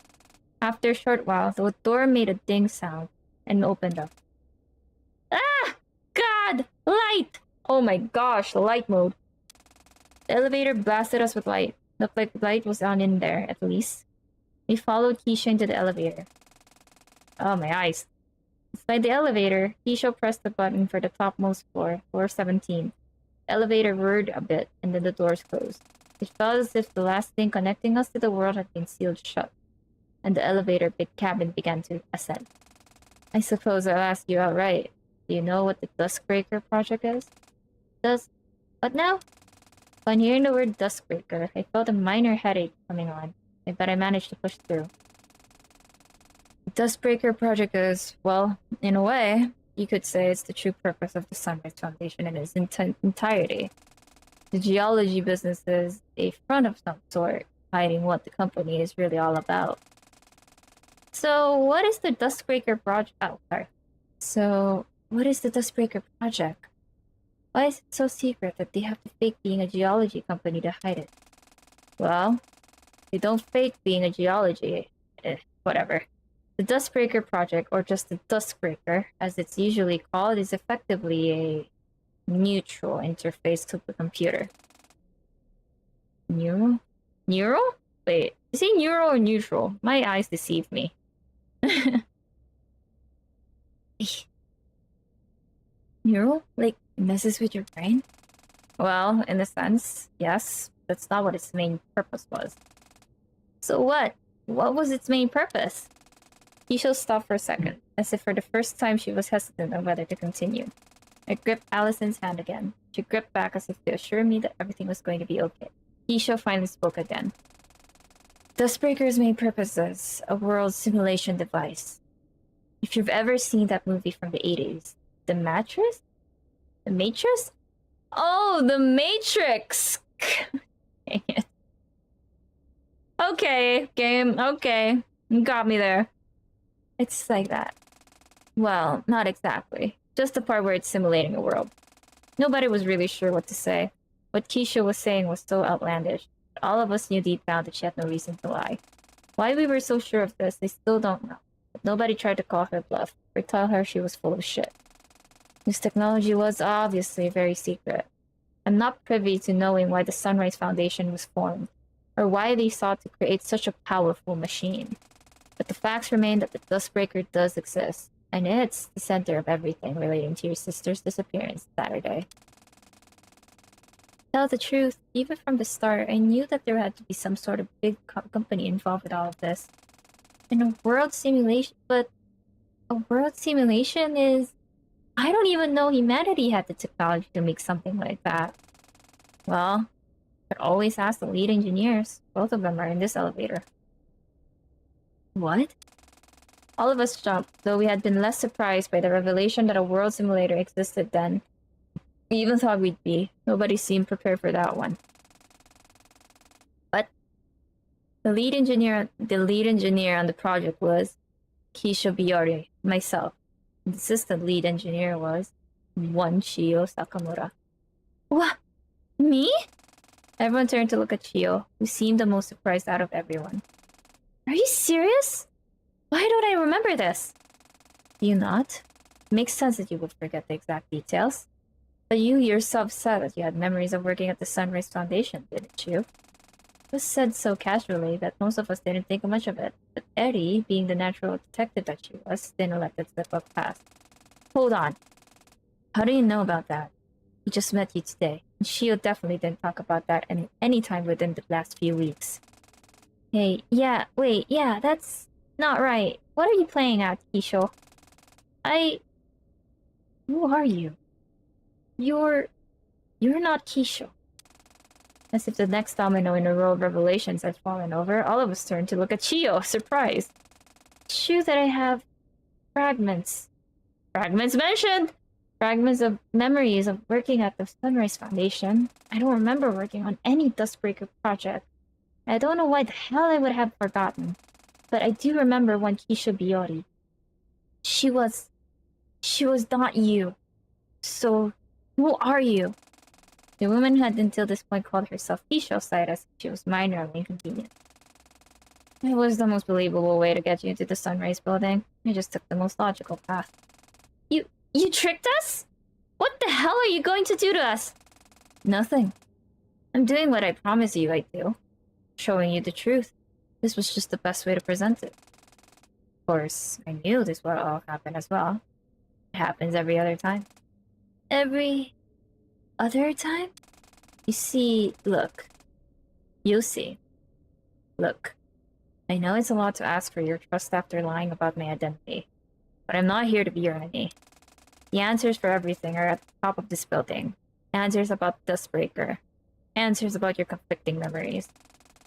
After a short while, the door made a ding sound and opened up. Ah! God! Light! Oh my gosh, light mode. The elevator blasted us with light. Looked like the light was on in there, at least. We followed Keisha into the elevator. Oh, my eyes. Inside the elevator, Keisha pressed the button for the topmost floor, floor 17. The elevator whirred a bit, and then the doors closed. It felt as if the last thing connecting us to the world had been sealed shut, and the elevator cabin began to ascend. I suppose I'll ask you outright. Do you know what the Duskbreaker project is? What now? Upon hearing the word Duskbreaker, I felt a minor headache coming on, but I managed to push through. The Duskbreaker project is, well, in a way, you could say it's the true purpose of the Sunrise Foundation in its entirety. The geology business is a front of some sort, hiding what the company is really all about. So, what is the Duskbreaker project? Oh, sorry. So, what is the Duskbreaker project? Why is it so secret that they have to fake being a geology company to hide it? Well, they don't fake being a geology. Whatever. The Duskbreaker project, or just the Duskbreaker, as it's usually called, is effectively a neutral interface to the computer. Neural? Neural? Wait, is he neural or neutral? My eyes deceive me. Neural? Like, messes with your brain? Well, in a sense, yes. That's not what its main purpose was. So what? What was its main purpose? Keisha stopped for a second, as if for the first time she was hesitant on whether to continue. I gripped Allison's hand again. She gripped back as if to assure me that everything was going to be okay. Keisha finally spoke again. Duskbreaker's main purpose is a world simulation device. If you've ever seen that movie from the 80s, The Mattress? The Matrix? Oh, The Matrix! Dang it. Okay, game, okay. You got me there. It's like that. Well, not exactly. Just the part where it's simulating a world. Nobody was really sure what to say. What Keisha was saying was so outlandish, but all of us knew deep down that she had no reason to lie. Why we were so sure of this, they still don't know. But nobody tried to call her bluff, or tell her she was full of shit. This technology was obviously very secret. I'm not privy to knowing why the Sunrise Foundation was formed, or why they sought to create such a powerful machine. But the facts remain that the Duskbreaker does exist, and it's the center of everything relating to your sister's disappearance Saturday. To tell the truth, even from the start, I knew that there had to be some sort of big company involved with all of this. And a world simulation, but a world simulation is... I don't even know humanity had the technology to make something like that. Well, but always ask the lead engineers. Both of them are in this elevator. What? All of us jumped, though we had been less surprised by the revelation that a world simulator existed then. We even thought we'd be. Nobody seemed prepared for that one. But the lead engineer on the project was Keisha Biori, myself. The assistant lead engineer was one Chiyo Sakamura. What? Me? Everyone turned to look at Chiyo, who seemed the most surprised out of everyone. Are you serious? Why don't I remember this? Do you not? It makes sense that you would forget the exact details. But you yourself said that you had memories of working at the Sunrise Foundation, didn't you? was said so casually that most of us didn't think much of it, but Eri, being the natural detective that she was, didn't let that slip up past. Hold on. How do you know about that? We just met you today, and Shio definitely didn't talk about that any time within the last few weeks. Hey, yeah, wait, yeah, that's not right. What are you playing at, Kisho? Who are you? You're not Kisho. As if the next domino in a row of revelations had fallen over, all of us turned to look at Chio, surprised. It's true that I have fragments. Fragments mentioned! Fragments of memories of working at the Sunrise Foundation. I don't remember working on any Dustbreaker project. I don't know why the hell I would have forgotten. But I do remember one Kisho Biori. She was not you. So, who are you? The woman had until this point called herself Kisho side as if she was minor and inconvenient. It was the most believable way to get you into the Sunrise building. I just took the most logical path. You tricked us? What the hell are you going to do to us? Nothing. I'm doing what I promised you I'd do. Showing you the truth. This was just the best way to present it. Of course, I knew this would all happen as well. It happens every other time. Every other time? You see, look. You see. Look. I know it's a lot to ask for your trust after lying about my identity, but I'm not here to be your enemy. The answers for everything are at the top of this building. Answers about Dustbreaker. Answers about your conflicting memories.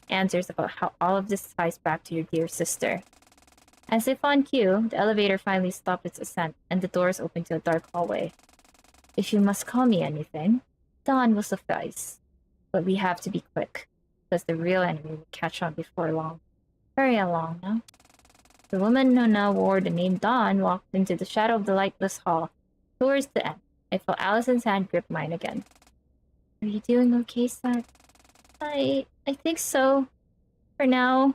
Answers about how all of this ties back to your dear sister. As if on cue, the elevator finally stopped its ascent, and the doors opened to a dark hallway. If you must call me anything, Dawn will suffice. But we have to be quick, because the real enemy will catch on before long. Hurry along now. The woman who now wore the name Dawn walked into the shadow of the lightless hall. Towards the end, I felt Allison's hand grip mine again. Are you doing okay, Sat? I think so. For now.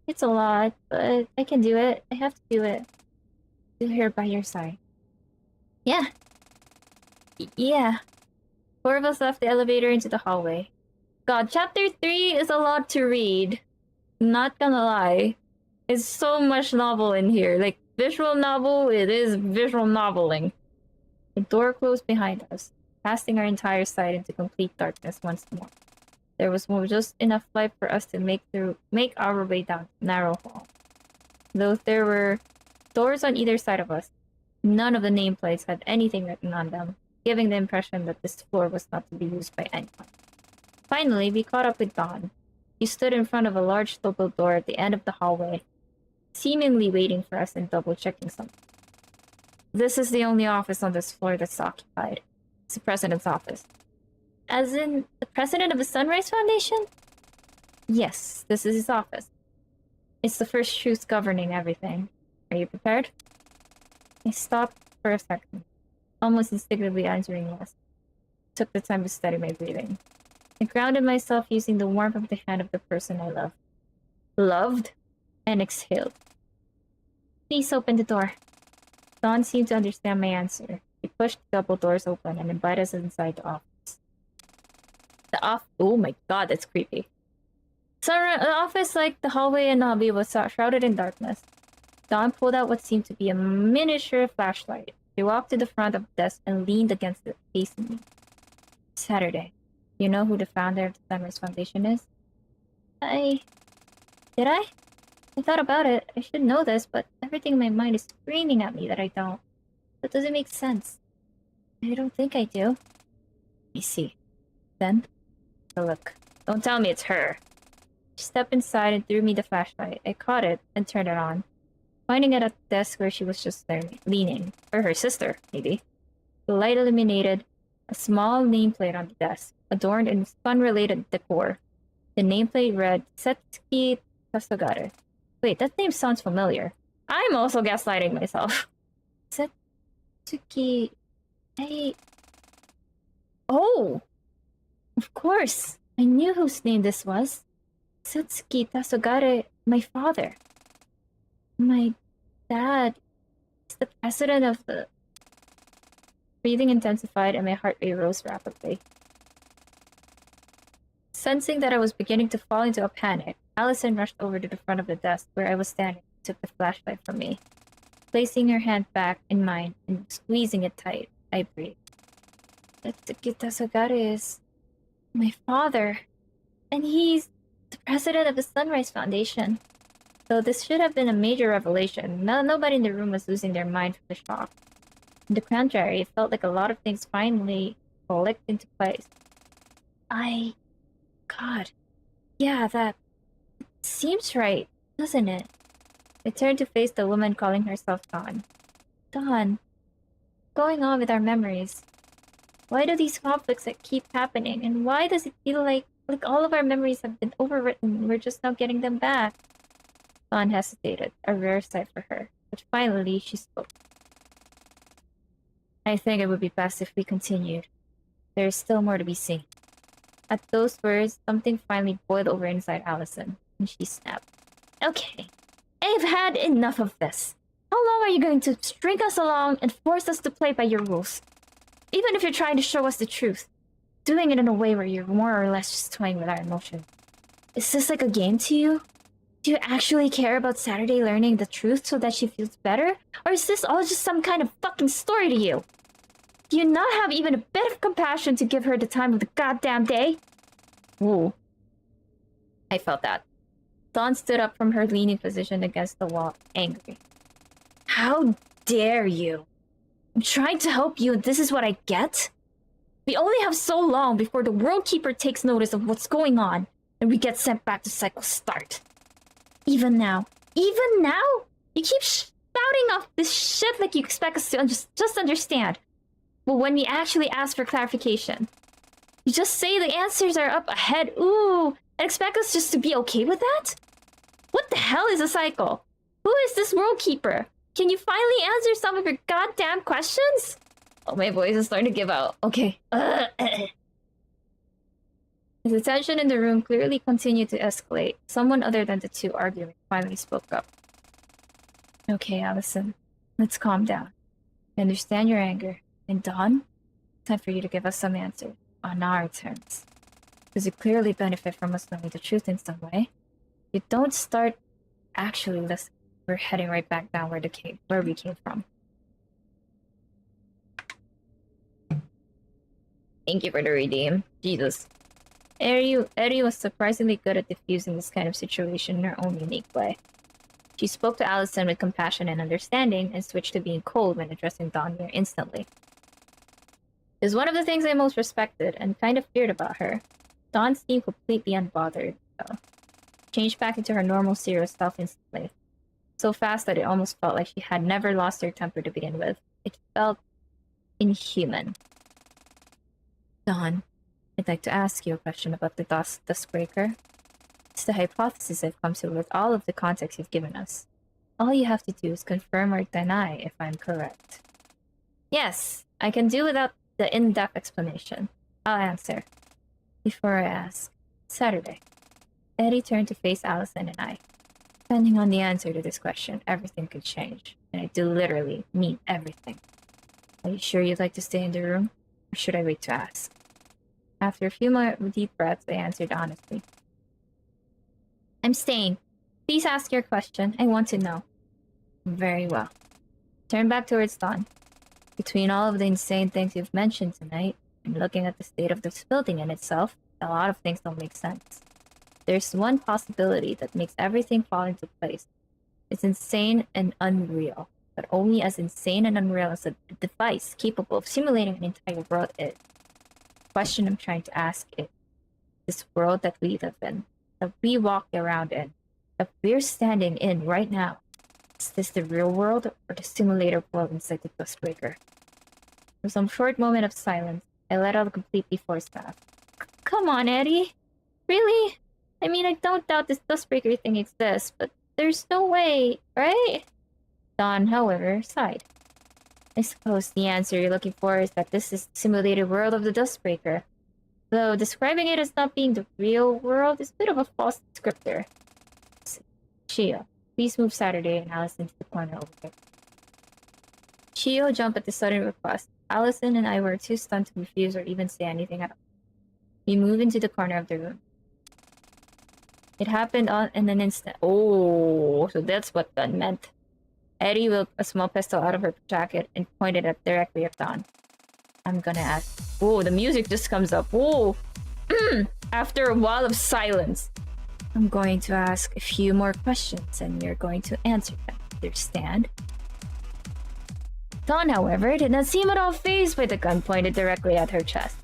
It's a lot, but I can do it. I have to do it. Still here by your side. Yeah. Yeah. Four of us left the elevator into the hallway. God, chapter 3 is a lot to read. Not gonna lie. It's so much novel in here. Like, visual novel, it is visual noveling. The door closed behind us, casting our entire side into complete darkness once more. There was just enough light for us to make our way down the narrow hall. Though there were doors on either side of us, none of the nameplates had anything written on them, giving the impression that this floor was not to be used by anyone. Finally, we caught up with Dawn. She stood in front of a large double door at the end of the hallway, seemingly waiting for us and double-checking something. This is the only office on this floor that's occupied. It's the president's office. As in, the president of the Sunrise Foundation? Yes, this is his office. It's the first truth governing everything. Are you prepared? I stopped for a second, almost instinctively answering yes. Took the time to steady my breathing. I grounded myself using the warmth of the hand of the person I loved. Loved? And exhaled. Please open the door. Dawn seemed to understand my answer. She pushed the double doors open and invited us inside the office. Oh my god, that's creepy. So the office, like the hallway and lobby, was shrouded in darkness. Dawn pulled out what seemed to be a miniature flashlight. She walked to the front of the desk and leaned against it, facing me. Saturday. You know who the founder of the Sunrise Foundation is? Did I? I thought about it. I should know this, but everything in my mind is screaming at me that I don't. That doesn't make sense. I don't think I do. Let me see. Then, look. Don't tell me it's her. She stepped inside and threw me the flashlight. I caught it and turned it on, finding it at the desk where she was just there, leaning. Or her sister, maybe. The light illuminated a small nameplate on the desk, adorned in fun-related decor. The nameplate read, Setsuki Tasogare. Wait, that name sounds familiar. I'm also gaslighting myself. Setsuki... Oh! Of course! I knew whose name this was. Setsuki Tasogare, my father. My dad is the president of the... Breathing intensified and my heart rate rose rapidly. Sensing that I was beginning to fall into a panic, Allison rushed over to the front of the desk where I was standing and took the flashlight from me. Placing her hand back in mine and squeezing it tight, I breathed. Kita Sagare is my father, and he's the president of the Sunrise Foundation. Though this should have been a major revelation, nobody in the room was losing their mind from the shock. On the contrary, it felt like a lot of things finally clicked into place. God. Yeah, that seems right, doesn't it? I turned to face the woman calling herself Dawn. Dawn, what's going on with our memories? Why do these conflicts keep happening? And why does it feel like all of our memories have been overwritten and we're just not getting them back? Dawn hesitated, a rare sight for her, but finally she spoke. I think it would be best if we continued. There is still more to be seen. At those words, something finally boiled over inside Allison, and she snapped. Okay, I've had enough of this. How long are you going to string us along and force us to play by your rules? Even if you're trying to show us the truth, doing it in a way where you're more or less just toying with our emotions. Is this like a game to you? Do you actually care about Saturday learning the truth so that she feels better? Or is this all just some kind of fucking story to you? Do you not have even a bit of compassion to give her the time of the goddamn day? Woo. I felt that. Dawn stood up from her leaning position against the wall, angry. How dare you? I'm trying to help you and this is what I get? We only have so long before the World Keeper takes notice of what's going on, and we get sent back to cycle start. Even now? You keep spouting off this shit like you expect us to just understand. But when we actually ask for clarification, you just say the answers are up ahead, ooh, and expect us just to be okay with that? What the hell is a cycle? Who is this World Keeper? Can you finally answer some of your goddamn questions? Oh, my voice is starting to give out. Okay. As the tension in the room clearly continued to escalate, someone other than the two arguing finally spoke up. Okay, Allison. Let's calm down. I understand your anger. And Dawn, time for you to give us some answers on our terms. Because you clearly benefit from us knowing the truth in some way. You don't start actually listening. We're heading right back down where we came from. Thank you for the redeem. Jesus. Eri was surprisingly good at diffusing this kind of situation in her own unique way. She spoke to Allison with compassion and understanding, and switched to being cold when addressing Dawn near instantly. It was one of the things I most respected and kind of feared about her. Dawn seemed completely unbothered, though. Changed back into her normal serious self instantly. So fast that it almost felt like she had never lost her temper to begin with. It felt inhuman. Dawn, I'd like to ask you a question about the Dustbreaker. It's the hypothesis I've come to with all of the context you've given us. All you have to do is confirm or deny if I'm correct. Yes, I can do without the in-depth explanation. I'll answer. Before I ask, Saturday. Eddie turned to face Allison and I. Depending on the answer to this question, everything could change. And I do literally mean everything. Are you sure you'd like to stay in the room? Or should I wait to ask? After a few more deep breaths, I answered honestly. I'm staying. Please ask your question. I want to know. Very well. Turn back towards Dawn. Between all of the insane things you've mentioned tonight, and looking at the state of this building in itself, a lot of things don't make sense. There's one possibility that makes everything fall into place. It's insane and unreal, but only as insane and unreal as a device capable of simulating an entire world is. The question I'm trying to ask is, this world that we live in, that we walk around in, that we're standing in right now, is this the real world or the simulator world inside the Dustbreaker? For some short moment of silence, I let out a completely forced laugh. Come on, Eddie. Really? I mean, I don't doubt this Dustbreaker thing exists, but there's no way, right? Dawn, however, sighed. I suppose the answer you're looking for is that this is the simulated world of the Dustbreaker. Though describing it as not being the real world is a bit of a false descriptor. Shio, please move Saturday and Allison to the corner over there. Shio jumped at the sudden request. Allison and I were too stunned to refuse or even say anything at all. We moved into the corner of the room. It happened in an instant. Oh, so that's what that meant. Eddie whipped a small pistol out of her jacket and pointed it directly at Dawn. I'm gonna ask. Oh, the music just comes up. Oh, after a while of silence. I'm going to ask a few more questions and you're going to answer them. Understand? Dawn, however, did not seem at all fazed by the gun pointed directly at her chest.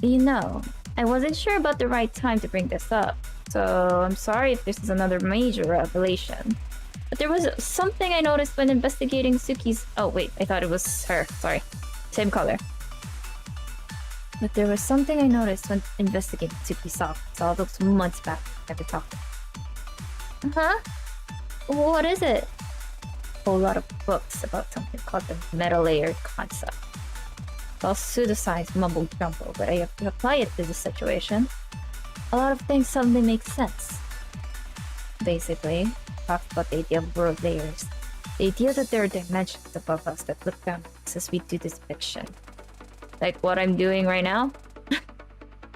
You know, I wasn't sure about the right time to bring this up, so I'm sorry if this is another major revelation. But there was something I noticed when investigating Suki's... Oh, wait, I thought it was her. Sorry. Same color. But there was something I noticed when investigating Suki's office all those months back. I never talked to her. Huh? What is it? A whole lot of books about something called the meta layer concept. It's all pseudoscience mumble jumble, but I have to apply it to this situation. A lot of things suddenly make sense. Basically, talks about the idea of world layers. The idea that there are dimensions above us that look down on us as we do this fiction. Like what I'm doing right now?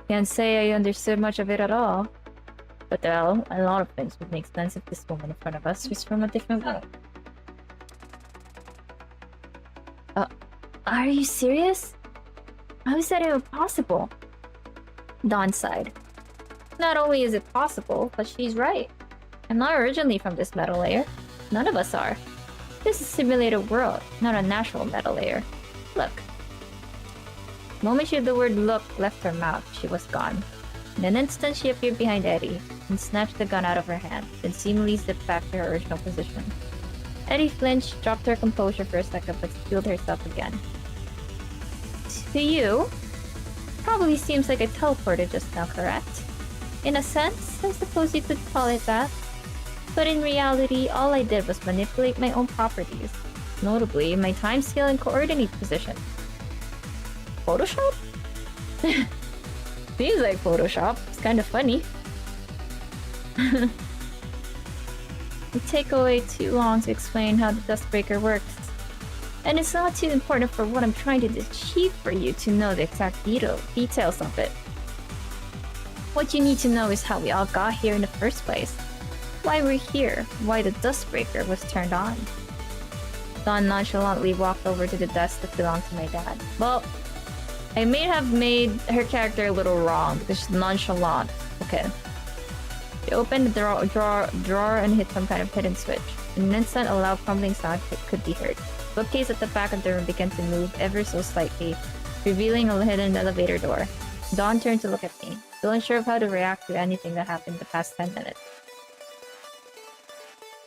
Can't say I understood much of it at all. But well, a lot of things would make sense if this woman in front of us was from a different world. Are you serious? How is that even possible? Dawn sighed. Not only is it possible, but she's right. I'm not originally from this metal layer. None of us are. This is a simulated world, not a natural metal layer. Look. The moment she had the word look left her mouth, she was gone. In an instant, she appeared behind Eddie and snatched the gun out of her hand, then seemingly slipped back to her original position. Eddie flinched, dropped her composure for a second, but steeled herself again. To you, probably seems like I teleported just now, correct? In a sense, I suppose you could call it that. But in reality, all I did was manipulate my own properties, notably my time scale and coordinate position. Photoshop? Seems like Photoshop. It's kind of funny. It take away too long to explain how the Dustbreaker works. And it's not too important for what I'm trying to achieve for you to know the exact details of it. What you need to know is how we all got here in the first place. Why we're here, why the Dustbreaker was turned on. Dawn nonchalantly walked over to the desk that belonged to my dad. Well, I may have made her character a little wrong because she's nonchalant. Okay. She opened the drawer and hit some kind of hidden switch. In an instant, a loud crumbling sound could be heard. The bookcase at the back of the room began to move ever so slightly, revealing a hidden elevator door. Dawn turned to look at me, still unsure of how to react to anything that happened the past 10 minutes.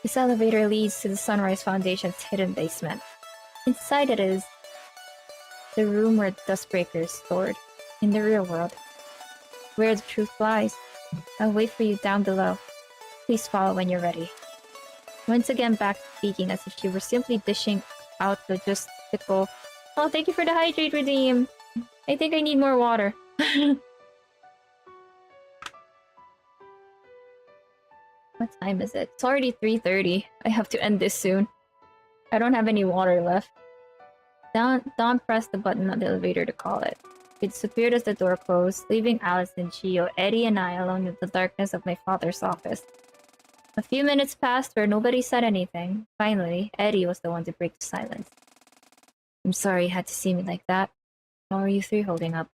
This elevator leads to the Sunrise Foundation's hidden basement. Inside it is the room where the Dustbreaker is stored, in the real world. Where the truth lies. I'll wait for you down below. Please follow when you're ready. Once again back to speaking as if she were simply dishing out logistical... Oh, thank you for the hydrate redeem! I think I need more water. What time is it? It's already 3:30. I have to end this soon. I don't have any water left. Dawn pressed the button on the elevator to call it. It disappeared as the door closed, leaving Alice and Chio, Eddie and I alone in the darkness of my father's office. A few minutes passed where nobody said anything. Finally, Eddie was the one to break the silence. I'm sorry you had to see me like that. How are you three holding up?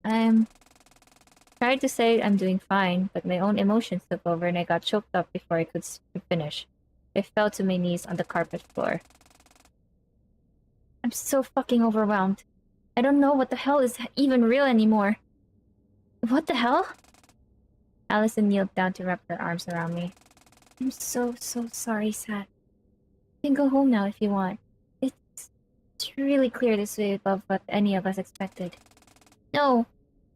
Tried to say I'm doing fine, but my own emotions took over and I got choked up before I could finish. I fell to my knees on the carpet floor. I'm so fucking overwhelmed. I don't know what the hell is even real anymore. What the hell? Allison kneeled down to wrap her arms around me. I'm so sorry, Sat. You can go home now if you want. It's really clear this way above what any of us expected. No,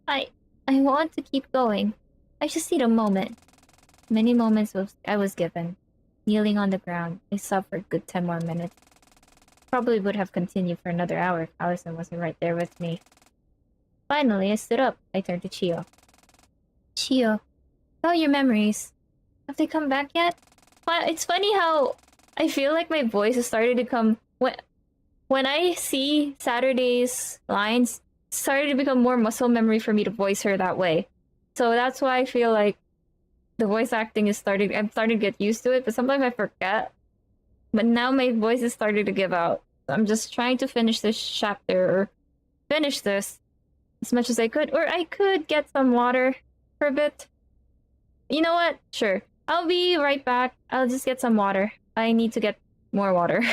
I want to keep going. I just need a moment. Many moments I was given. Kneeling on the ground, I suffered a good 10 more minutes. Probably would have continued for another hour if Allison wasn't right there with me. Finally, I stood up. I turned to Chio. Chio, how are your memories? Have they come back yet? But it's funny how I feel like my voice has started to come... When I see Saturday's lines, it started to become more muscle memory for me to voice her that way. So that's why I feel like The voice acting is starting. I'm starting to get used to it, but sometimes I forget. But now my voice is starting to give out. I'm just trying to finish this chapter, or finish this as much as I could. Or I could get some water for a bit. You know what? Sure. I'll be right back. I'll just get some water. I need to get more water.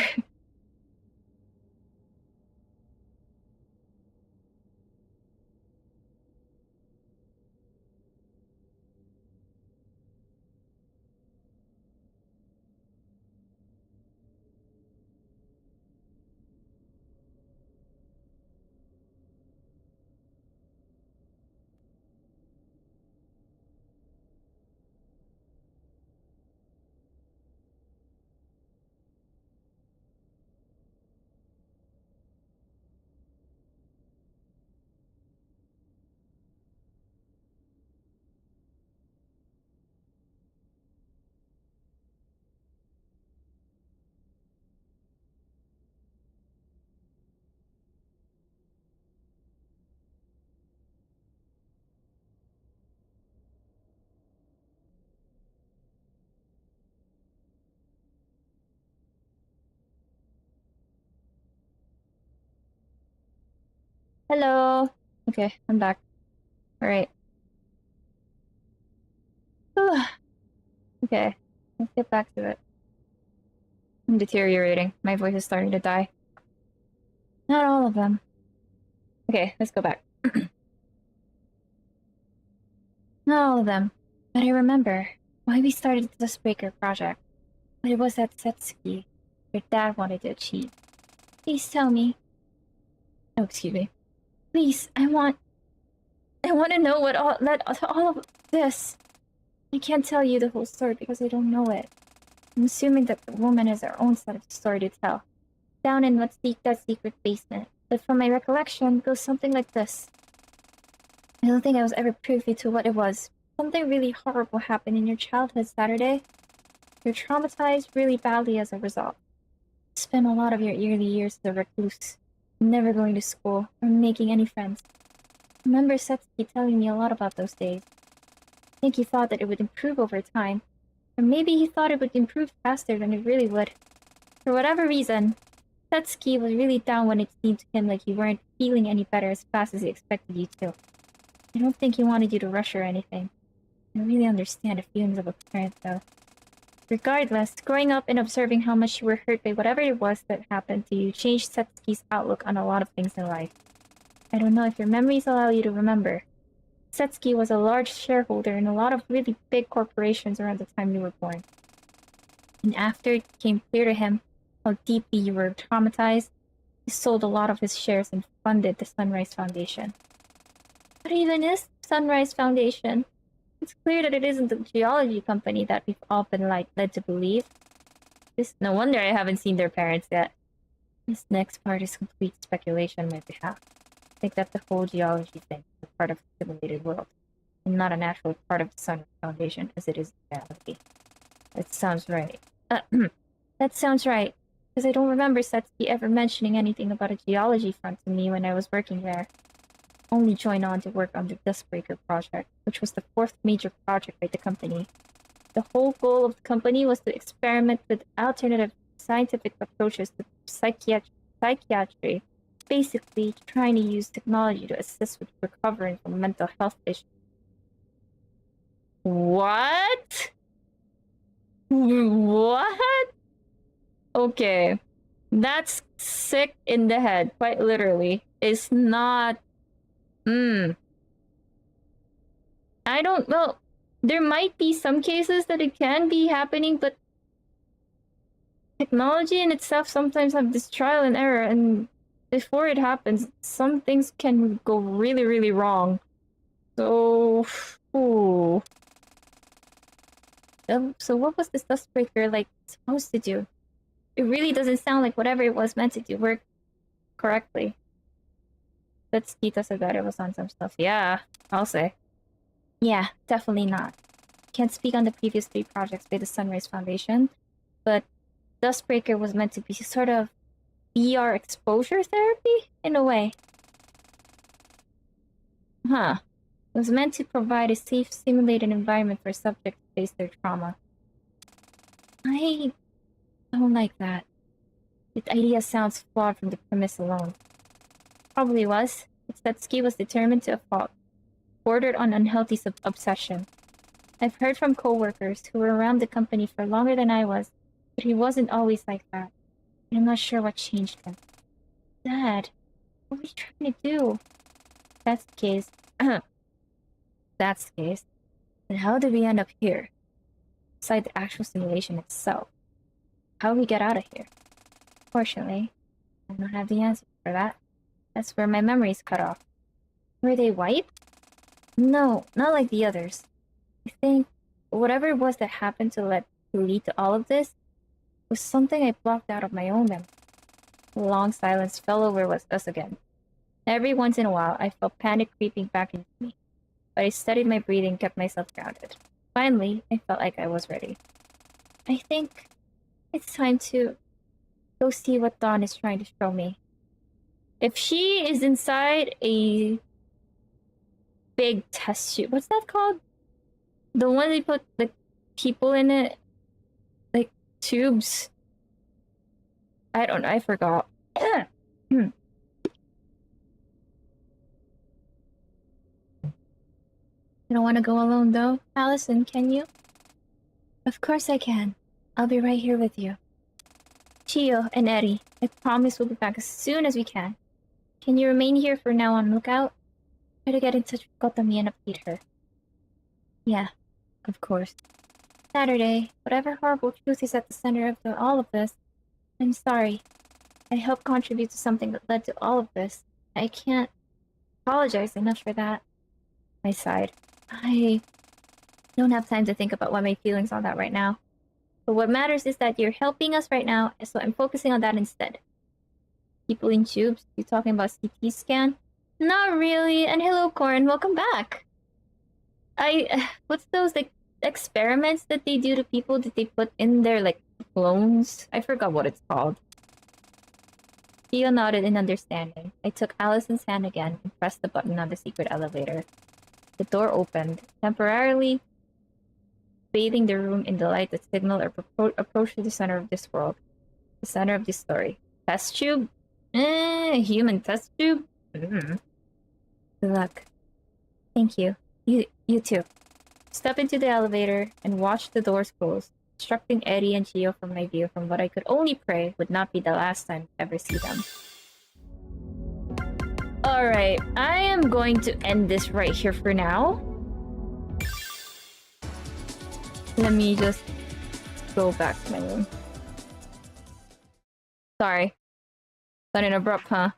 Hello. Okay, I'm back. Alright. Okay, let's get back to it. I'm deteriorating. My voice is starting to die. Not all of them. Okay, let's go back. Not all of them. But I remember why we started the Dustbreaker project. But it was that Setsuki your dad wanted to achieve. Please tell me. Oh, excuse me. Please, I want to know what all of this. I can't tell you the whole story because I don't know it. I'm assuming that the woman has her own set of story to tell. Down in that secret basement. But from my recollection, it goes something like this. I don't think I was ever privy to what it was. Something really horrible happened in your childhood, Saturday. You're traumatized really badly as a result. You spent a lot of your early years as a recluse, never going to school or making any friends. I remember Setsuki telling me a lot about those days. I think he thought that it would improve over time, or maybe he thought it would improve faster than it really would. For whatever reason, Setsuki was really down when it seemed to him like you weren't feeling any better as fast as he expected you to. I don't think he wanted you to rush or anything. I really understand the feelings of a parent, though. Regardless, growing up and observing how much you were hurt by whatever it was that happened to you changed Setsuki's outlook on a lot of things in life. I don't know if your memories allow you to remember. Setsuki was a large shareholder in a lot of really big corporations around the time you were born. And after it became clear to him how deeply you were traumatized, he sold a lot of his shares and funded the Sunrise Foundation. What even is Sunrise Foundation? It's clear that it isn't the geology company that we've all been led to believe. No wonder I haven't seen their parents yet. This next part is complete speculation on my behalf. I think that the whole geology thing is a part of the simulated world, and not a natural part of the Sunrise Foundation as it is in reality. That sounds right. That sounds right, because I don't remember Setsuki ever mentioning anything about a geology front to me when I was working there. Only joined on to work on the Dustbreaker project, which was the 4th major project by the company. The whole goal of the company was to experiment with alternative scientific approaches to psychiatry, basically trying to use technology to assist with recovering from mental health issues. What? What? Okay. That's sick in the head, quite literally. It's not... well, there might be some cases that it can be happening, but technology in itself sometimes have this trial and error, and before it happens, some things can go really, really wrong. So, ooh. So what was this Dustbreaker, supposed to do? It really doesn't sound like whatever it was meant to do worked correctly. Let's Kita said that it was on some stuff. Yeah, I'll say. Yeah, definitely not. Can't speak on the previous 3 projects by the Sunrise Foundation, but Dustbreaker was meant to be sort of VR exposure therapy, in a way. Huh. It was meant to provide a safe, simulated environment for subjects to face their trauma. I don't like that. The idea sounds flawed from the premise alone. Probably was. Setsuki was determined to a fault, bordered on unhealthy obsession. I've heard from co-workers who were around the company for longer than I was, but he wasn't always like that. I'm not sure what changed him. Dad, what are you trying to do? That's the case. That's the case. Then how did we end up here? Inside the actual simulation itself. How do we get out of here? Fortunately, I don't have the answer for that. That's where my memories cut off. Were they wiped? No, not like the others. I think whatever it was that happened to lead to all of this was something I blocked out of my own memory. A long silence fell over us again. Every once in a while, I felt panic creeping back into me, but I steadied my breathing, kept myself grounded. Finally, I felt like I was ready. I think it's time to go see what Dawn is trying to show me. If she is inside a big test tube, what's that called? The one they put the people in it, like tubes. I don't know. I forgot. You don't want to go alone, though, Allison? Can you? Of course I can. I'll be right here with you. Chio and Eddie, I promise we'll be back as soon as we can. Can you remain here for now on lookout? Try to get in touch with Kotomi and update her. Yeah, of course. Saturday, whatever horrible truth is at the center of all of this, I'm sorry. I helped contribute to something that led to all of this. I can't apologize enough for that. I sighed. I don't have time to think about what my feelings on that right now. But what matters is that you're helping us right now, so I'm focusing on that instead. People in tubes? You talking about CT scan? Not really. And hello, Corin. Welcome back. What's those, like, experiments that they do to people that they put in their, like, clones? I forgot what it's called. Theo nodded in understanding. I took Allison's hand again and pressed the button on the secret elevator. The door opened, temporarily bathing the room in the light that signaled our approach to the center of this world. The center of this story. Test tube? Human test tube? Good luck. Thank you. You too. Step into the elevator and watch the doors close, obstructing Eddie and Chio from my view from what I could only pray would not be the last time I ever see them. Alright, I am going to end this right here for now. Let me just go back to my room. Sorry. Sudden abrupt, huh?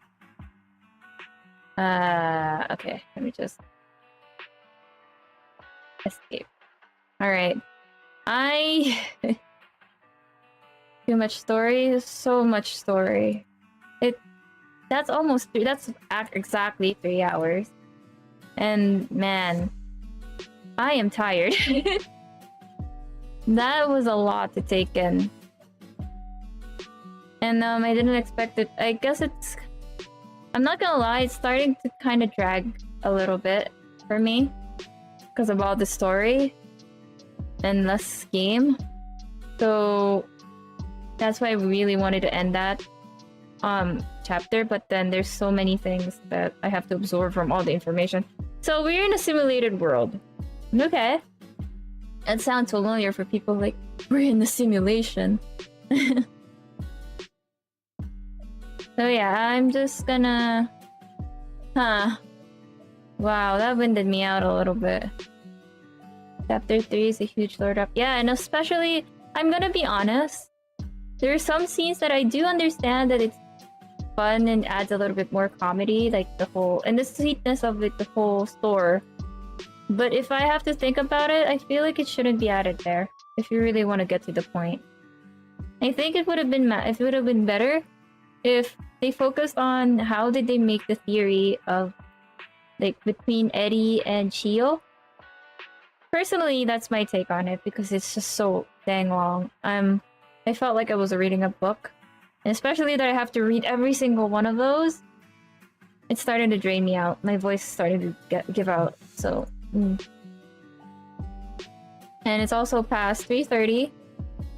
Okay, let me just escape. Alright. Too much story? So much story. That's exactly 3 hours. And man, I am tired. That was a lot to take in. And I didn't expect it. I guess I'm not gonna lie, it's starting to kind of drag a little bit for me because of all the story and less game. So that's why I really wanted to end that chapter, but then there's so many things that I have to absorb from all the information. So we're in a simulated world. Okay. That sounds familiar for people like, we're in the simulation. So yeah, I'm just gonna... Wow, that winded me out a little bit. Chapter 3 is a huge load up. Yeah, and especially, I'm gonna be honest, there are some scenes that I do understand that it's fun and adds a little bit more comedy, like and the sweetness of it, the whole store. But if I have to think about it, I feel like it shouldn't be added there, if you really want to get to the point. I think it would have been better if they focused on how did they make the theory of, like, between Eddie and Chio. Personally, that's my take on it, because it's just so dang long. I felt like I was reading a book. And especially that I have to read every single one of those. it's starting to drain me out. My voice is starting to give out. So, and it's also past 3:30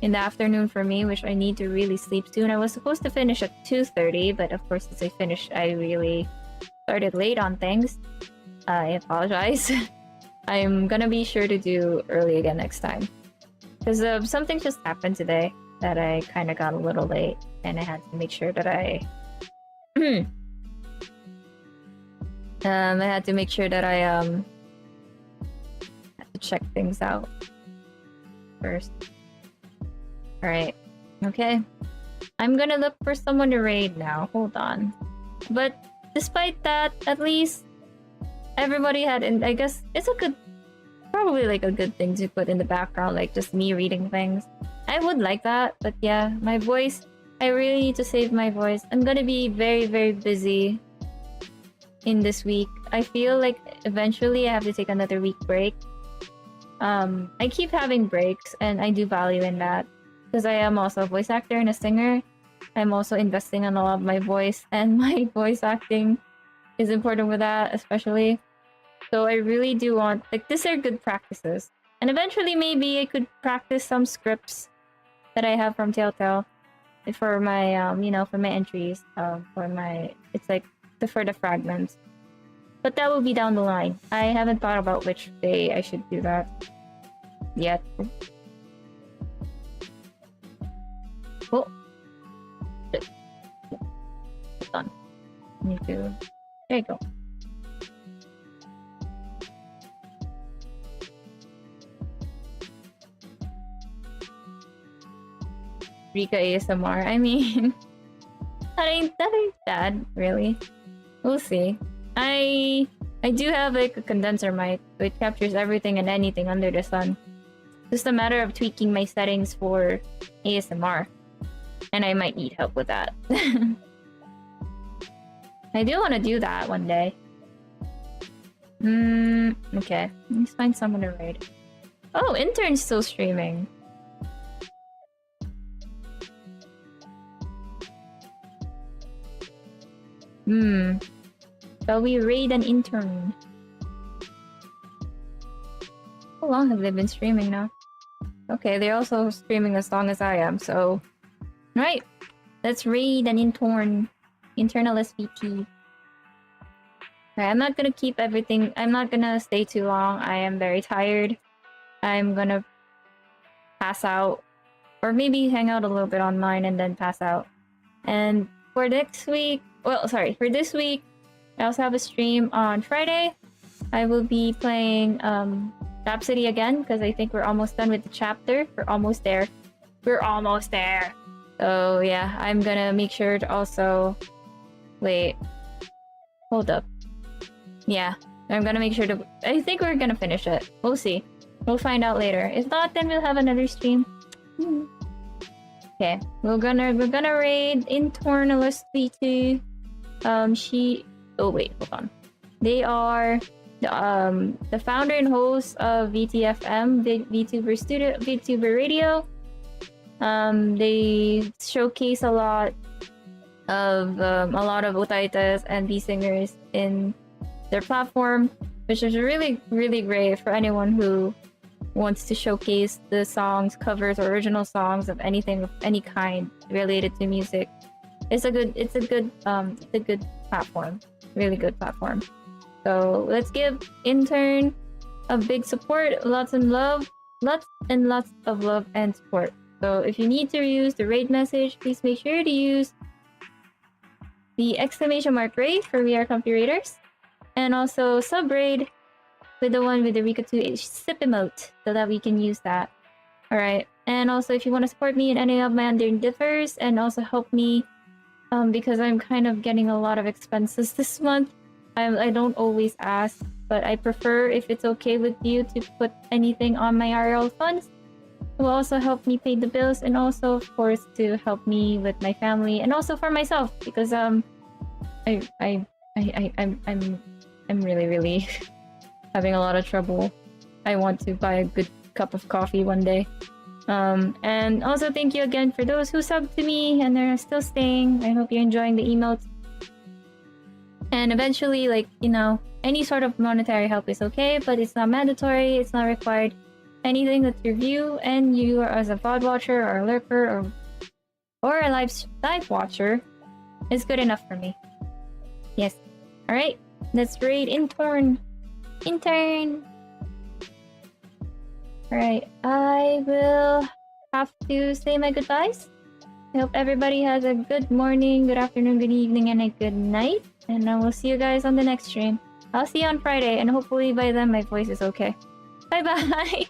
in the afternoon for me, which I need to really sleep soon. I was supposed to finish at 2:30, but of course, as I finished, I really started late on things. I apologize. I'm gonna be sure to do early again next time. Because something just happened today that I kind of got a little late, and I had to make sure that I... I had to make sure that I had to check things out first. Alright. Okay. I'm gonna look for someone to raid now. Hold on. But despite that, at least everybody had, and I guess it's a good, probably like a good thing to put in the background, like just me reading things. I would like that, but yeah, my voice, I really need to save my voice. I'm gonna be very, very busy in this week. I feel like eventually I have to take another week break. I keep having breaks, and I do value in that because I am also a voice actor and a singer. I'm also investing in a lot of my voice, and my voice acting is important with that, especially. So I really do want, like, these are good practices, and eventually maybe I could practice some scripts that I have from Telltale for my you know, for my entries, for my, it's like for the fragments. But that will be down the line. I haven't thought about which day I should do that yet. Oh, hold on. Need to. There you go. Rikka ASMR. I mean, that ain't bad, really. We'll see. I do have like a condenser mic, which captures everything and anything under the sun. Just a matter of tweaking my settings for ASMR, and I might need help with that. I do want to do that one day. Okay. Let's find someone to raid. Oh, intern's still streaming. Shall we raid an intern? How long have they been streaming now? Okay, they're also streaming as long as I am, so... Right! Let's raid an intern. Internal SVT. Right, I'm not gonna keep everything... I'm not gonna stay too long. I am very tired. I'm gonna pass out. Or maybe hang out a little bit online and then pass out. And for next week... Well, sorry, for this week, I also have a stream on Friday. I will be playing Rhapsody again, because I think we're almost done with the chapter. We're almost there. We're almost there! So yeah, I'm gonna make sure to also... Wait. Hold up. Yeah, I'm gonna make sure to... I think we're gonna finish it. We'll see. We'll find out later. If not, then we'll have another stream. Okay, we're gonna raid Internalist V2. She... Oh wait, hold on. They are the founder and host of VTFM, the Vtuber Radio. They showcase a lot of utaitas and V singers in their platform, which is really, really great for anyone who wants to showcase the songs, covers, or original songs of anything of any kind related to music. It's a good platform. Really good platform. So let's give intern a big support, lots and love, lots of love and support. So if you need to use the raid message, please make sure to use the !raid for We Are Comfy Raiders, and also sub raid with the one with the Rikka 2 sip emote so that we can use that. Alright, and also if you want to support me in any of my endeavors and also help me because I'm kind of getting a lot of expenses this month. I don't always ask, but I prefer, if it's okay with you, to put anything on my RL funds. It will also help me pay the bills, and also of course to help me with my family, and also for myself, because I'm really having a lot of trouble. I want to buy a good cup of coffee one day. And also thank you again for those who subbed to me and are still staying. I hope you're enjoying the emotes. And eventually, like, you know, any sort of monetary help is okay, but it's not mandatory, it's not required. Anything that's your view and you are as a VOD watcher or a lurker or a live watcher is good enough for me. Yes. Alright, let's raid intern. Alright, I will have to say my goodbyes. I hope everybody has a good morning, good afternoon, good evening, and a good night. And I will see you guys on the next stream. I'll see you on Friday, and hopefully by then my voice is okay. Bye bye!